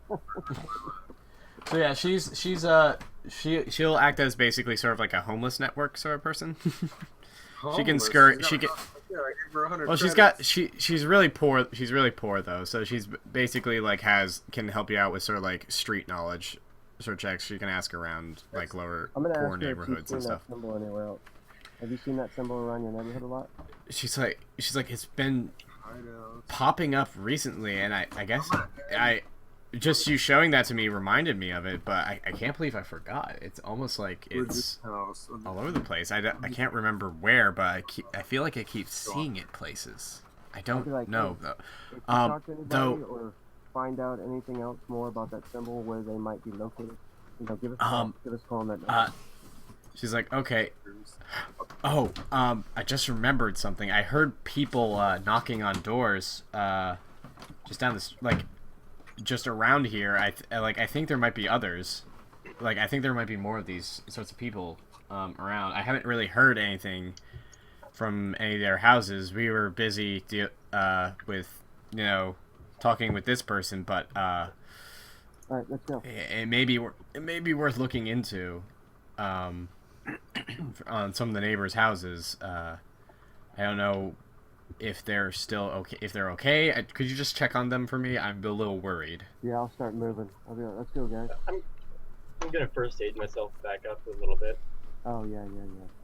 So yeah, she'll act as basically sort of like a homeless network sort of person. She can skirt. She can.
Yeah, I gave her 100
Well, she's really poor. She's really poor though, so she's basically like can help you out with sort of like street knowledge, sort of checks. She can ask around like poor neighborhoods and stuff.
That symbol anywhere else. Have you seen that symbol around your neighborhood a lot?
She's like it's been popping up recently, and I guess just you showing that to me reminded me of it, but I can't believe I forgot. It's almost like it's all over the place. I can't remember where, but I feel like I keep seeing it places. I don't know though.
If you talk to anybody or find out anything else more about that symbol, where they might be located, Give us a call on that number.
She's like, okay. Oh, I just remembered something. I heard people knocking on doors, just down this, just around here. I think there might be others. I think there might be more of these sorts of people around. I haven't really heard anything from any of their houses. We were busy with, talking with this person, but
all right, let's go.
It may be worth looking into. On some of the neighbors' houses. I don't know if they're still okay. If they're okay, could you just check on them for me? I'm a little worried.
Yeah, I'll start moving. I'll be like, let's go, guys.
I'm gonna first aid myself back up a little bit.
Oh, yeah.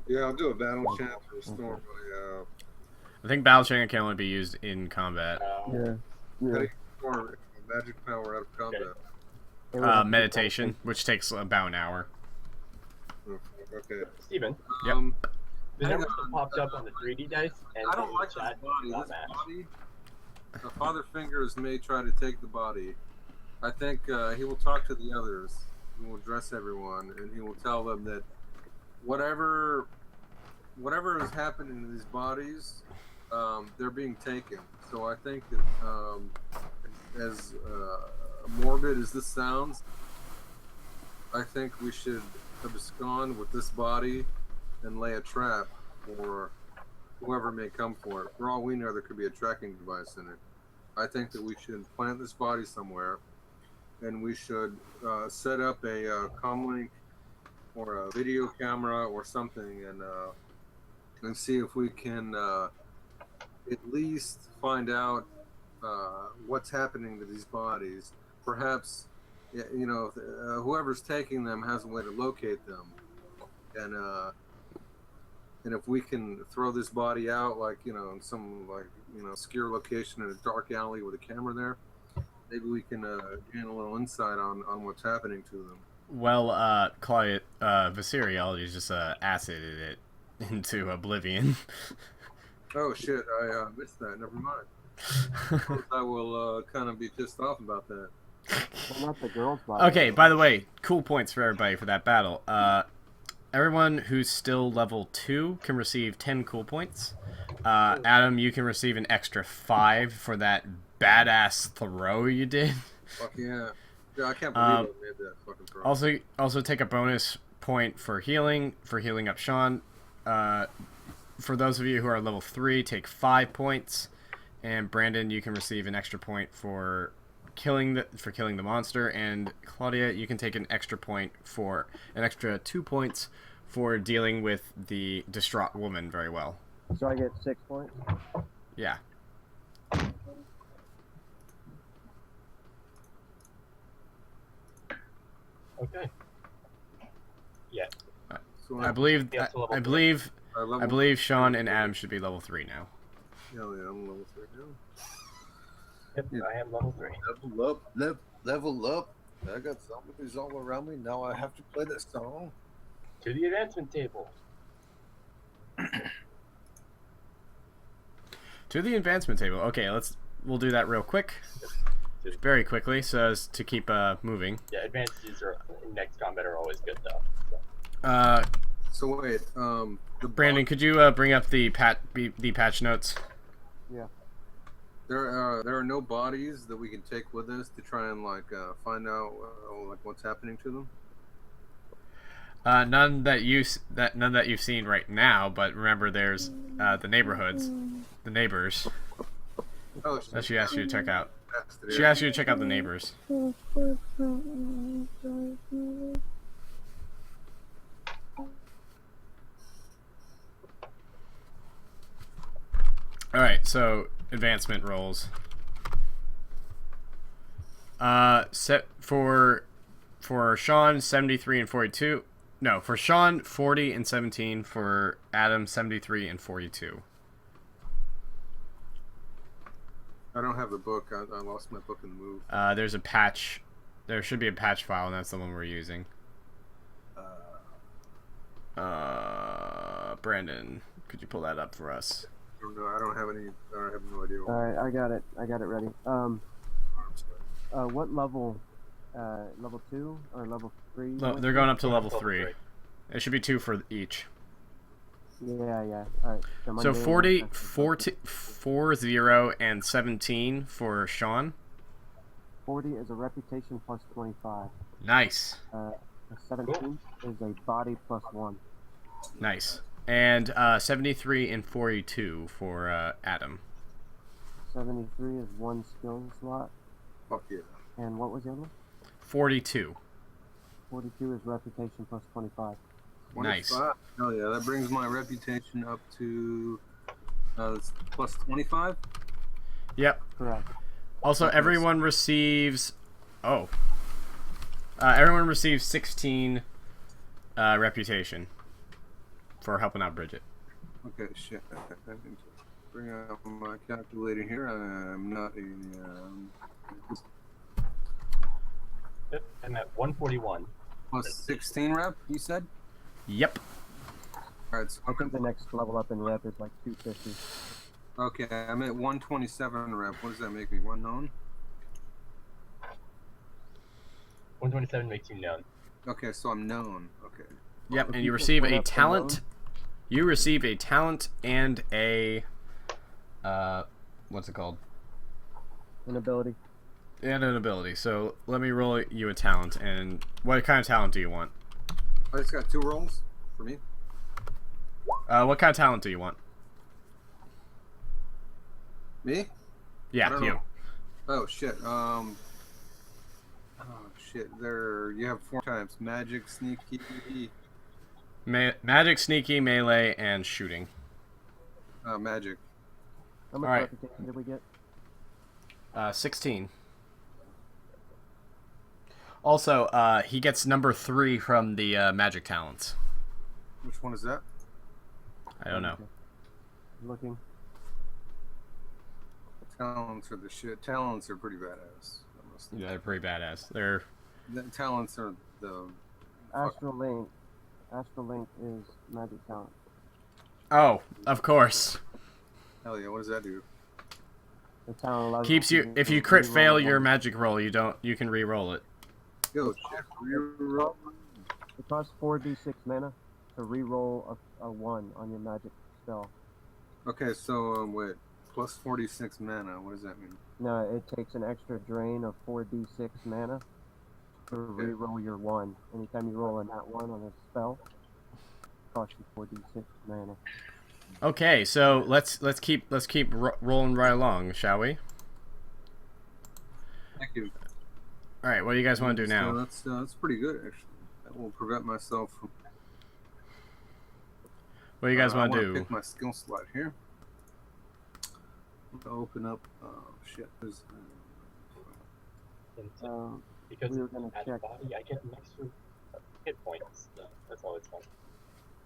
Yeah, I'll do a battle chant to restore my.
I think battle chant can only be used in combat.
How do you restore magic power out of combat?
Meditation, which takes about an hour.
Okay.
Steven.
Yep.
The numbers that popped up on the 3D dice and
I don't like this
chat
body.
not
This
match.
body. Father Fingers may try to take the body. I think he will talk to the others. He will address everyone, and he will tell them that whatever is happening to these bodies, they're being taken. So I think that as morbid as this sounds, I think we should abscond with this body and lay a trap for whoever may come for it. For all we know, there could be a tracking device in it. I think that we should plant this body somewhere, and we should set up a comlink or a video camera or something, and see if we can at least find out what's happening to these bodies. Perhaps, whoever's taking them has a way to locate them, and if we can throw this body out, in some obscure location in a dark alley with a camera there, maybe we can gain a little insight on what's happening to them.
Well, Claudia, Viseriology just acided it into oblivion.
Oh shit! I missed that. Never mind. I will kind of be pissed off about that.
Well, not the girl's body.
Okay, by the way, cool points for everybody for that battle. Everyone who's still level 2 can receive 10 cool points. Adam, you can receive an extra 5 for that badass throw you did.
Fuck yeah. Yeah, I can't believe I made that fucking throw.
Also take a bonus point for healing up Sean. For those of you who are level 3, take 5 points. And Brandon, you can receive an extra point for killing the monster, and Claudia, you can take an extra 2 points for dealing with the distraught woman very well.
So I get 6 points?
Yeah.
Okay. Yeah.
So
I believe Sean and Adam should be level 3 now.
Hell yeah, I'm level 3 now.
Yep, I am level 3.
Level up. I got zombies all around me. Now I have to play that song.
To the advancement table.
To the advancement table. Okay, we'll do that real quick. Very quickly, so as to keep moving.
Yeah, advantages in next combat are always good though.
So wait,
Brandon, could you bring up the patch notes?
Yeah.
There are no bodies that we can take with us to try and find out what's happening to them.
None that you've seen right now, but remember, there's the neighbors.
Oh,
That she asked you to check out. She asked you to check out the neighbors. All right, so advancement rolls. Set for Sean 73 and 42. No, for Sean 40 and 17. For Adam 73 and 42.
I don't have the book. I lost my book in the move.
There's a patch. There should be a patch file, and that's the one we're using. Brandon, could you pull that up for us?
I don't have any. I have no idea.
All right, I got it ready. What level? Level 2 or level 3.
They're going up to level 3. It should be 2 for each.
Yeah. All right.
So 40, 40, and 17 for Sean.
40 is a reputation plus 25.
Nice.
17 is a body plus 1.
Nice. And 73 and 42 for Adam.
73 is 1 skill slot.
Fuck yeah.
And what was the other one?
42.
42 is reputation plus 25.
Nice.
Oh yeah, that brings my reputation up to plus 25.
Yep.
Correct.
Also, everyone receives. Everyone receives 16 reputation for helping out Bridget.
Okay, shit. I need to bring up my calculator here. I'm not a.
Yep, I'm at 141.
Plus 16 rep, you said?
Yep.
Alright, so
I think the next level up in rep is like 250.
okay, I'm at 127 rep. What does that make me? One known?
127 makes you known.
Okay, so I'm known. Okay.
Yep, and you receive a talent. You receive a talent and a. What's it called?
An ability.
And an ability. So let me roll you a talent. And what kind of talent do you want?
I just got 2 rolls for me.
What kind of talent do you want?
Me?
Yeah, you.
Know. Oh shit. Oh shit. You have 4 types: magic, sneaky.
Magic, sneaky, melee, and shooting.
Magic.
How much
Alright.
reputation did we get?
16. Also, he gets number 3 from the magic talents.
Which one is that?
I don't know.
Okay. Looking.
Talents are the shit. Talents are pretty badass.
Yeah, they're pretty badass. They're
The talents are the.
Astral Link. Astral Link is magic talent.
Oh, of course.
Hell yeah! What does that do?
The talent allows
Keeps you. If you crit fail your magic roll, you can re-roll it.
Yo, shit. Reroll.
It costs 4d6 mana to re-roll a 1 on your magic spell.
Okay, so wait. Plus 46 mana. What does that mean?
No, it takes an extra drain of 4d6 mana to re-roll your 1. Anytime you roll a nat 1 on a spell, it costs you 4d6 mana.
Okay, so let's keep rolling right along, shall we?
Thank you.
All right, what do you guys want to do now?
That's pretty good actually. That will prevent myself from.
What do you guys want
I
to
wanna
do?
Pick my skill slot here. I'm gonna open up. Shit. There's.
And because
we were gonna
at
check.
body, I get an extra hit points. So that's all it's fun.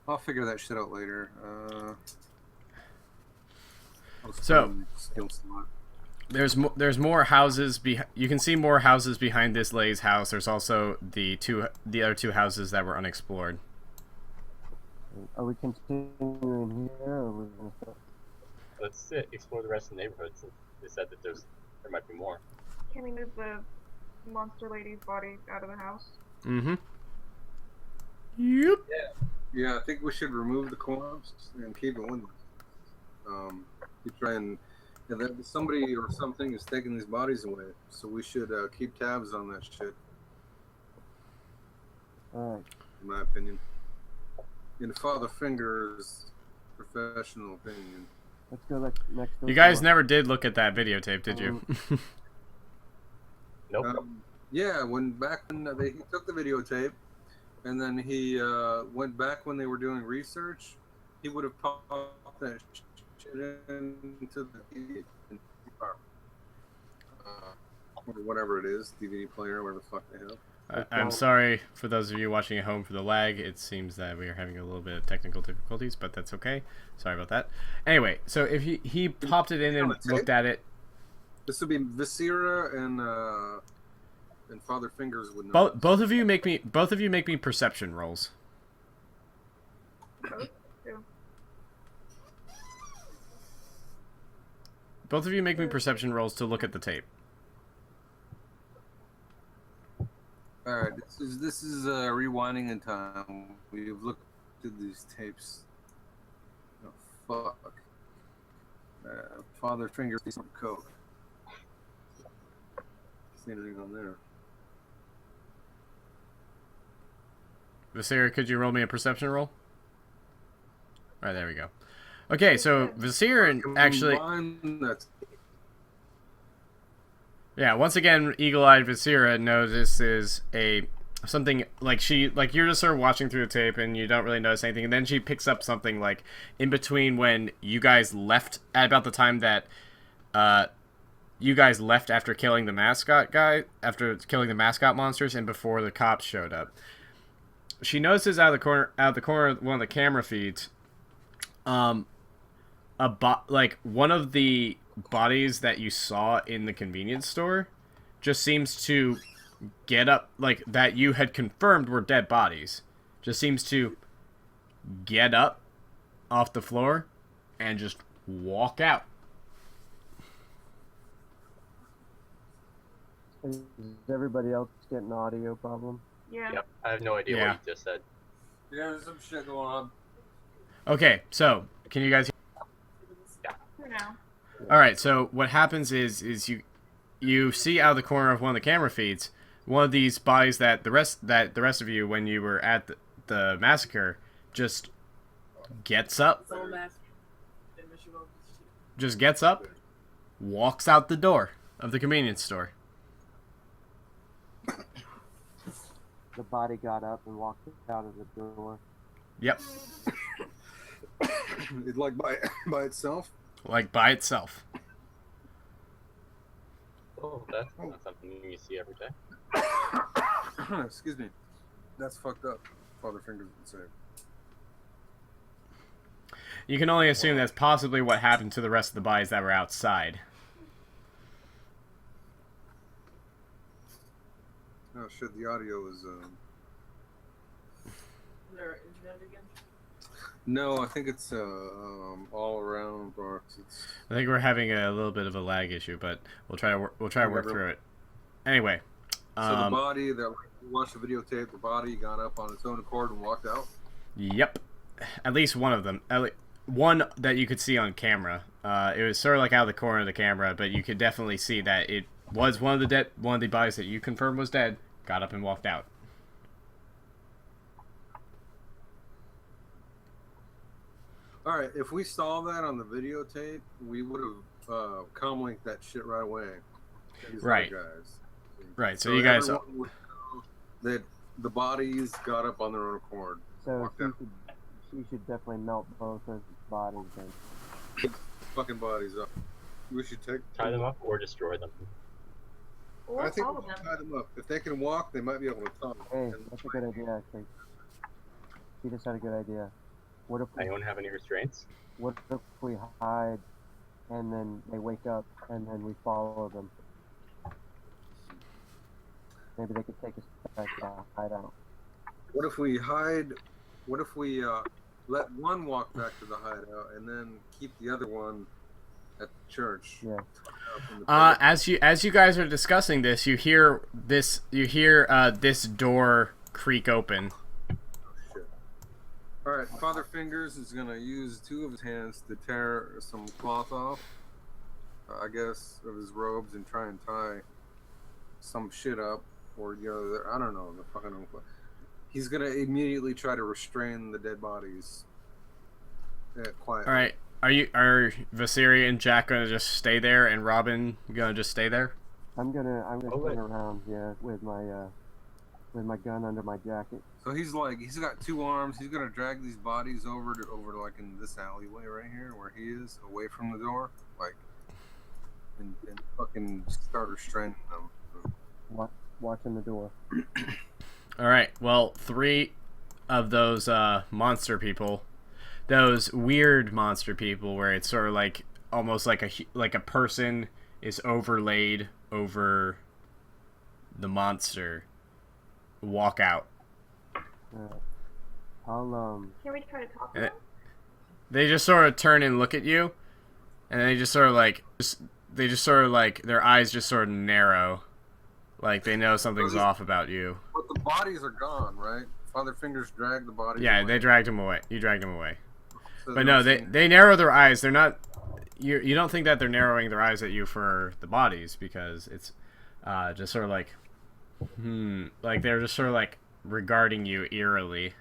I'll figure that shit out later. I'll just
So-
put in skill slot.
There's more houses. You can see more houses behind this Lay's house. There's also the other 2 houses that were unexplored.
Are we continuing here, or are we gonna start?
Let's explore the rest of the neighborhood since they said that there might be more.
Can we move the monster lady's body out of the house?
Mm-hmm. Yep.
Yeah, I think we should remove the corpse and keep it with us. Keep trying. Yeah, somebody or something is taking these bodies away, so we should keep tabs on that shit.
Alright.
In my opinion, in Father Finger's professional opinion.
Let's go next door.
You guys never did look at that videotape, did you?
Nope.
Yeah, back when he took the videotape, and then he went back when they were doing research, he would have popped that shit into the or whatever it is, DVD player, whatever the fuck they have.
I'm sorry for those of you watching at home for the lag. It seems that we are having a little bit of technical difficulties, but that's okay. Sorry about that. Anyway, so if he popped it in and looked at it.
This would be Viscera and Father Fingers would know.
Both of you make me perception rolls. Both of you make me perception rolls to look at the tape.
All right, this is rewinding in time. We've looked at these tapes. Oh fuck! Father Fingers some coke. See anything on there?
Vasir, could you roll me a perception roll? All right, there we go. Okay, so Vasir actually...
That's
Yeah, once again, eagle-eyed Vasira notices something like you're just sort of watching through the tape and you don't really notice anything, and then she picks up something like in between when you guys left at about the time that you guys left after killing the mascot monsters and before the cops showed up. She notices out of the corner of one of the camera feeds, one of the bodies that you saw in the convenience store just seems to get up, like that you had confirmed were dead bodies, just seems to get up off the floor and just walk out.
Is everybody else getting an audio problem?
Yeah.
Yep. I have no idea
Yeah.
what you just said.
yeah, there's some shit going on.
Okay, so can you guys
For now.
All right, so what happens is you see out of the corner of one of the camera feeds one of these bodies that the rest of you, when you were at the massacre, just gets up, walks out the door of the convenience store.
The body got up and walked out of the door.
Yep,
It's like by itself.
like by itself.
Oh, that's not something you see every day.
Excuse me. That's fucked up. Father Fingers would say.
You can only assume that's possibly what happened to the rest of the bodies that were outside.
Oh shit! The audio is.
Is there internet again?
No, I think it's all around Brox. It's
I think we're having a little bit of a lag issue, but we'll try to work through it. Anyway,
so the body that we watched the videotape. The body got up on its own accord and walked out.
Yep, at least one of them. One that you could see on camera. It was sort of like out of the corner of the camera, but you could definitely see that it was one of the bodies that you confirmed was dead. Got up and walked out.
All right, if we saw that on the videotape, we would have comlinked that shit right away. These
Right.
other guys.
Right. So you guys.
everyone would know that the bodies got up on their own accord.
So
Walked out.
she should definitely melt both of the bodies then.
Fucking bodies up. We should
Tie them up or destroy them.
Or
I think
all
we
of
should
them.
tie them up. If they can walk, they might be able to talk.
Hey, that's a good idea actually. She just had a good idea. What if
Anyone have any restraints?
we hide and then they wake up and then we follow them? Maybe they could take us back to the hideout.
What if we hide? What if we let one walk back to the hideout and then keep the other one at the church?
Yeah.
As you guys are discussing this, you hear this door creak open.
Shit. All right, Father Fingers is gonna use two of his hands to tear some cloth off, I guess, of his robes and try and tie some shit up, or I don't know, the fucking. He's gonna immediately try to restrain the dead bodies. Quietly.
All right. Are Vasiri and Jack gonna just stay there, and Robin gonna just stay there?
I'm gonna turn around, yeah, with my gun under my jacket.
So he's got two arms. He's gonna drag these bodies over like in this alleyway right here where he is, away from the door, like, and fucking start restraining them.
Watching the door.
All right. Well, 3 of those monster people, those weird monster people, where it's sort of like almost like a person is overlaid over the monster, walk out.
I'll
Can we try to talk to them?
They just sort of turn and look at you, and they just sort of like their eyes just sort of narrow, Like they know something's off about you.
But the bodies are gone, right? Father Fingers dragged the bodies
Yeah,
away.
they dragged him away. You dragged him away.
So
But no,
they're
they narrow their eyes. They're not. You don't think that they're narrowing their eyes at you for the bodies because it's just sort of like, like they're just sort of like regarding you eerily.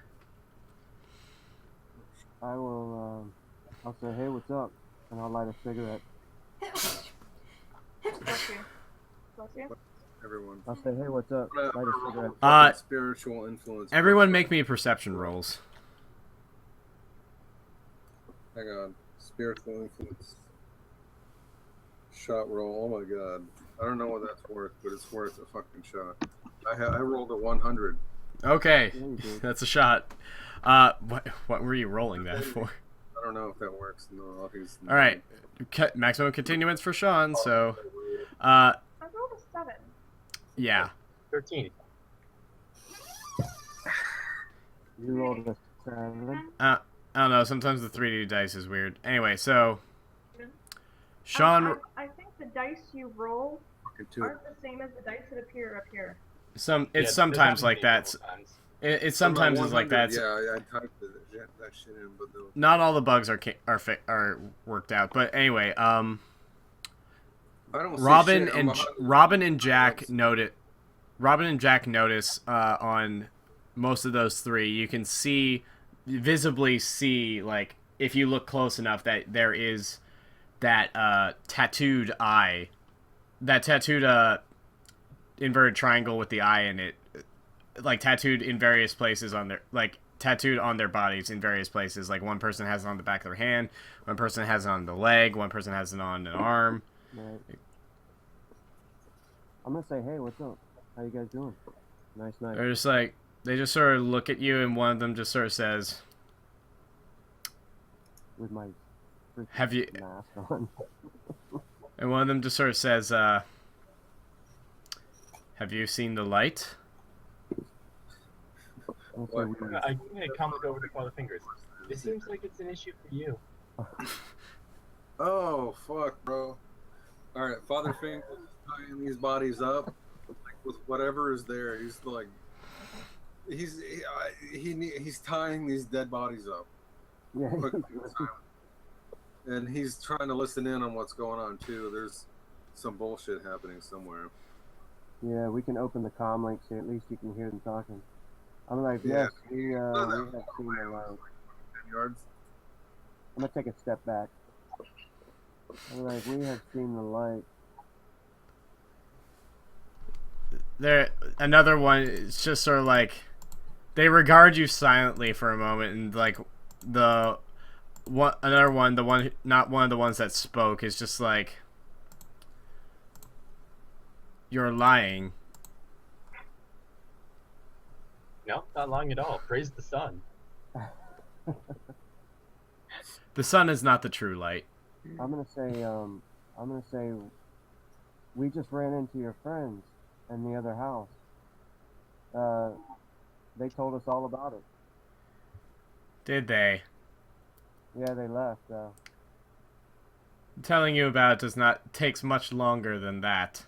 I will. I'll say, hey, what's up? And I'll light a cigarette.
Bless you. Bless you.
everyone.
I'll say, hey, what's up? Light a cigarette.
Spiritual influence.
Everyone make me perception rolls.
Hang on. Spiritual influence. Shot roll. Oh my god. I don't know what that's worth, but it's worth a fucking shot. I rolled a 100.
Okay,
Yeah, you did.
that's a shot. What were you rolling that for?
I don't know if that works. No, he's.
All right, maximum continuance for Sean. So,
I rolled a 7.
yeah.
13.
You rolled a 7.
I don't know. Sometimes the 3D dice is weird. Anyway, so Sean,
I think the dice you roll
Fucking two.
aren't the same as the dice that appear up here.
it's
Yeah,
sometimes
this
like
happened
that.
to me a couple times.
It sometimes is like that.
Yeah, I typed that shit in, but no.
Not all the bugs are worked out. But anyway,
I don't see
Robin
shit.
and Robin and Jack noted. Robin and Jack notice on most of those three. You can visibly see, like if you look close enough, that there is that tattooed eye, that tattooed inverted triangle with the eye in it, like tattooed in various places on their tattooed on their bodies in various places. Like one person has it on the back of their hand, one person has it on the leg, one person has it on an arm.
Right. I'm gonna say, hey, what's up? How you guys doing? Nice night.
They're just like, they just sort of look at you, and one of them just sort of says,
With my freaking
"Have you?"
mask on.
And one of them just sort of says, "Have you seen the light?"
I'll say, we-
I comment over to Father Fingers. It seems like it's an issue for you.
Oh fuck, bro. All right, Father Fingers is tying these bodies up, like with whatever is there. He's like, he's tying these dead bodies up,
yeah.
and he's trying to listen in on what's going on too. There's some bullshit happening somewhere.
Yeah, we can open the comm link so at least you can hear them talking. I'm like,
Yeah.
yes, we have seen the light.
10 yards.
I'm gonna take a step back. I'm like, we have seen the light.
There, another one. It's just sort of like they regard you silently for a moment, and like the one, another one, the one, not one of the ones that spoke, is just like, "You're lying."
No, not long at all. Praise the sun.
The sun is not the true light.
I'm gonna say, we just ran into your friends in the other house. They told us all about it.
Did they?
Yeah, they left.
Telling you about it takes much longer than that.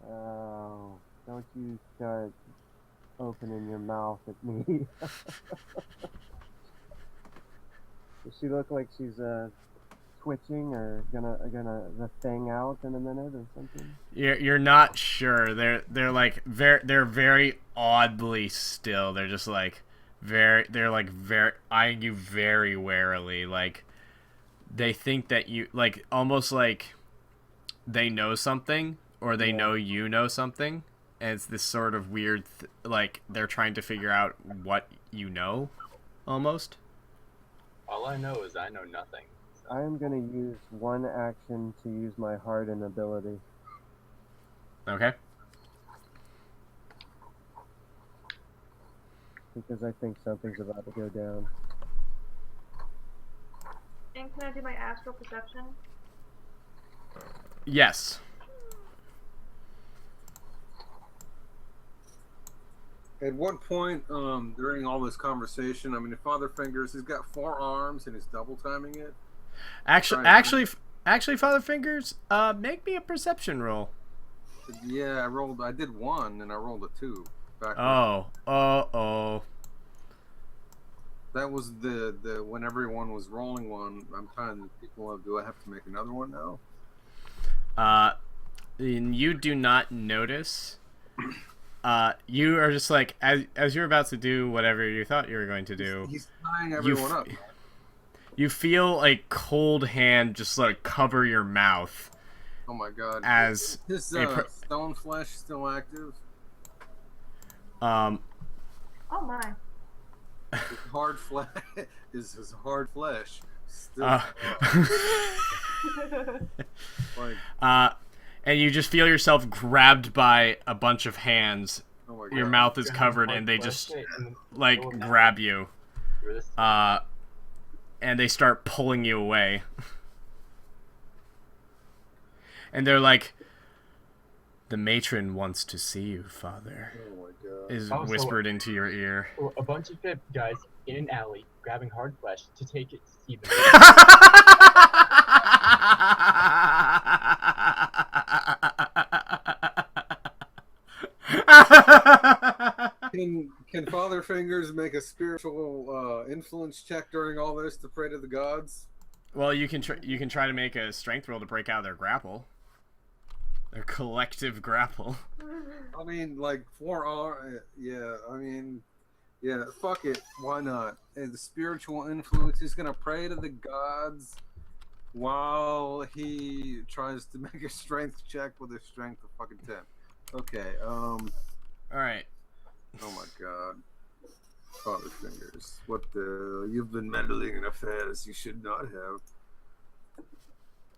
Oh, don't you start opening your mouth at me. Does she look like she's twitching or gonna the thing out in a minute or something?
You're not sure. They're like they're very oddly still. They're just like very eyeing you very warily. Like they think that you like almost like they know something or they know you know something. And it's this sort of weird, like they're trying to figure out what you know, almost.
All I know is I know nothing. So.
I am gonna use one action to use my harden ability.
Okay.
Because I think something's about to go down.
And can I do my astral perception?
Yes.
At what point during all this conversation, I mean, if Father Fingers, he's got 4 arms and he's double timing it.
Actually, Father Fingers, make me a perception roll.
Yeah, I did 1, and I rolled a 2.
Oh.
That was the when everyone was rolling one. I'm trying to people. Do I have to make another one now?
And you do not notice. You are just like as you're about to do whatever you thought you were going to do.
He's tying everyone up.
You feel a cold hand just like cover your mouth.
Oh my god!
As
his stone flesh still active?
Oh my.
His hard flesh is his hard flesh still. Like,
and you just feel yourself grabbed by a bunch of hands.
oh my god.
Your mouth is covered, and they just like grab you. And they start pulling you away. And they're like, "The matron wants to see you, Father."
Oh my god.
Is whispered into your ear.
A bunch of guys in an alley grabbing hard flesh to take it to see them.
Can Father Fingers make a spiritual influence check during all this to pray to the gods?
Well, you can try to make a strength roll to break out of their grapple. Their collective grapple.
I mean, like 4 hours. Yeah, I mean, yeah. Fuck it. Why not? And the spiritual influence. He's gonna pray to the gods while he tries to make a strength check with a strength of fucking 10. Okay.
All right.
Oh my god. Father Fingers. What the? You've been meddling in affairs you should not have.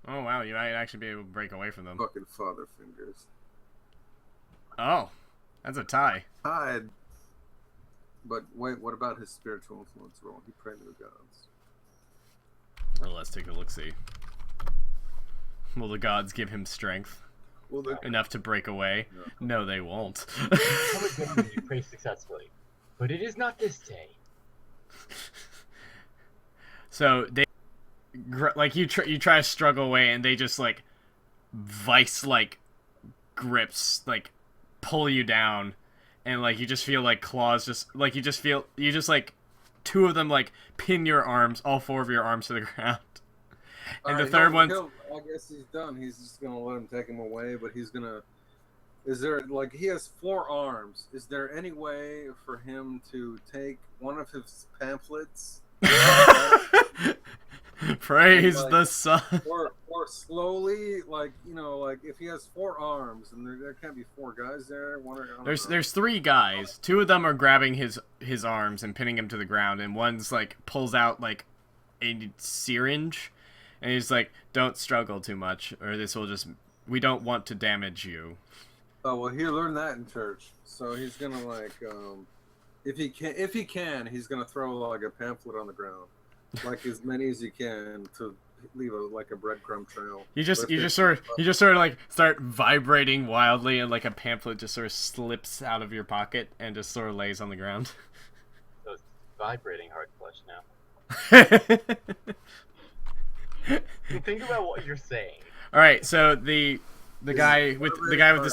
Oh wow, you might actually be able to break away from them.
Fucking Father Fingers.
Oh, that's a tie.
Tied. But wait, what about his spiritual influence roll? He prayed to the gods.
Well, let's take a look-see. Will the gods give him strength? Enough to break away? No, they won't.
Come again when you pray successfully. But it is not this day.
So they, like, you try to struggle away, and they just like vice like grips like pull you down, and like you just feel like claws just like you just like 2 of them like pin your arms, all 4 of your arms to the ground, and the third one.
I guess he's done. He's just gonna let him take him away, but he's gonna. Is there like he has 4 arms? Is there any way for him to take one of his pamphlets?
Praise
like,
the sun.
Or slowly, like like if he has 4 arms, and there can't be 4 guys there.
There's 3 guys. 2 of them are grabbing his arms and pinning him to the ground, and one's like pulls out like a syringe, and he's like, "Don't struggle too much, or this will just. We don't want to damage you."
Oh well, he learned that in church, so he's gonna like, if he can, he's gonna throw like a pamphlet on the ground, like as many as he can to leave a breadcrumb trail.
You just sort of like start vibrating wildly, and like a pamphlet just sort of slips out of your pocket and just sort of lays on the ground.
So it's vibrating hard flesh now. Think about what you're saying.
All right, so the guy with the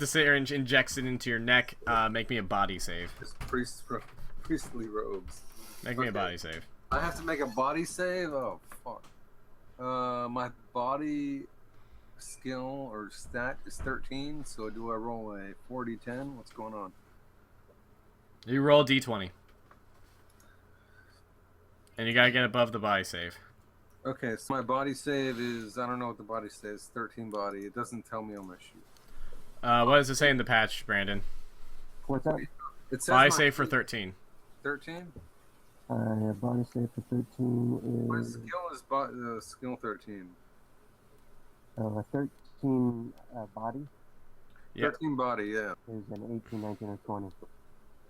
syringe injects it into your neck. Make me a body save.
His priestly robes.
Make me a body save.
I have to make a body save. Oh fuck. My body skill or stat is 13. So do I roll a 4d10? What's going on?
You roll d20, and you gotta get above the body save.
Okay, so my body save is, I don't know what the body says, 13 body. It doesn't tell me on my sheet.
What does it say in the patch, Brandon?
What's that?
It says
Body save for 13.
13?
Body save for 13
My
is...
skill is skill 13.
13 body?
Yep.
13 body, yeah.
Is an 18, 19, or 20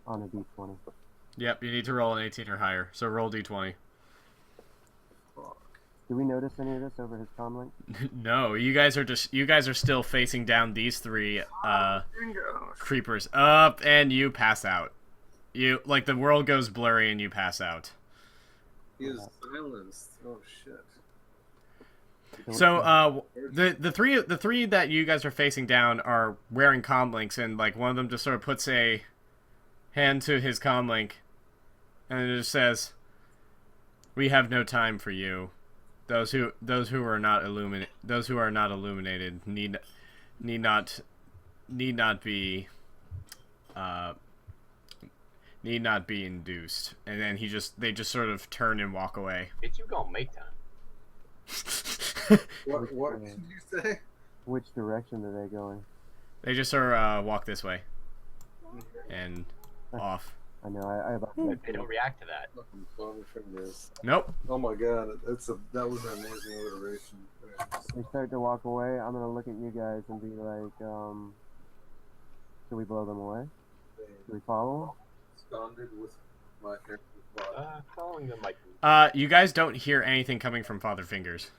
on a d20.
Yep, you need to roll an 18 or higher, so roll d20.
Fuck.
Do we notice any of this over his comm link?
No, you guys are still facing down these 3 creepers up, and you pass out. You like the world goes blurry and you pass out.
He is silenced. Oh shit.
So the three that you guys are facing down are wearing comlinks, and like one of them just sort of puts a hand to his comlink, and it just says, "We have no time for you. Those who are not illuminated need not be induced." And then they just sort of turn and walk away.
Bitch, you gonna make time.
What did you say?
Which direction are they going?
They just sort of walk this way and off.
I know. I about
They don't react to that.
Fucking Father Fingers.
Nope.
Oh my god, that was an amazing alliteration.
They start to walk away. I'm gonna look at you guys and be like, should we blow them away? Should we follow
Absconded with my hair.
Following them might be.
You guys don't hear anything coming from Father Fingers.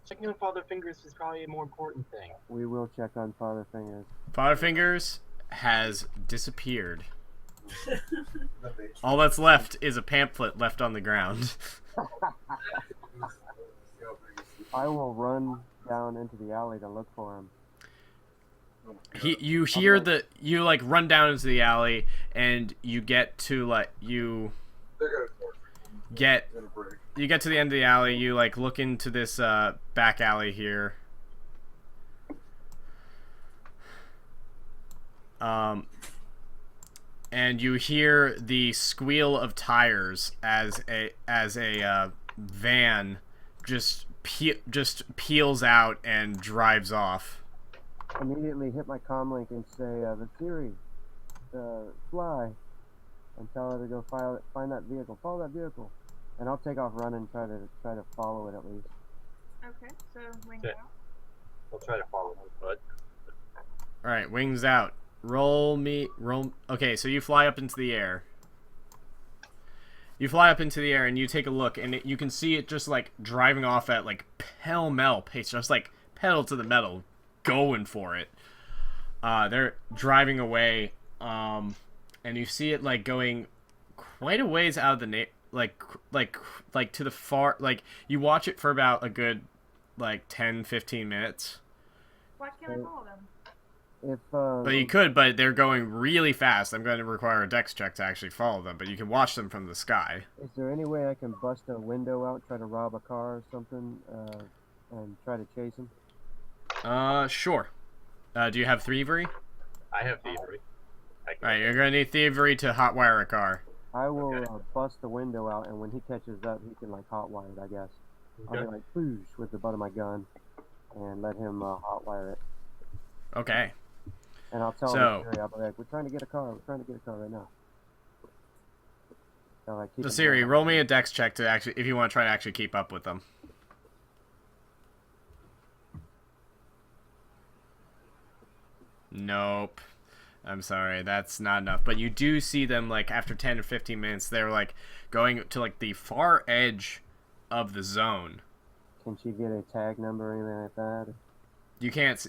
Checking on Father Fingers is probably a more important thing.
them? We will check on Father Fingers.
Father Fingers has disappeared. All that's left is a pamphlet left on the ground.
I will run down into the alley to look for him.
You run down into the alley, and you get to get to the end of the alley. You look into this back alley here. And you hear the squeal of tires as a van just peels out and drives off.
Immediately hit my comlink and say, the Siri, fly, and tell her to go find that vehicle. Follow that vehicle, and I'll take off running, try to follow it at least.
Okay, so wings
Okay.
out.
I'll try to follow him, but
All right, wings out. Roll. Okay, so you fly up into the air. You fly up into the air and you take a look, and you can see it just driving off at pell-mell pace, just pedal to the metal, going for it. They're driving away, and you see it going quite a ways out of the to the far. You watch it for about a good 10-15 minutes.
Why can't I follow them?
But you could, but they're going really fast. I'm going to require a dex check to actually follow them, but you can watch them from the sky.
Is there any way I can bust a window out, try to rob a car or something, and try to chase him?
Sure. Do you have thievery?
I have thievery.
Alright, you're going to need thievery to hotwire a car.
I will bust the window out, and when he catches up, he can hotwire it, I guess.
Okay.
I'll be boosh with the butt of my gun, and let him hotwire it.
Okay.
And I'll tell him, I'll be like, we're trying to get a car right now. So
Siri, roll me a dex check to actually, if you want to try to actually keep up with them. Nope. I'm sorry, that's not enough. But you do see them, after 10 or 15 minutes, they're, going to, the far edge of the zone.
Can she get a tag number or anything like that?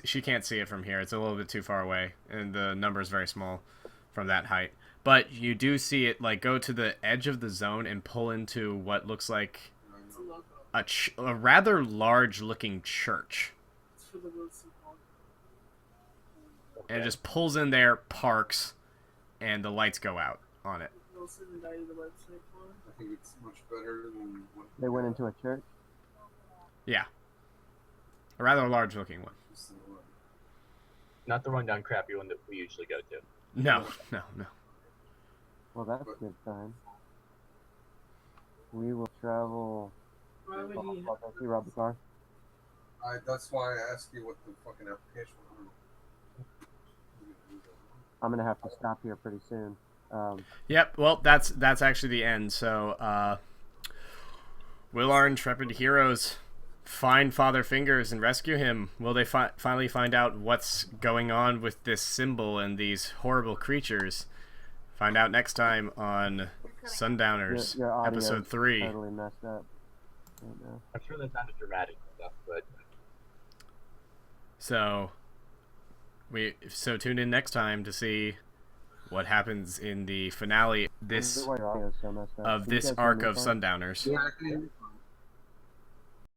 She can't see it from here. It's a little bit too far away, and the number is very small from that height. But you do see it, go to the edge of the zone and pull into what looks like a rather large-looking church. And it just pulls in there, parks, and the lights go out on it.
I think it's much better than what
They went into a church?
Yeah. A rather large-looking one.
Not the rundown crappy one that we usually go to.
No.
Well, that's a good sign. We will travel...
Why would he
You rob the car?
That's why I asked you what the fucking application was.
I'm going to have to stop here pretty soon.
Yep, well, that's actually the end. So, will our intrepid heroes find Father Fingers and rescue him? Will they finally find out what's going on with this symbol and these horrible creatures? Find out next time on Sundowners,
Your audio
episode 3.
Totally messed up. Right now.
I'm sure that's not a dramatic stuff, but
So tune in next time to see what happens in the finale
Why your audio is so messed up.
of
Can you
this
guys hear
arc
me
of
fine?
Sundowners.
Yeah,